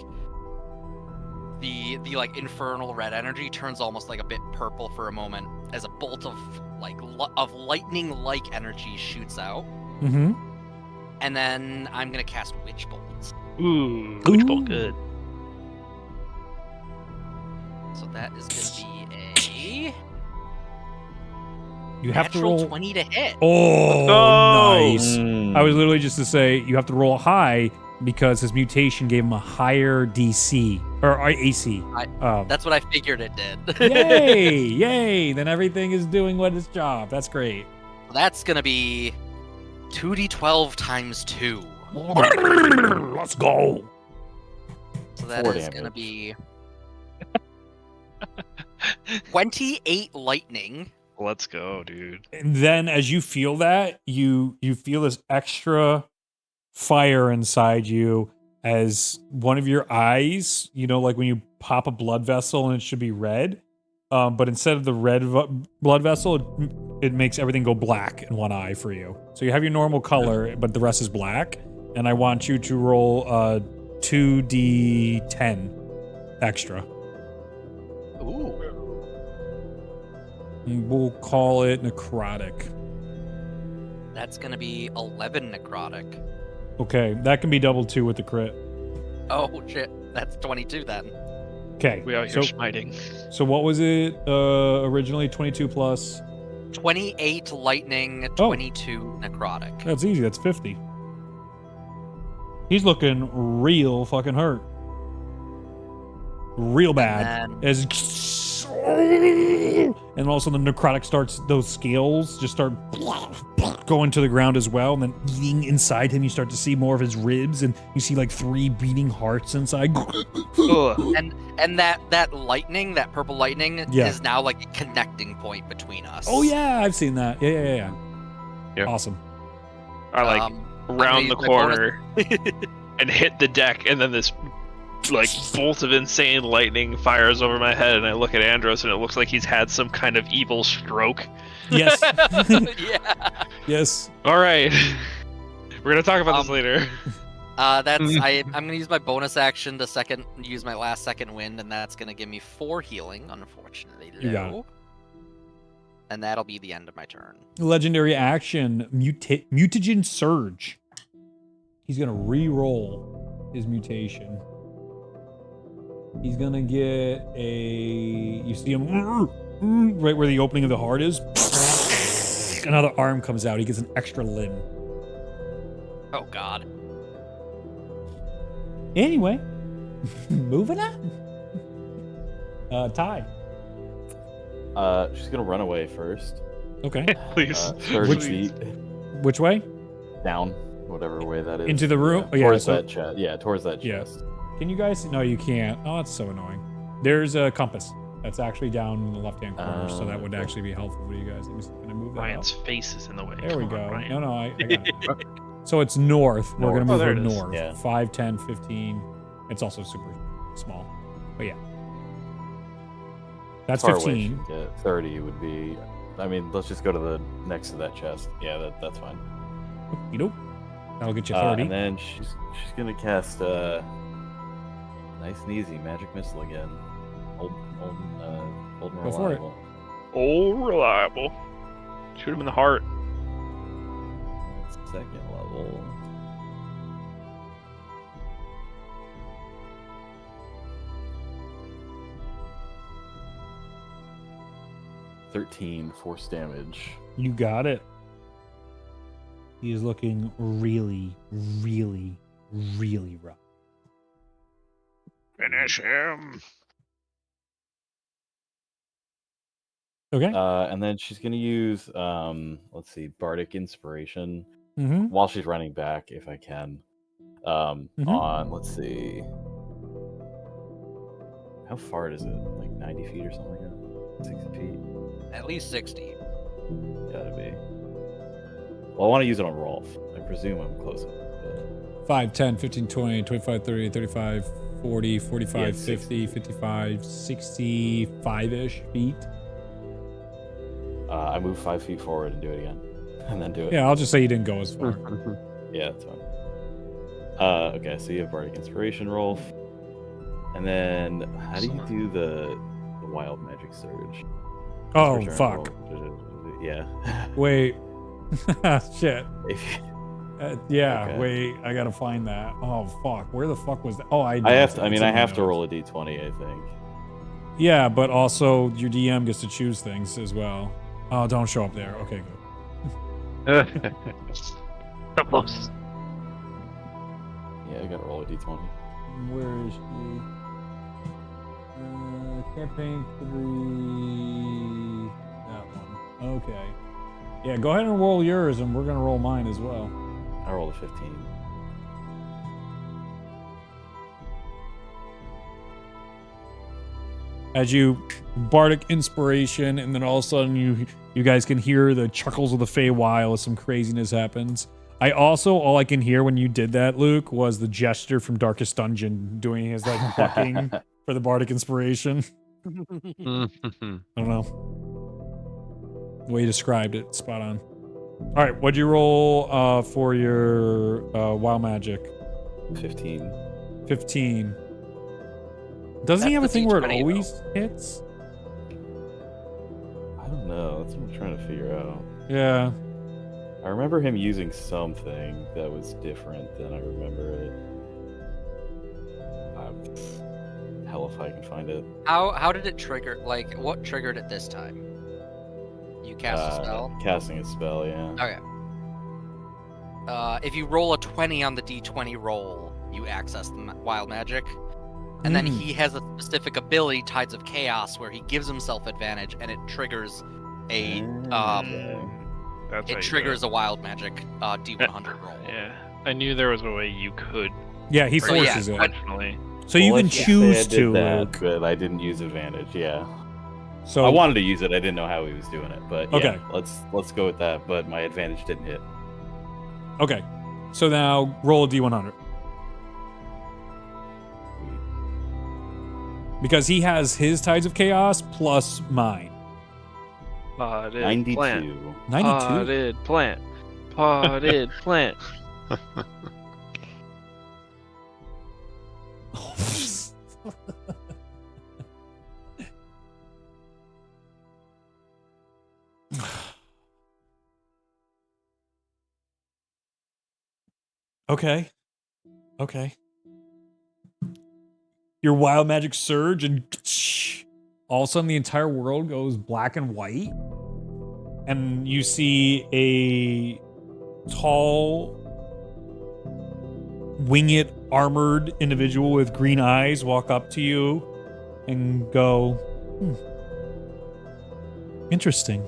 S4: the like infernal red energy turns almost like a bit purple for a moment as a bolt of like of lightning like energy shoots out,
S2: Mm-hmm.
S4: and then I'm gonna cast Witch Bolt.
S1: Ooh, Witch Bolt,
S2: Ooh.
S1: good.
S4: So that is gonna be a
S2: You have to
S4: natural
S2: roll.
S4: 20 to hit.
S2: Oh,
S1: No!
S2: nice. I was literally just to say you have to roll high because his mutation gave him a higher DC or AC.
S4: That's what I figured it did.
S2: Yay! Then everything is doing what its job. That's great.
S4: That's gonna be 2d12 times 2.
S2: Let's go.
S4: So that
S5: 4
S4: is gonna
S5: damage.
S4: be 28 lightning.
S1: Let's go, dude.
S2: And then as you feel that, you feel this extra fire inside you as one of your eyes, you know, like when you pop a blood vessel and it should be red. But instead of the red blood vessel, it makes everything go black in one eye for you. So you have your normal color, but the rest is black. And I want you to roll 2d10 extra.
S4: Ooh.
S2: And we'll call it necrotic.
S4: That's gonna be 11 necrotic.
S2: Okay, that can be double 2 with the crit.
S4: Oh shit, that's 22 then.
S2: Okay,
S1: We out here smiting.
S2: so what was it originally? 22 plus
S4: 28 lightning, 22 necrotic.
S2: That's easy. That's 50. He's looking real fucking hurt. Real bad.
S4: And
S2: And also the necrotic starts, those scales just start going to the ground as well, and then eating inside him. You start to see more of his ribs, and you see like 3 beating hearts inside.
S1: Ugh.
S4: and that lightning, that purple lightning,
S2: Yeah.
S4: is now like a connecting point between us.
S2: Oh yeah, I've seen that. Yeah.
S3: Yep.
S2: Awesome.
S1: I like
S4: I'm gonna
S1: round the
S4: use my bonus-
S1: corner and hit the deck, and then this like bolt of insane lightning fires over my head, and I look at Andros, and it looks like he's had some kind of evil stroke.
S2: Yes.
S4: Yeah.
S2: Yes.
S1: All right, we're gonna talk about this later.
S4: That's I'm gonna use my bonus action to use my last second wind, and that's gonna give me 4 healing, unfortunately.
S2: You got it.
S4: Low. And that'll be the end of my turn.
S2: Legendary action, mutagen surge. He's gonna re-roll his mutation. He's gonna get a. You see him right where the opening of the heart is. Another arm comes out. He gets an extra limb.
S4: Oh god.
S2: Anyway, moving on. Ty.
S5: She's gonna run away first.
S2: Okay.
S1: Please.
S5: 30 feet
S2: Which way?
S5: down, whatever way that is.
S2: Into the room? Oh, yeah,
S5: towards
S2: so-
S5: that chest. Yeah, towards that
S2: Yeah.
S5: chest.
S2: Can you guys? No, you can't. Oh, that's so annoying. There's a compass that's actually down in the left-hand corner, so that would
S5: okay.
S2: actually be helpful for you guys. Let me see. Can I move that
S1: Ryan's
S2: up?
S1: face is in the way.
S2: There we
S1: Come on,
S2: go.
S1: Ryan.
S2: No, I got it. So it's north. We're going to
S5: North.
S2: move
S1: there
S2: her
S1: it is.
S2: north.
S5: Yeah.
S2: 5, 10, 15. It's also super small. But yeah. That's
S5: Far away
S2: 15.
S5: she can get. 30 would be. I mean, let's just go to the next to that chest. Yeah, that's fine.
S2: You know, that'll get you 30.
S5: And then she's gonna cast nice and easy magic missile again. Old and
S2: Go for it.
S5: reliable.
S1: Oh, reliable. Shoot him in the heart.
S5: Second level. $13 force damage.
S2: You got it. He is looking really, really, really rough.
S1: Finish him.
S2: Okay.
S5: And then she's gonna use let's see, Bardic Inspiration
S2: Mm-hmm.
S5: while she's running back, if I can. On let's see. How far is it? Like 90 feet or something like that? 60 feet?
S4: At least 60.
S5: Gotta be. Well, I want to use it on Rolf. I presume I'm close enough. But...
S2: 5, 10, 15, 20, 25, 30, 35, 40, 45,
S5: Yeah,
S2: 50, 55, 65-ish feet.
S5: I move 5 feet forward and do it again. And then do it.
S2: Yeah, I'll just say you didn't go as far.
S5: Yeah, that's fine. Okay, so you have Bardic Inspiration, Rolf. And then, how do you do the Wild Magic Surge?
S2: Oh,
S5: Return
S2: fuck.
S5: roll. Yeah.
S2: Wait. Shit.
S5: If-
S2: Yeah,
S5: Okay.
S2: wait. I gotta find that. Oh, fuck. Where the fuck was that? Oh, I
S5: I have to.
S2: know.
S5: I mean,
S2: It's
S5: I
S2: in my
S5: have to
S2: notes.
S5: roll a d20. I think.
S2: Yeah, but also your DM gets to choose things as well. Oh, don't show up there. Okay, good.
S1: So close.
S5: Yeah, I gotta roll a d20.
S2: Where is she? Campaign 3. That one. Okay. Yeah, go ahead and roll yours, and we're gonna roll mine as well.
S5: I rolled a 15.
S2: As you bardic inspiration, and then all of a sudden you guys can hear the chuckles of the Feywild as some craziness happens. All I can hear when you did that, Luke, was the gesture from Darkest Dungeon doing his like bucking for the bardic inspiration. I don't know. The way you described it, spot on. All right, what'd you roll for your wild magic?
S5: 15.
S2: 15. Doesn't he
S4: That's
S2: have a
S4: the
S2: thing where it
S4: D20
S2: always hits?
S5: I don't know. That's what I'm trying to figure out.
S2: Yeah.
S5: I remember him using something that was different than I remember it. Hell if I can find it.
S4: How did it trigger? Like, what triggered it this time? You cast a spell?
S5: Casting a spell, yeah.
S4: Okay. If you roll a 20 on the d20 roll, you access the wild magic. And then he has a specific ability, Tides of Chaos, where he gives himself advantage, and it triggers a
S1: That's how
S4: it
S1: you
S4: triggers
S1: do
S4: a wild magic d100 roll.
S1: it. Yeah, I knew there was a way you could.
S2: Yeah, he
S4: So, yeah,
S2: forces it.
S1: Intentionally.
S2: So you can
S5: let's just say
S2: choose
S5: I did
S2: to,
S5: that,
S2: Luke.
S5: but I didn't use advantage. Yeah,
S2: So
S5: I wanted to use it. I didn't know how he was doing it, but yeah,
S2: Okay.
S5: let's go with that. But my advantage didn't hit.
S2: Okay. So now roll a d100. Because he has his Tides of Chaos plus mine.
S1: Potted
S5: 92.
S1: plant.
S2: 92.
S1: Potted plant. Potted plant.
S2: Okay. Okay. Your wild magic surge and all of a sudden the entire world goes black and white. And you see a tall, winged, armored individual with green eyes walk up to you and go, interesting.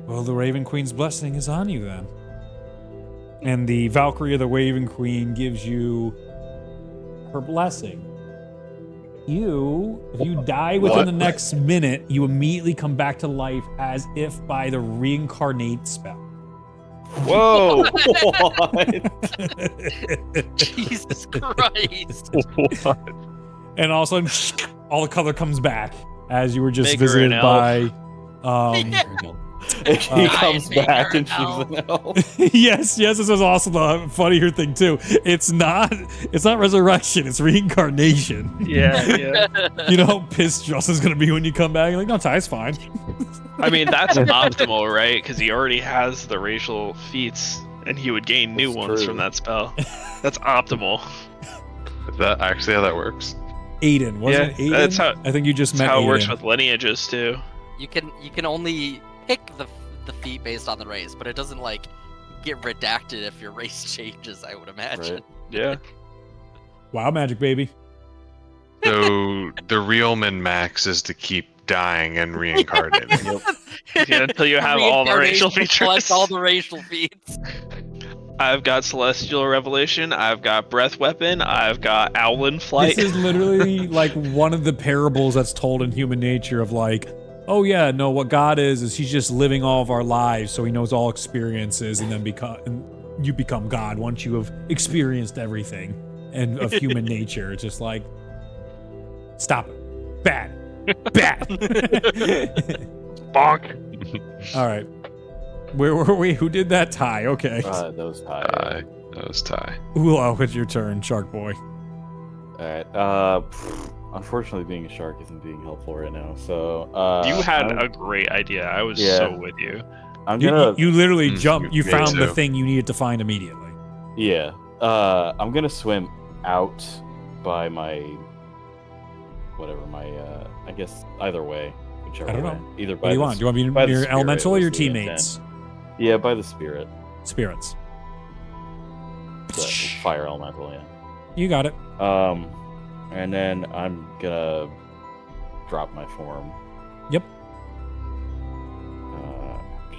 S2: Well, the Raven Queen's blessing is on you then. And the Valkyrie of the Raven Queen gives you her blessing. If you die within the next minute, you immediately come back to life as if by the reincarnate spell.
S1: Whoa!
S4: Jesus Christ!
S2: And all of a sudden, all the color comes back as you were just
S1: Make her
S2: visited
S1: an
S2: by.
S5: He comes
S4: make
S5: back
S4: her
S5: and she's
S4: an
S5: an elf.
S2: Yes, this is also the funnier thing too. It's not resurrection, it's reincarnation.
S1: Yeah.
S2: You know how pissed Justin's gonna be when you come back. You're like, no, Ty's fine.
S1: I mean, that's optimal, right? Because he already has the racial feats, and he would gain new
S5: That's
S1: ones
S5: true.
S1: from that spell. That's optimal.
S3: Is that actually how that works?
S2: Aiden, wasn't it Aiden?
S1: that's how-
S2: I think you just
S1: That's
S2: met
S1: how it
S2: Aiden.
S1: works with lineages too.
S4: You can only pick the feat based on the race, but it doesn't like get redacted if your race changes, I would imagine.
S5: Right.
S1: Yeah.
S2: Wow, magic baby.
S3: So the real min max is to keep dying and reincarnating.
S1: Yeah, until you have all the racial
S4: Reincarnation,
S1: features.
S4: collect all the racial feats.
S1: I've got Celestial Revelation, I've got Breath Weapon, I've got Owlin Flight.
S2: This is literally like one of the parables that's told in human nature of like, oh yeah, no, what God is he's just living all of our lives, so he knows all experiences, and then you become God once you have experienced everything and of human nature. It's just like, stop it. Bad.
S1: Bonk.
S2: All right. Where were we? Who did that? Ty. Okay.
S5: That was high.
S3: That was Ty.
S2: Ooh, it's your turn, Shark Boy.
S5: All right. Unfortunately, being a shark isn't being helpful right now. So
S1: You had a great idea. I was
S5: Yeah.
S1: so with you.
S5: I'm gonna
S2: You literally jumped. You
S3: me
S2: found the
S3: too.
S2: thing you needed to find immediately.
S5: yeah. I'm gonna swim out by my I guess either way, whichever
S2: I don't
S5: way.
S2: know.
S5: Either
S2: What
S5: by
S2: do you
S5: the
S2: want? Do you want me to
S5: by
S2: be
S5: the
S2: your
S5: spirit
S2: elemental or
S5: was
S2: your
S5: the
S2: teammates?
S5: intent. Yeah, by the spirit,
S2: Spirits.
S5: the fire elemental. Yeah.
S2: You got it.
S5: And then I'm gonna drop my form.
S2: Yep.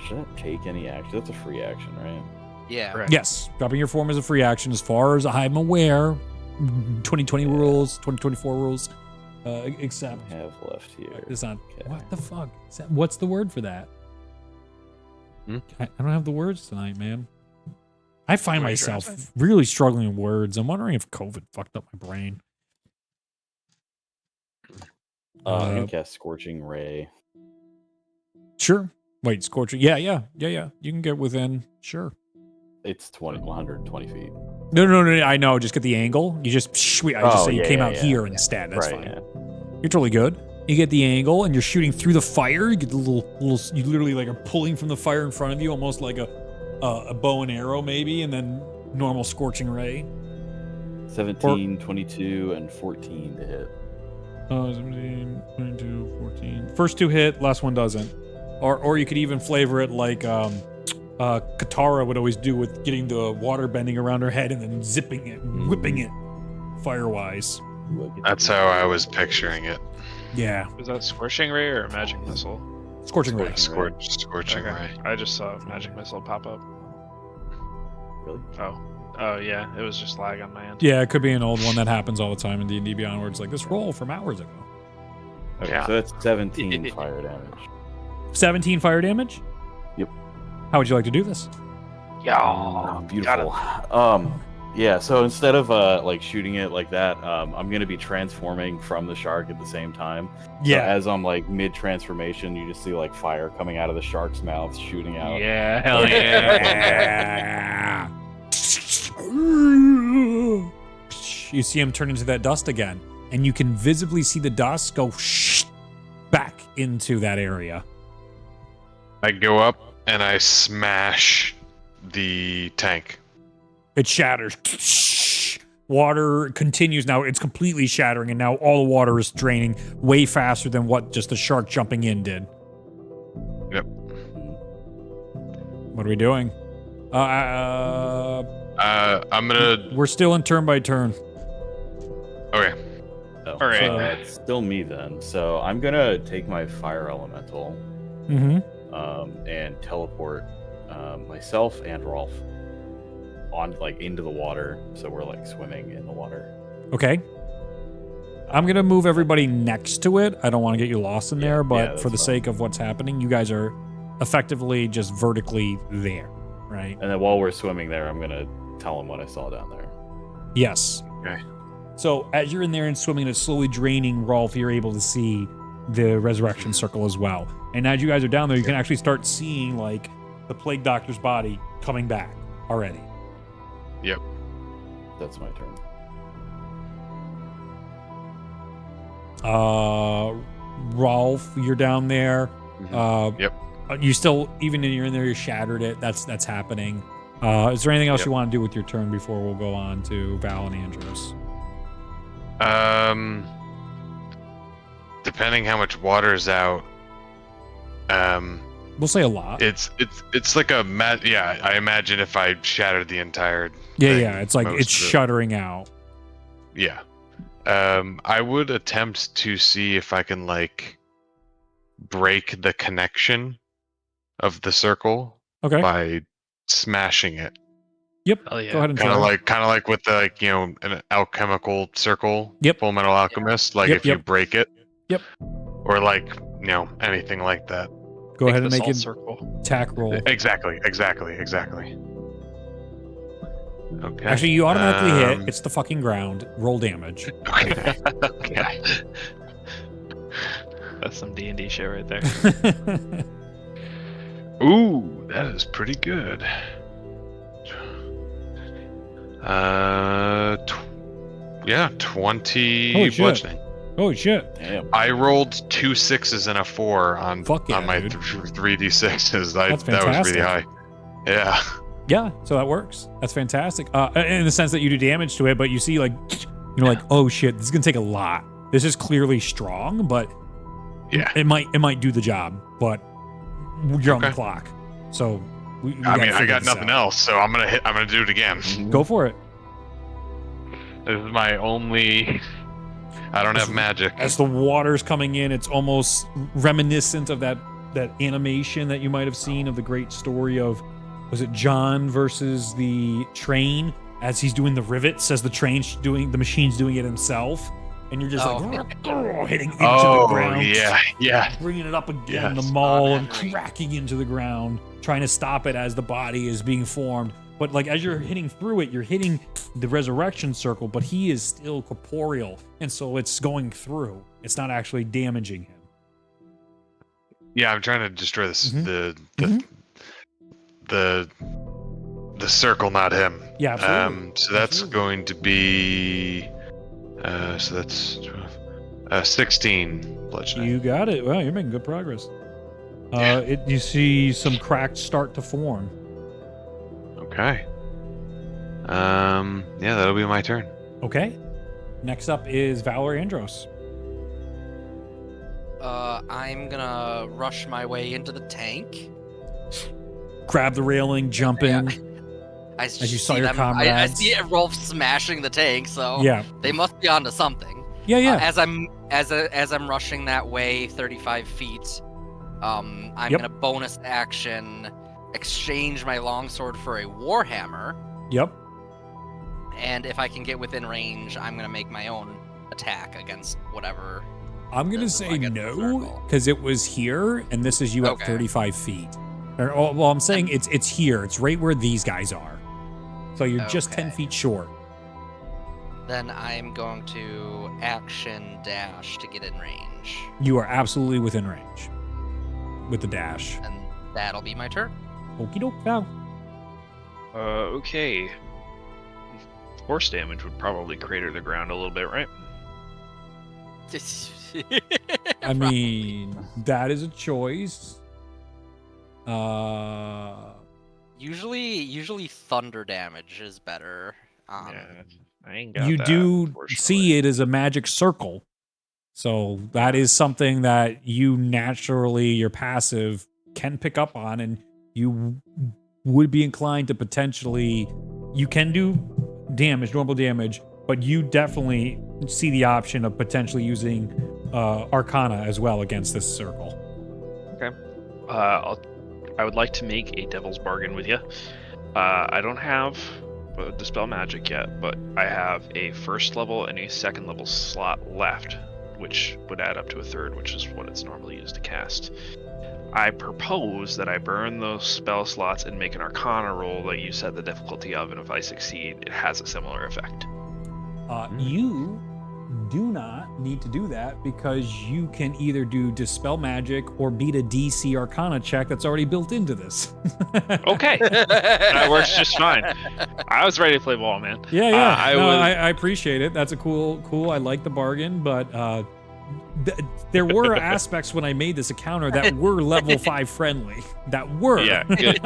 S5: Should that take any action? That's a free action, right?
S4: Yeah.
S1: Correct.
S2: Yes, dropping your form is a free action. As far as I'm aware, 2020 rules, 2024 rules, except
S5: I have left here.
S2: it's not.
S5: Okay.
S2: What the fuck? What's the word for that? I don't have the words tonight, man. I find
S1: What are you
S2: myself
S1: trying to say?
S2: really struggling with words. I'm wondering if COVID fucked up my brain.
S5: I'm gonna cast Scorching Ray.
S2: Sure. Wait, scorching. Yeah. You can get within. Sure.
S5: It's 120 feet.
S2: No. I know. Just get the angle. You just. I just
S5: Oh,
S2: say you
S5: yeah,
S2: came
S5: yeah,
S2: out
S5: yeah.
S2: here instead. That's
S5: right.
S2: fine.
S5: Yeah.
S2: You're totally good. You get the angle, and you're shooting through the fire. You get the little. You literally like are pulling from the fire in front of you, almost like a bow and arrow, maybe, and then normal scorching ray.
S5: 17, 22, and 14 to hit.
S2: 17, 22, 14. First two hit, last one doesn't. Or you could even flavor it like Katara would always do with getting the water bending around her head and then zipping it, whipping it, fire-wise.
S3: That's how I was picturing it.
S2: Yeah.
S1: Was that Scorching Ray or Magic Missile?
S2: Scorching Ray.
S3: Scorching
S1: Okay.
S3: Ray.
S1: I just saw Magic Missile pop up.
S5: Really?
S1: Oh yeah, it was just lag on my end.
S2: Yeah, it could be an old one that happens all the time in D&D Beyond where it's like this roll from hours ago.
S5: Okay,
S3: Yeah.
S5: so that's 17 fire damage.
S2: 17 fire damage?
S5: Yep.
S2: How would you like to do this?
S5: Oh, beautiful. Yeah, so instead of like shooting it like that, I'm gonna be transforming from the shark at the same time. So as I'm like mid transformation, you just see like fire coming out of the shark's mouth, shooting out.
S1: Yeah, hell yeah.
S2: You see him turn into that dust again, and you can visibly see the dust go back into that area.
S3: I go up and I smash the tank.
S2: It shatters. Water continues now. It's completely shattering, and now all the water is draining way faster than what just the shark jumping in did.
S3: Yep.
S2: What are we doing?
S3: I'm gonna.
S2: We're still in turn by turn.
S3: Okay.
S5: Oh,
S1: All right.
S5: so it's still me then. So I'm gonna take my fire elemental
S2: Mm-hmm.
S5: and teleport myself and Rolf on like into the water, so we're like swimming in the water.
S2: Okay. I'm gonna move everybody next to it. I don't want to get you lost in there, but
S5: that's
S2: for the
S5: fine.
S2: sake of what's happening, you guys are effectively just vertically there, right?
S5: And then while we're swimming there, I'm gonna tell him what I saw down there.
S2: Yes.
S3: Okay.
S2: So as you're in there and swimming and it's slowly draining, Rolf, you're able to see the resurrection circle as well. And as you guys are down there, you can actually start seeing like the plague doctor's body coming back already.
S3: Yep.
S5: That's my turn.
S2: Rolf, you're down there.
S3: Yep.
S2: You still, even when you're in there, you shattered it. That's happening. Is there anything else
S3: Yep.
S2: you want to do with your turn before we'll go on to Val and Andros?
S3: Depending how much water's out,
S2: We'll say a lot.
S3: it's like a yeah. I imagine if I shattered the entire
S2: Yeah,
S3: thing,
S2: yeah. It's like
S3: most
S2: it's
S3: of it-
S2: shuddering out.
S3: Yeah. I would attempt to see if I can like break the connection of the circle
S2: Okay.
S3: by smashing it.
S2: Yep.
S1: Hell yeah.
S2: Go ahead and
S3: Kind of
S2: try.
S3: like with the like an alchemical circle.
S2: Yep.
S3: Full Metal Alchemist. Like
S2: Yep,
S3: if you
S2: yep.
S3: break it.
S2: Yep.
S3: Or like anything like that.
S2: Go ahead and
S1: the
S2: make
S1: salt
S2: an
S1: circle.
S2: attack roll.
S3: Exactly. Okay.
S2: Actually, you automatically hit.
S3: Um,
S2: It's the fucking ground. Roll damage.
S3: Okay.
S1: Okay. That's some D&D shit right there.
S3: Ooh, that is pretty good. Yeah, 20
S2: Holy shit.
S3: bludgeoning.
S2: Holy shit.
S5: Damn.
S3: I rolled 2 6s and a 4 on
S2: Fuck yeah,
S3: on my
S2: dude.
S3: 3d6s.
S2: That's
S3: that was really
S2: fantastic.
S3: high. Yeah.
S2: Yeah, so that works. That's fantastic. In the sense that you do damage to it, but you see like, you're like, oh shit, this is gonna take a lot. This is clearly strong, but
S3: Yeah.
S2: it might do the job. But you're on the
S3: Okay.
S2: clock, so we
S3: I
S2: gotta
S3: mean, I
S2: figure
S3: got
S2: this
S3: nothing
S2: out.
S3: else, so I'm gonna do it again.
S2: Go for it.
S3: This is my only. I don't have magic.
S2: As the water's coming in, it's almost reminiscent of that animation that you might have seen of the great story of, was it John versus the train as he's doing the rivets, as the machine's doing it himself, and you're just hitting into the ground.
S3: yeah.
S2: Bringing it up again,
S3: Yes.
S2: the maul, and cracking into the ground, trying to stop it as the body is being formed. But like as you're hitting through it, you're hitting the resurrection circle, but he is still corporeal, and so it's going through. It's not actually damaging him.
S3: Yeah, I'm trying to destroy this
S2: Mhm.
S3: the circle, not him.
S2: Yeah, absolutely.
S3: So that's
S2: Absolutely.
S3: going to be so that's 16 bludgeoning.
S2: You got it. Well, you're making good progress.
S3: Yeah.
S2: You see some cracks start to form.
S3: Okay. Yeah, that'll be my turn.
S2: Okay. Next up is Valor Andros.
S4: I'm gonna rush my way into the tank.
S2: Grab the railing, jump in.
S4: As
S2: you saw
S4: see
S2: your
S4: them,
S2: comrades.
S4: I see Rolf smashing the tank, so
S2: Yeah.
S4: they must be onto something.
S2: Yeah.
S4: As I'm rushing that way, 35 feet, I'm
S2: Yep.
S4: gonna bonus action exchange my longsword for a warhammer,
S2: Yep.
S4: and if I can get within range, I'm gonna make my own attack against whatever.
S2: I'm gonna
S4: This is
S2: say
S4: like a
S2: no
S4: circle.
S2: because it was here, and this is you at
S4: Okay.
S2: 35 feet. Well, I'm saying it's here. It's right where these guys are. So you're just 10
S4: Okay.
S2: feet short.
S4: Then I'm going to action dash to get in range,
S2: You are absolutely within range with the dash.
S4: and that'll be my turn.
S2: Okie doke, Val.
S1: Okay. Force damage would probably crater the ground a little bit, right?
S2: I mean, that is a choice.
S4: Usually thunder damage is better.
S1: Yeah, I ain't got
S2: You
S1: that,
S2: do
S1: unfortunately.
S2: see it as a magic circle. So that is something that you naturally, your passive, can pick up on, and you would be inclined to potentially, you can do damage, normal damage, but you definitely see the option of potentially using Arcana as well against this circle.
S1: I would like to make a devil's bargain with you. I don't have Dispel Magic yet, but I have a first level and a second level slot left, which would add up to a third, which is what it's normally used to cast. I propose that I burn those spell slots and make an Arcana roll that you set the difficulty of, and if I succeed, it has a similar effect.
S2: You do not need to do that because you can either do Dispel Magic or beat a DC Arcana check that's already built into this.
S1: Okay, that works just fine. I was ready to play ball, man.
S2: Yeah.
S1: I
S2: I appreciate it. That's a cool. I like the bargain, but there were aspects when I made this encounter that were level 5 friendly. That were.
S1: Yeah, good.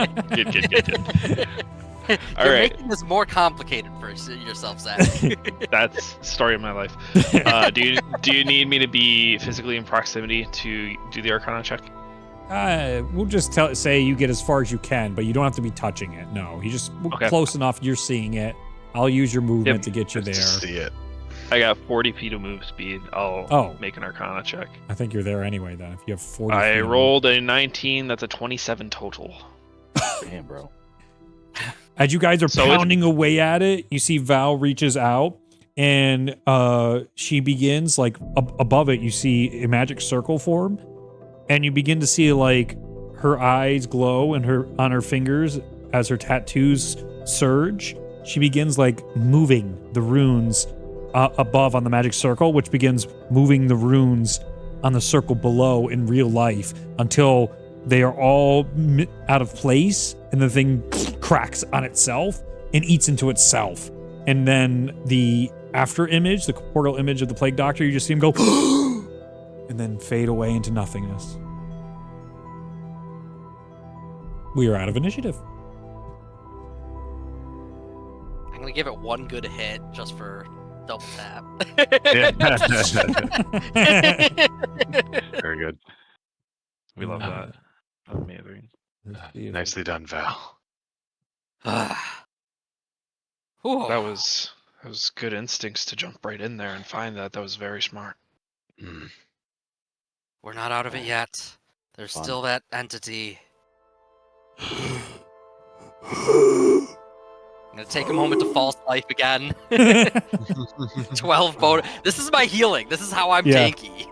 S1: All
S4: You're
S1: right.
S4: making this more complicated for yourself, Zach.
S1: That's the story of my life. Do you need me to be physically in proximity to do the Arcana check?
S2: We'll just say you get as far as you can, but you don't have to be touching it. No, you just
S1: Okay.
S2: close enough. You're seeing it. I'll use your movement to get you there.
S3: Just to see it.
S1: I got 40 feet of move speed. I'll make an Arcana check.
S2: I think you're there anyway. Then, if you have 40.
S1: I
S2: feet of
S1: rolled a 19. That's a 27 total.
S5: Damn, bro.
S2: As you guys are
S1: So it's-
S2: pounding away at it, you see Val reaches out and she begins like above it. You see a magic circle form, and you begin to see like her eyes glow and on her fingers as her tattoos surge. She begins like moving the runes above on the magic circle, which begins moving the runes on the circle below in real life until they are all out of place, and the thing cracks on itself and eats into itself. And then the after image, the corporeal image of the Plague Doctor, you just see him go and then fade away into nothingness. We are out of initiative.
S4: I'm gonna give it one good hit just for double tap.
S3: Very good.
S1: We love that. Amazing.
S3: Nicely done, Val.
S4: Whew.
S1: That was good instincts to jump right in there and find that. That was very smart.
S3: Mm.
S4: We're not out of it yet. There's
S5: Fun.
S4: still that entity. I'm gonna take a moment to false life again. 12 bonus. This is my healing. This is how I'm
S2: Yeah.
S4: tanky.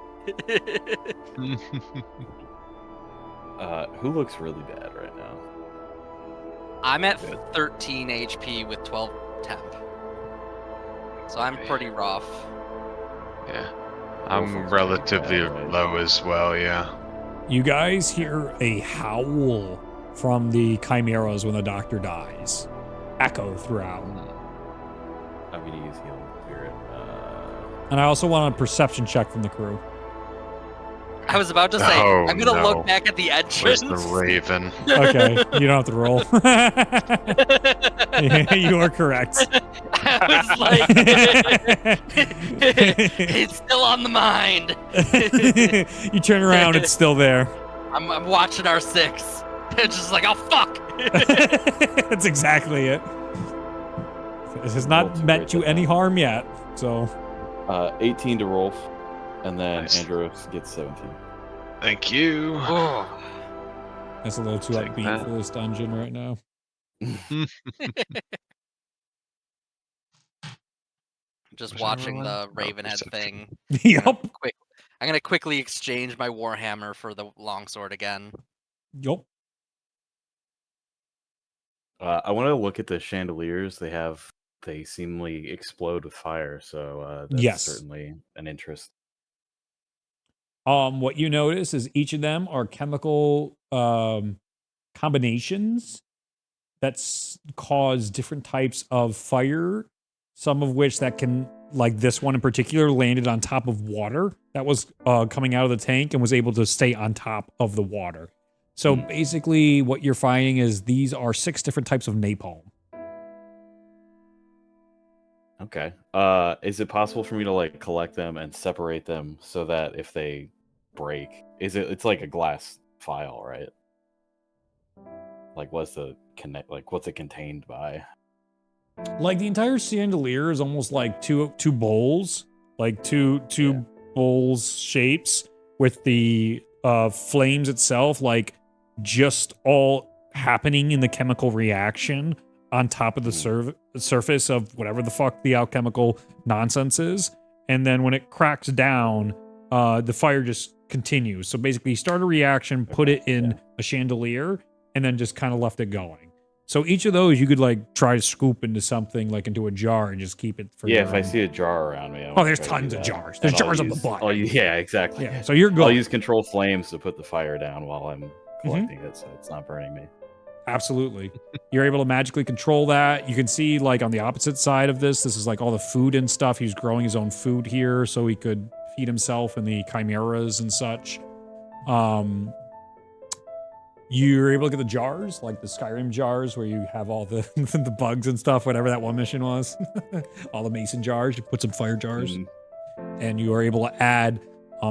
S5: Who looks really bad right now?
S4: I'm at 13 HP with 12 temp. So I'm pretty rough.
S3: Yeah.
S5: Wolfen's
S3: I'm
S5: pretty
S3: relatively
S5: bad, right?
S3: low as well, yeah.
S2: You guys hear a howl from the chimeras when the doctor dies. Echo throughout.
S5: I'm gonna use healing spirit.
S2: And I also want a perception check from the crew.
S4: I was about to say,
S3: Oh,
S4: I'm gonna
S3: no.
S4: look back at the
S3: Where's
S4: entrance.
S3: the raven?
S2: Okay, you don't have to roll. You are correct.
S4: I was like, it's still on the mind.
S2: You turn around, it's still there.
S4: I'm watching R6. It's just like, oh fuck.
S2: That's exactly it. This has
S5: Roll
S2: not
S5: to
S2: meant
S5: break
S2: you
S5: that
S2: any
S5: down.
S2: harm yet. So
S5: 18 to Rolf, and then
S3: Nice.
S5: Andros gets 17.
S3: Thank you.
S4: Oh.
S2: that's a little too
S3: Take
S2: upbeat
S3: that.
S2: for this dungeon right now.
S4: Just
S3: Was I
S4: watching
S3: rolling?
S4: the
S3: Oh,
S4: Ravenhead
S3: perception.
S4: thing.
S2: Yup.
S4: I'm gonna quickly exchange my warhammer for the longsword again.
S2: Yup.
S5: I want to look at the chandeliers. They seemingly explode with fire, so that's
S2: Yes.
S5: certainly an interest.
S2: What you notice is each of them are chemical combinations that cause different types of fire. Some of which that can, like this one in particular, landed on top of water that was coming out of the tank and was able to stay on top of the water. So basically, what you're finding is these are 6 different types of napalm.
S5: Okay. Is it possible for me to like collect them and separate them so that if they break, it's like a glass vial, right? Like what's it contained by?
S2: Like the entire chandelier is almost like two bowls, like two bowls shapes with the flames itself, like just all happening in the chemical reaction on top of the surface of whatever the fuck the alchemical nonsense is, and then when it cracks down, the fire just continues. So basically, you start a reaction, put it in a chandelier, and then just kind of left it going. So each of those you could like try to scoop into something, like into a jar, and just keep it for
S5: Yeah,
S2: your
S5: if I
S2: own.
S5: see a jar around me, I
S2: Oh,
S5: wanna
S2: there's
S5: try to do
S2: tons of
S5: that.
S2: jars. There's
S5: And I'll
S2: jars of the
S5: use-
S2: butt.
S5: yeah, exactly.
S2: Yeah, so you're good.
S5: I'll use control flames to put the fire down while I'm collecting it, so it's not burning me.
S2: Absolutely. You're able to magically control that. You can see, like, on the opposite side of this is like all the food and stuff. He's growing his own food here so he could feed himself and the chimeras and such. You're able to get the jars, like the Skyrim jars where you have all the the bugs and stuff, whatever that one mission was. All the mason jars. You put some fire jars. And you are able to add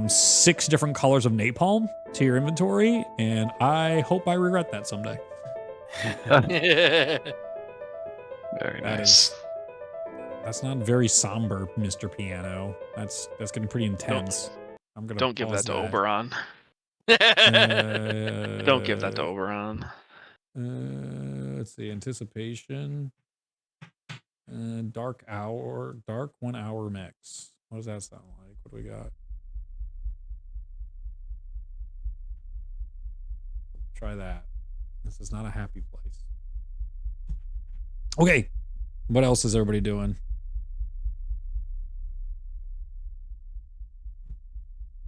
S2: 6 different colors of napalm to your inventory, and I hope I regret that someday.
S3: Very
S2: That
S3: nice.
S2: That's not very somber, Mr. Piano. That's getting pretty intense. I'm gonna
S1: Don't give that
S2: pause
S1: to Oberon. Don't give that to Oberon.
S2: Let's see, anticipation. Dark 1 hour mix. What does that sound like? What do we got? Try that. This is not a happy place. Okay. What else is everybody doing?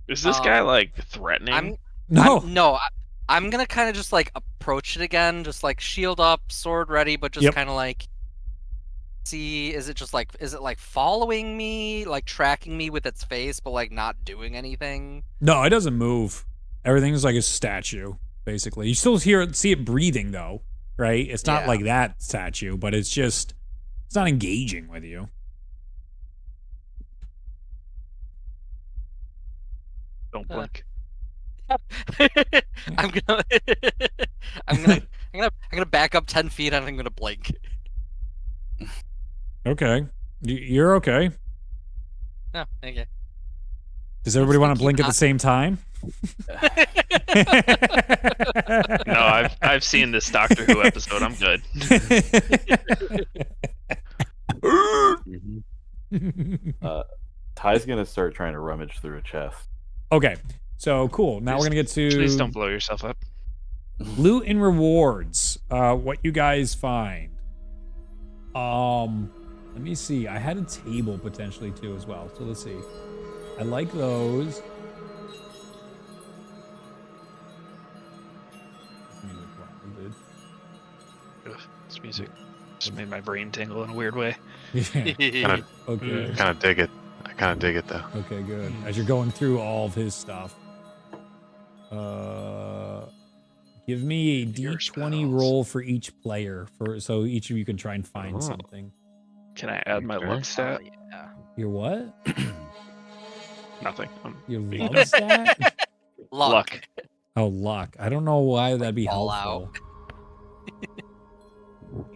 S1: Is this guy like threatening?
S4: I'm gonna kind of just like approach it again, just like shield up, sword ready, but just kind of like see, is it like following me, like tracking me with its face, but like not doing anything?
S2: No, it doesn't move. Everything's like a statue, basically. You still see it breathing though, right? It's not like that statue, but it's not engaging with you.
S1: Don't blink.
S4: I'm gonna back up 10 feet and I'm gonna blink.
S2: Okay. You're okay.
S4: Oh, okay.
S2: Does everybody want to blink at the same time?
S1: No, I've seen this Doctor Who episode. I'm good.
S5: Ty's gonna start trying to rummage through a chest.
S2: Okay. So cool. Now we're gonna get to
S1: Please don't blow yourself up.
S2: loot and rewards. What you guys find. Let me see. I had a table potentially too as well. So let's see. I like those.
S1: This music just made my brain tingle in a weird way.
S2: Yeah. Okay.
S3: I kind of dig it. I kind of dig it though.
S2: Okay, good. As you're going through all of his stuff. Give me a D20 roll for each player, so each of you can try and find something.
S1: Can I add my
S3: Okay.
S1: luck stat?
S4: Yeah.
S2: Your what?
S1: Nothing.
S2: Your
S1: being
S2: love stat?
S4: Luck.
S2: Oh, luck. I don't know why that'd be
S4: Fallout.
S2: helpful.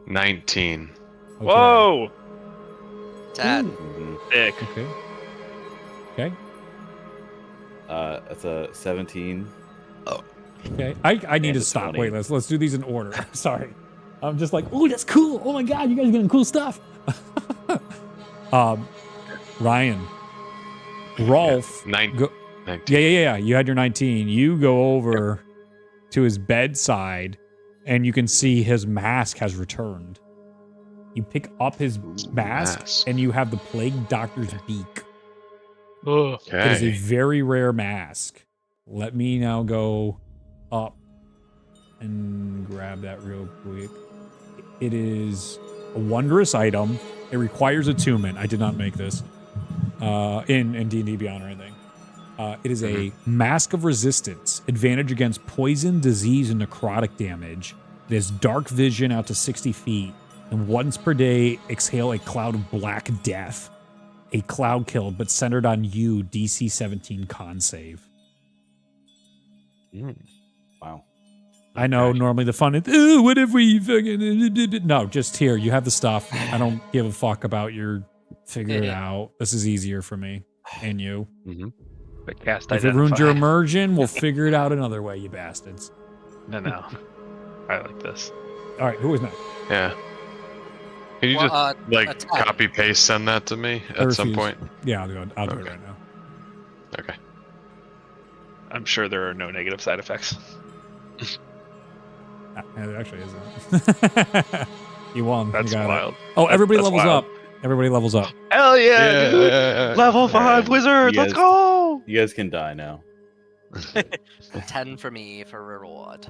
S3: 19.
S2: Okay.
S1: Whoa!
S4: 10.
S5: Mhm.
S1: Dick.
S2: Okay. Okay.
S5: That's a 17.
S2: Okay. I need
S5: And
S2: to
S5: a
S2: stop.
S5: 20.
S2: Wait, let's do these in order. Sorry. I'm just like, oh, that's cool. Oh my god, you guys are getting cool stuff. Ryan. Rolf.
S3: Nine-
S2: Go,
S3: 19.
S2: yeah. You had your 19. You go over to his bedside, and you can see his mask has returned. You pick up his mask,
S3: mask.
S2: and you have the plague doctor's beak.
S1: Ugh.
S2: It is a
S3: Okay.
S2: very rare mask. Let me now go up and grab that real quick. It is a wondrous item. It requires attunement. I did not make this in D&D Beyond or anything. It is a mask of resistance, advantage against poison, disease, and necrotic damage. It has dark vision out to 60 feet, and once per day exhale a cloud of black death. A cloud kill, but centered on you, DC 17 con save.
S5: Wow.
S2: I know normally the fun is, ooh, what if we fucking... No, just here. You have the stuff. I don't give a fuck about your figure it out. This is easier for me and you.
S3: Mm-hmm.
S1: But cast
S2: If it ruins your
S1: identify.
S2: immersion, we'll figure it out another way, you bastards.
S1: No. I like this.
S2: All right, who is next?
S3: Yeah. Can you
S4: Well,
S3: just like
S4: attack.
S3: copy paste send that to me
S2: I
S3: at some
S2: refuse.
S3: point?
S2: Yeah, I'll do it
S3: Okay.
S2: right now.
S3: Okay.
S1: I'm sure there are no negative side effects.
S2: It actually isn't. You won.
S1: That's
S2: you got
S1: wild.
S2: It. Oh, everybody
S1: That's
S2: levels
S1: wild.
S2: up. Everybody levels up.
S1: Hell yeah, dude! Level 5
S5: Alright,
S1: wizard,
S5: you
S1: let's
S5: guys-
S1: go!
S5: You guys can die now.
S4: 10 for me for reward.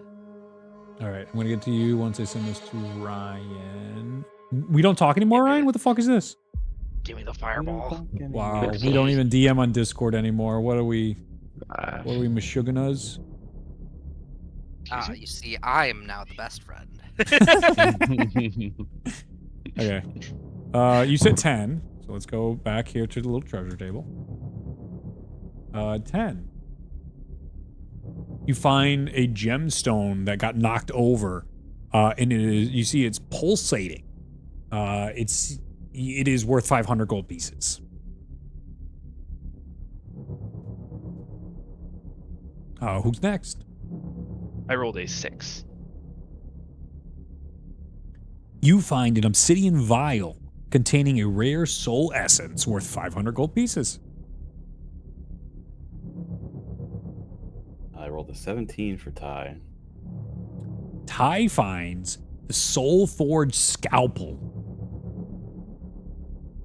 S2: All right, I'm gonna get to you once I send this to Ryan. We don't talk anymore, Ryan. What the fuck is this?
S1: Give me the fireball.
S2: Wow, we don't even DM on Discord anymore. What are we? What are we, Meshuggahs?
S4: You see, I am now the best friend.
S2: Okay. You said 10, so let's go back here to the little treasure table. 10. You find a gemstone that got knocked over, and you see it's pulsating. It is worth 500 gold pieces. Who's next?
S1: I rolled a 6.
S2: You find an obsidian vial containing a rare soul essence worth 500 gold pieces.
S5: I rolled a 17 for Ty.
S2: Ty finds the soul forged scalpel.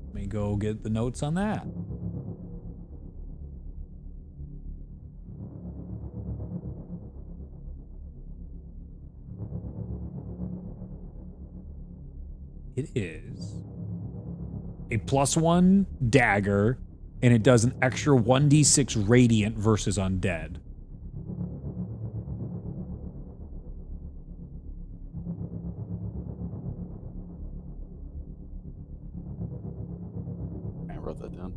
S2: Let me go get the notes on that. It is a +1 dagger, and it does an extra 1d6 radiant versus undead.
S5: I wrote that down.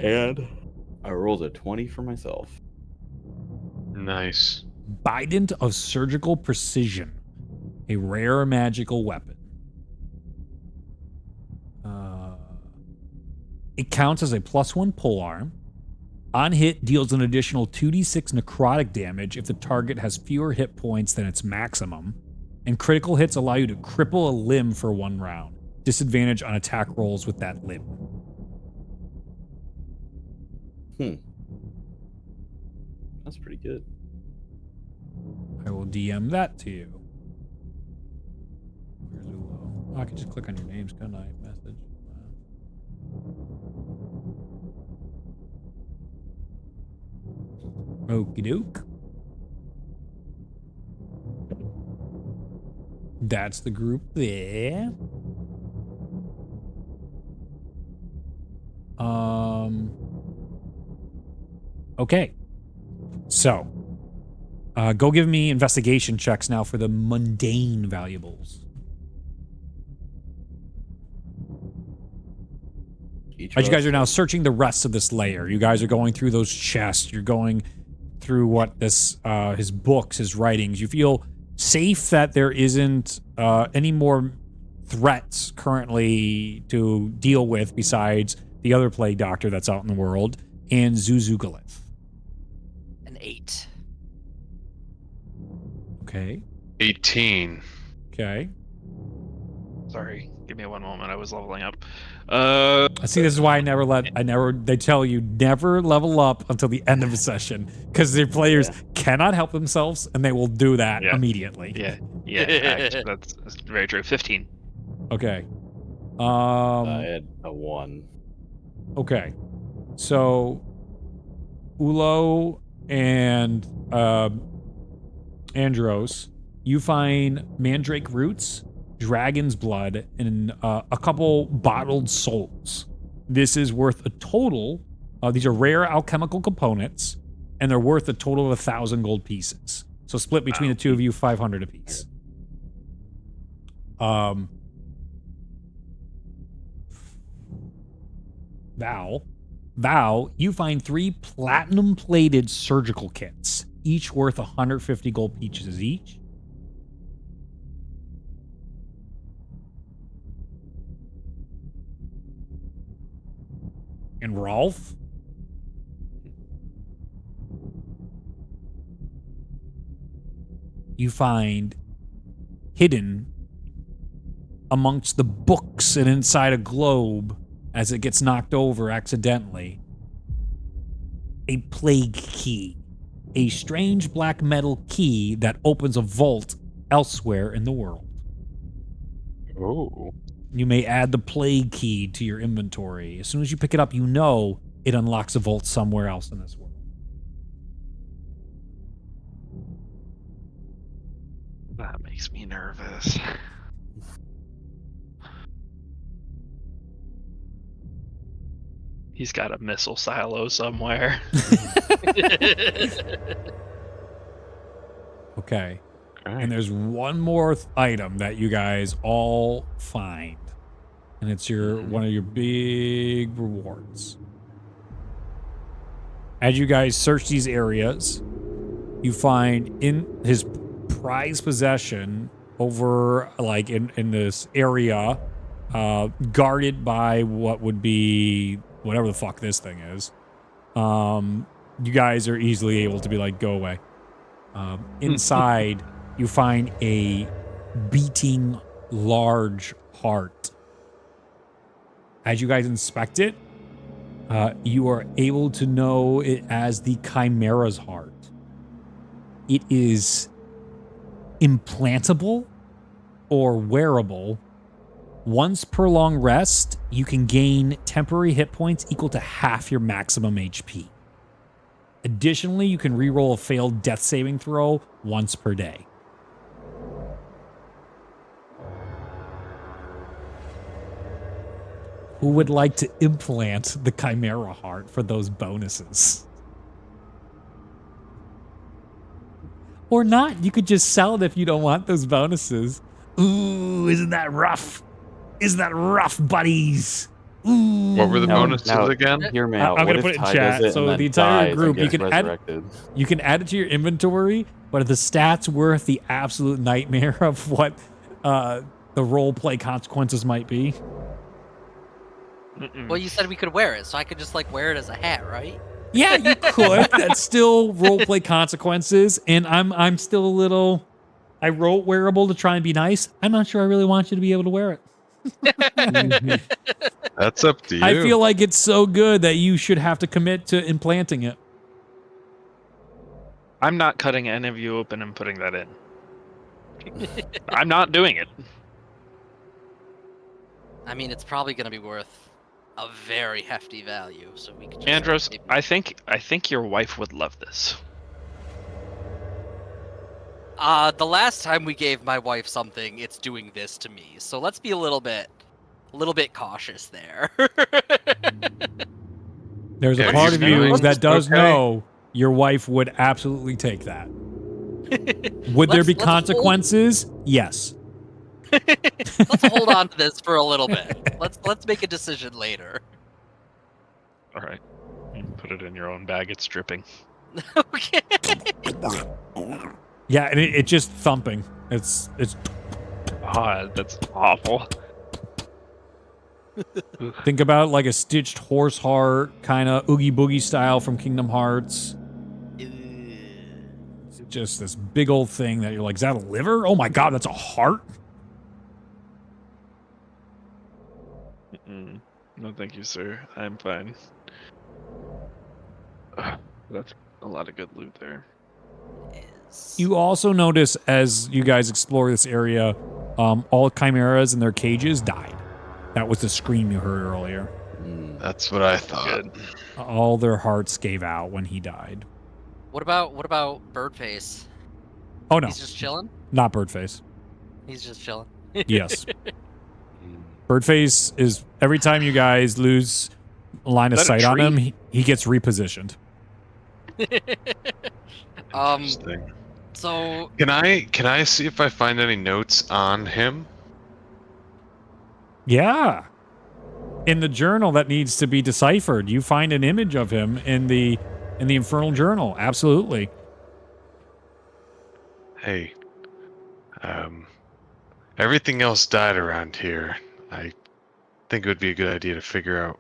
S5: And I rolled a 20 for myself.
S3: Nice.
S2: Bident of surgical precision, a rare magical weapon. It counts as a +1 polearm. On hit, deals an additional 2d6 necrotic damage if the target has fewer hit points than its maximum. And critical hits allow you to cripple a limb for 1 round. Disadvantage on attack rolls with that limb.
S5: That's pretty good.
S2: I will DM that to you. Where's Ulo? Oh, I can just click on your names, couldn't I? Message. Okie doke. That's the group there. Okay. So, go give me investigation checks now for the mundane valuables. As you guys are now searching the rest of this layer, you guys are going through those chests. You're going through what this his books, his writings. You feel safe that there isn't any more threats currently to deal with besides the other plague doctor that's out in the world and Zuzugalith.
S4: An 8.
S2: Okay.
S3: 18.
S2: Okay.
S1: Sorry, give me one moment. I was leveling up.
S2: I see. This is why they tell you never level up until the end of a session because their players cannot help themselves and they will do that immediately.
S1: Yeah, actually, that's very true. 15.
S2: Okay.
S5: I had a 1.
S2: Okay. So Ulo and Andros, you find mandrake roots, dragon's blood, and a couple bottled souls. This is worth a total. These are rare alchemical components, and they're worth a total of 1,000 gold pieces. So split between the two of you, 500 apiece. Val, you find 3 platinum-plated surgical kits, each worth 150 gold pieces each. And Rolf, you find hidden amongst the books and inside a globe as it gets knocked over accidentally, a plague key. A strange black metal key that opens a vault elsewhere in the world.
S3: Oh.
S2: You may add the plague key to your inventory. As soon as you pick it up, you know it unlocks a vault somewhere else in this world.
S1: That makes me nervous. He's got a missile silo somewhere.
S2: Okay. And there's one more item that you guys all find. And it's one of your big rewards. As you guys search these areas, you find in his prized possession over like in this area, guarded by what would be whatever the fuck this thing is. You guys are easily able to be like, go away. Inside, you find a beating large heart. As you guys inspect it, you are able to know it as the Chimera's heart. It is implantable or wearable. Once per long rest, you can gain temporary hit points equal to half your maximum HP. Additionally, you can reroll a failed death saving throw once per day. Who would like to implant the Chimera heart for those bonuses? Or not. You could just sell it if you don't want those bonuses. Ooh, isn't that rough? Isn't that rough, buddies? Ooh.
S3: What were the bonuses again?
S5: Hear me out.
S2: I'm
S5: What
S2: gonna
S5: if
S2: put it in
S5: Ty
S2: chat.
S5: does it
S2: So
S5: and then
S2: the entire
S5: dies
S2: group,
S5: and
S2: you
S5: gets
S2: can
S5: resurrected?
S2: you can add it to your inventory, but the stats worth the absolute nightmare of what the role play consequences might be.
S4: Well, you said we could wear it, so I could just like wear it as a hat, right?
S2: Yeah, you could. That's still role play consequences, and I'm still a little. I wrote wearable to try and be nice. I'm not sure I really want you to be able to wear it.
S3: That's up to you.
S2: I feel like it's so good that you should have to commit to implanting it.
S1: I'm not cutting any of you open and putting that in. I'm not doing it.
S4: I mean, it's probably going to be worth a very hefty value, so we could just
S1: Andros,
S4: maybe-
S1: I think your wife would love this.
S4: The last time we gave my wife something, it's doing this to me. So let's be a little bit cautious there.
S2: There's a
S3: Yeah,
S2: part
S3: you
S2: of
S3: know,
S2: you
S3: it's
S2: that does
S3: okay.
S2: know your wife would absolutely take that. Would there be
S4: Let's
S2: consequences? Yes.
S4: Let's hold on to this for a little bit. Let's make a decision later.
S1: All right. You can put it in your own bag. It's dripping.
S4: Okay.
S2: Yeah, and it's just thumping. It's
S1: God, that's awful.
S2: think about like a stitched horse heart, kind of Oogie Boogie style from Kingdom Hearts. It's just this big old thing that you're like, is that a liver? Oh my god, that's a heart.
S1: Mm-mm. No, thank you, sir. I'm fine. That's a lot of good loot there.
S2: You also notice as you guys explore this area, all chimeras in their cages died. That was the scream you heard earlier.
S3: That's what I thought.
S1: Good.
S2: All their hearts gave out when he died.
S4: What about Birdface?
S2: Oh no,
S4: He's just chilling.
S2: not Birdface.
S4: He's just chilling.
S2: Yes. Birdface is every time you guys lose line of
S1: Is that a
S2: sight on
S1: tree?
S2: him, he gets repositioned.
S3: Interesting.
S4: So
S3: Can I see if I find any notes on him?
S2: Yeah. In the journal that needs to be deciphered, you find an image of him in the Infernal Journal. Absolutely.
S3: Hey, everything else died around here. I think it would be a good idea to figure out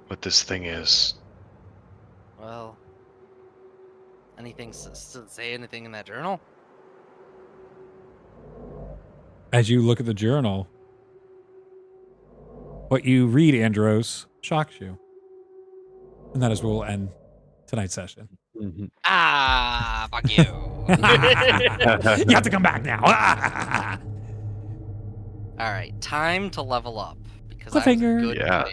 S3: what this thing is.
S4: well, anything say anything in that journal?
S2: As you look at the journal, what you read, Andros, shocks you. And that is where we'll end tonight's session.
S4: Ah, fuck you.
S2: You have to come back now.
S4: All right, time to level up because I was a
S2: Cliffhanger.
S4: good
S3: Yeah.
S4: boy.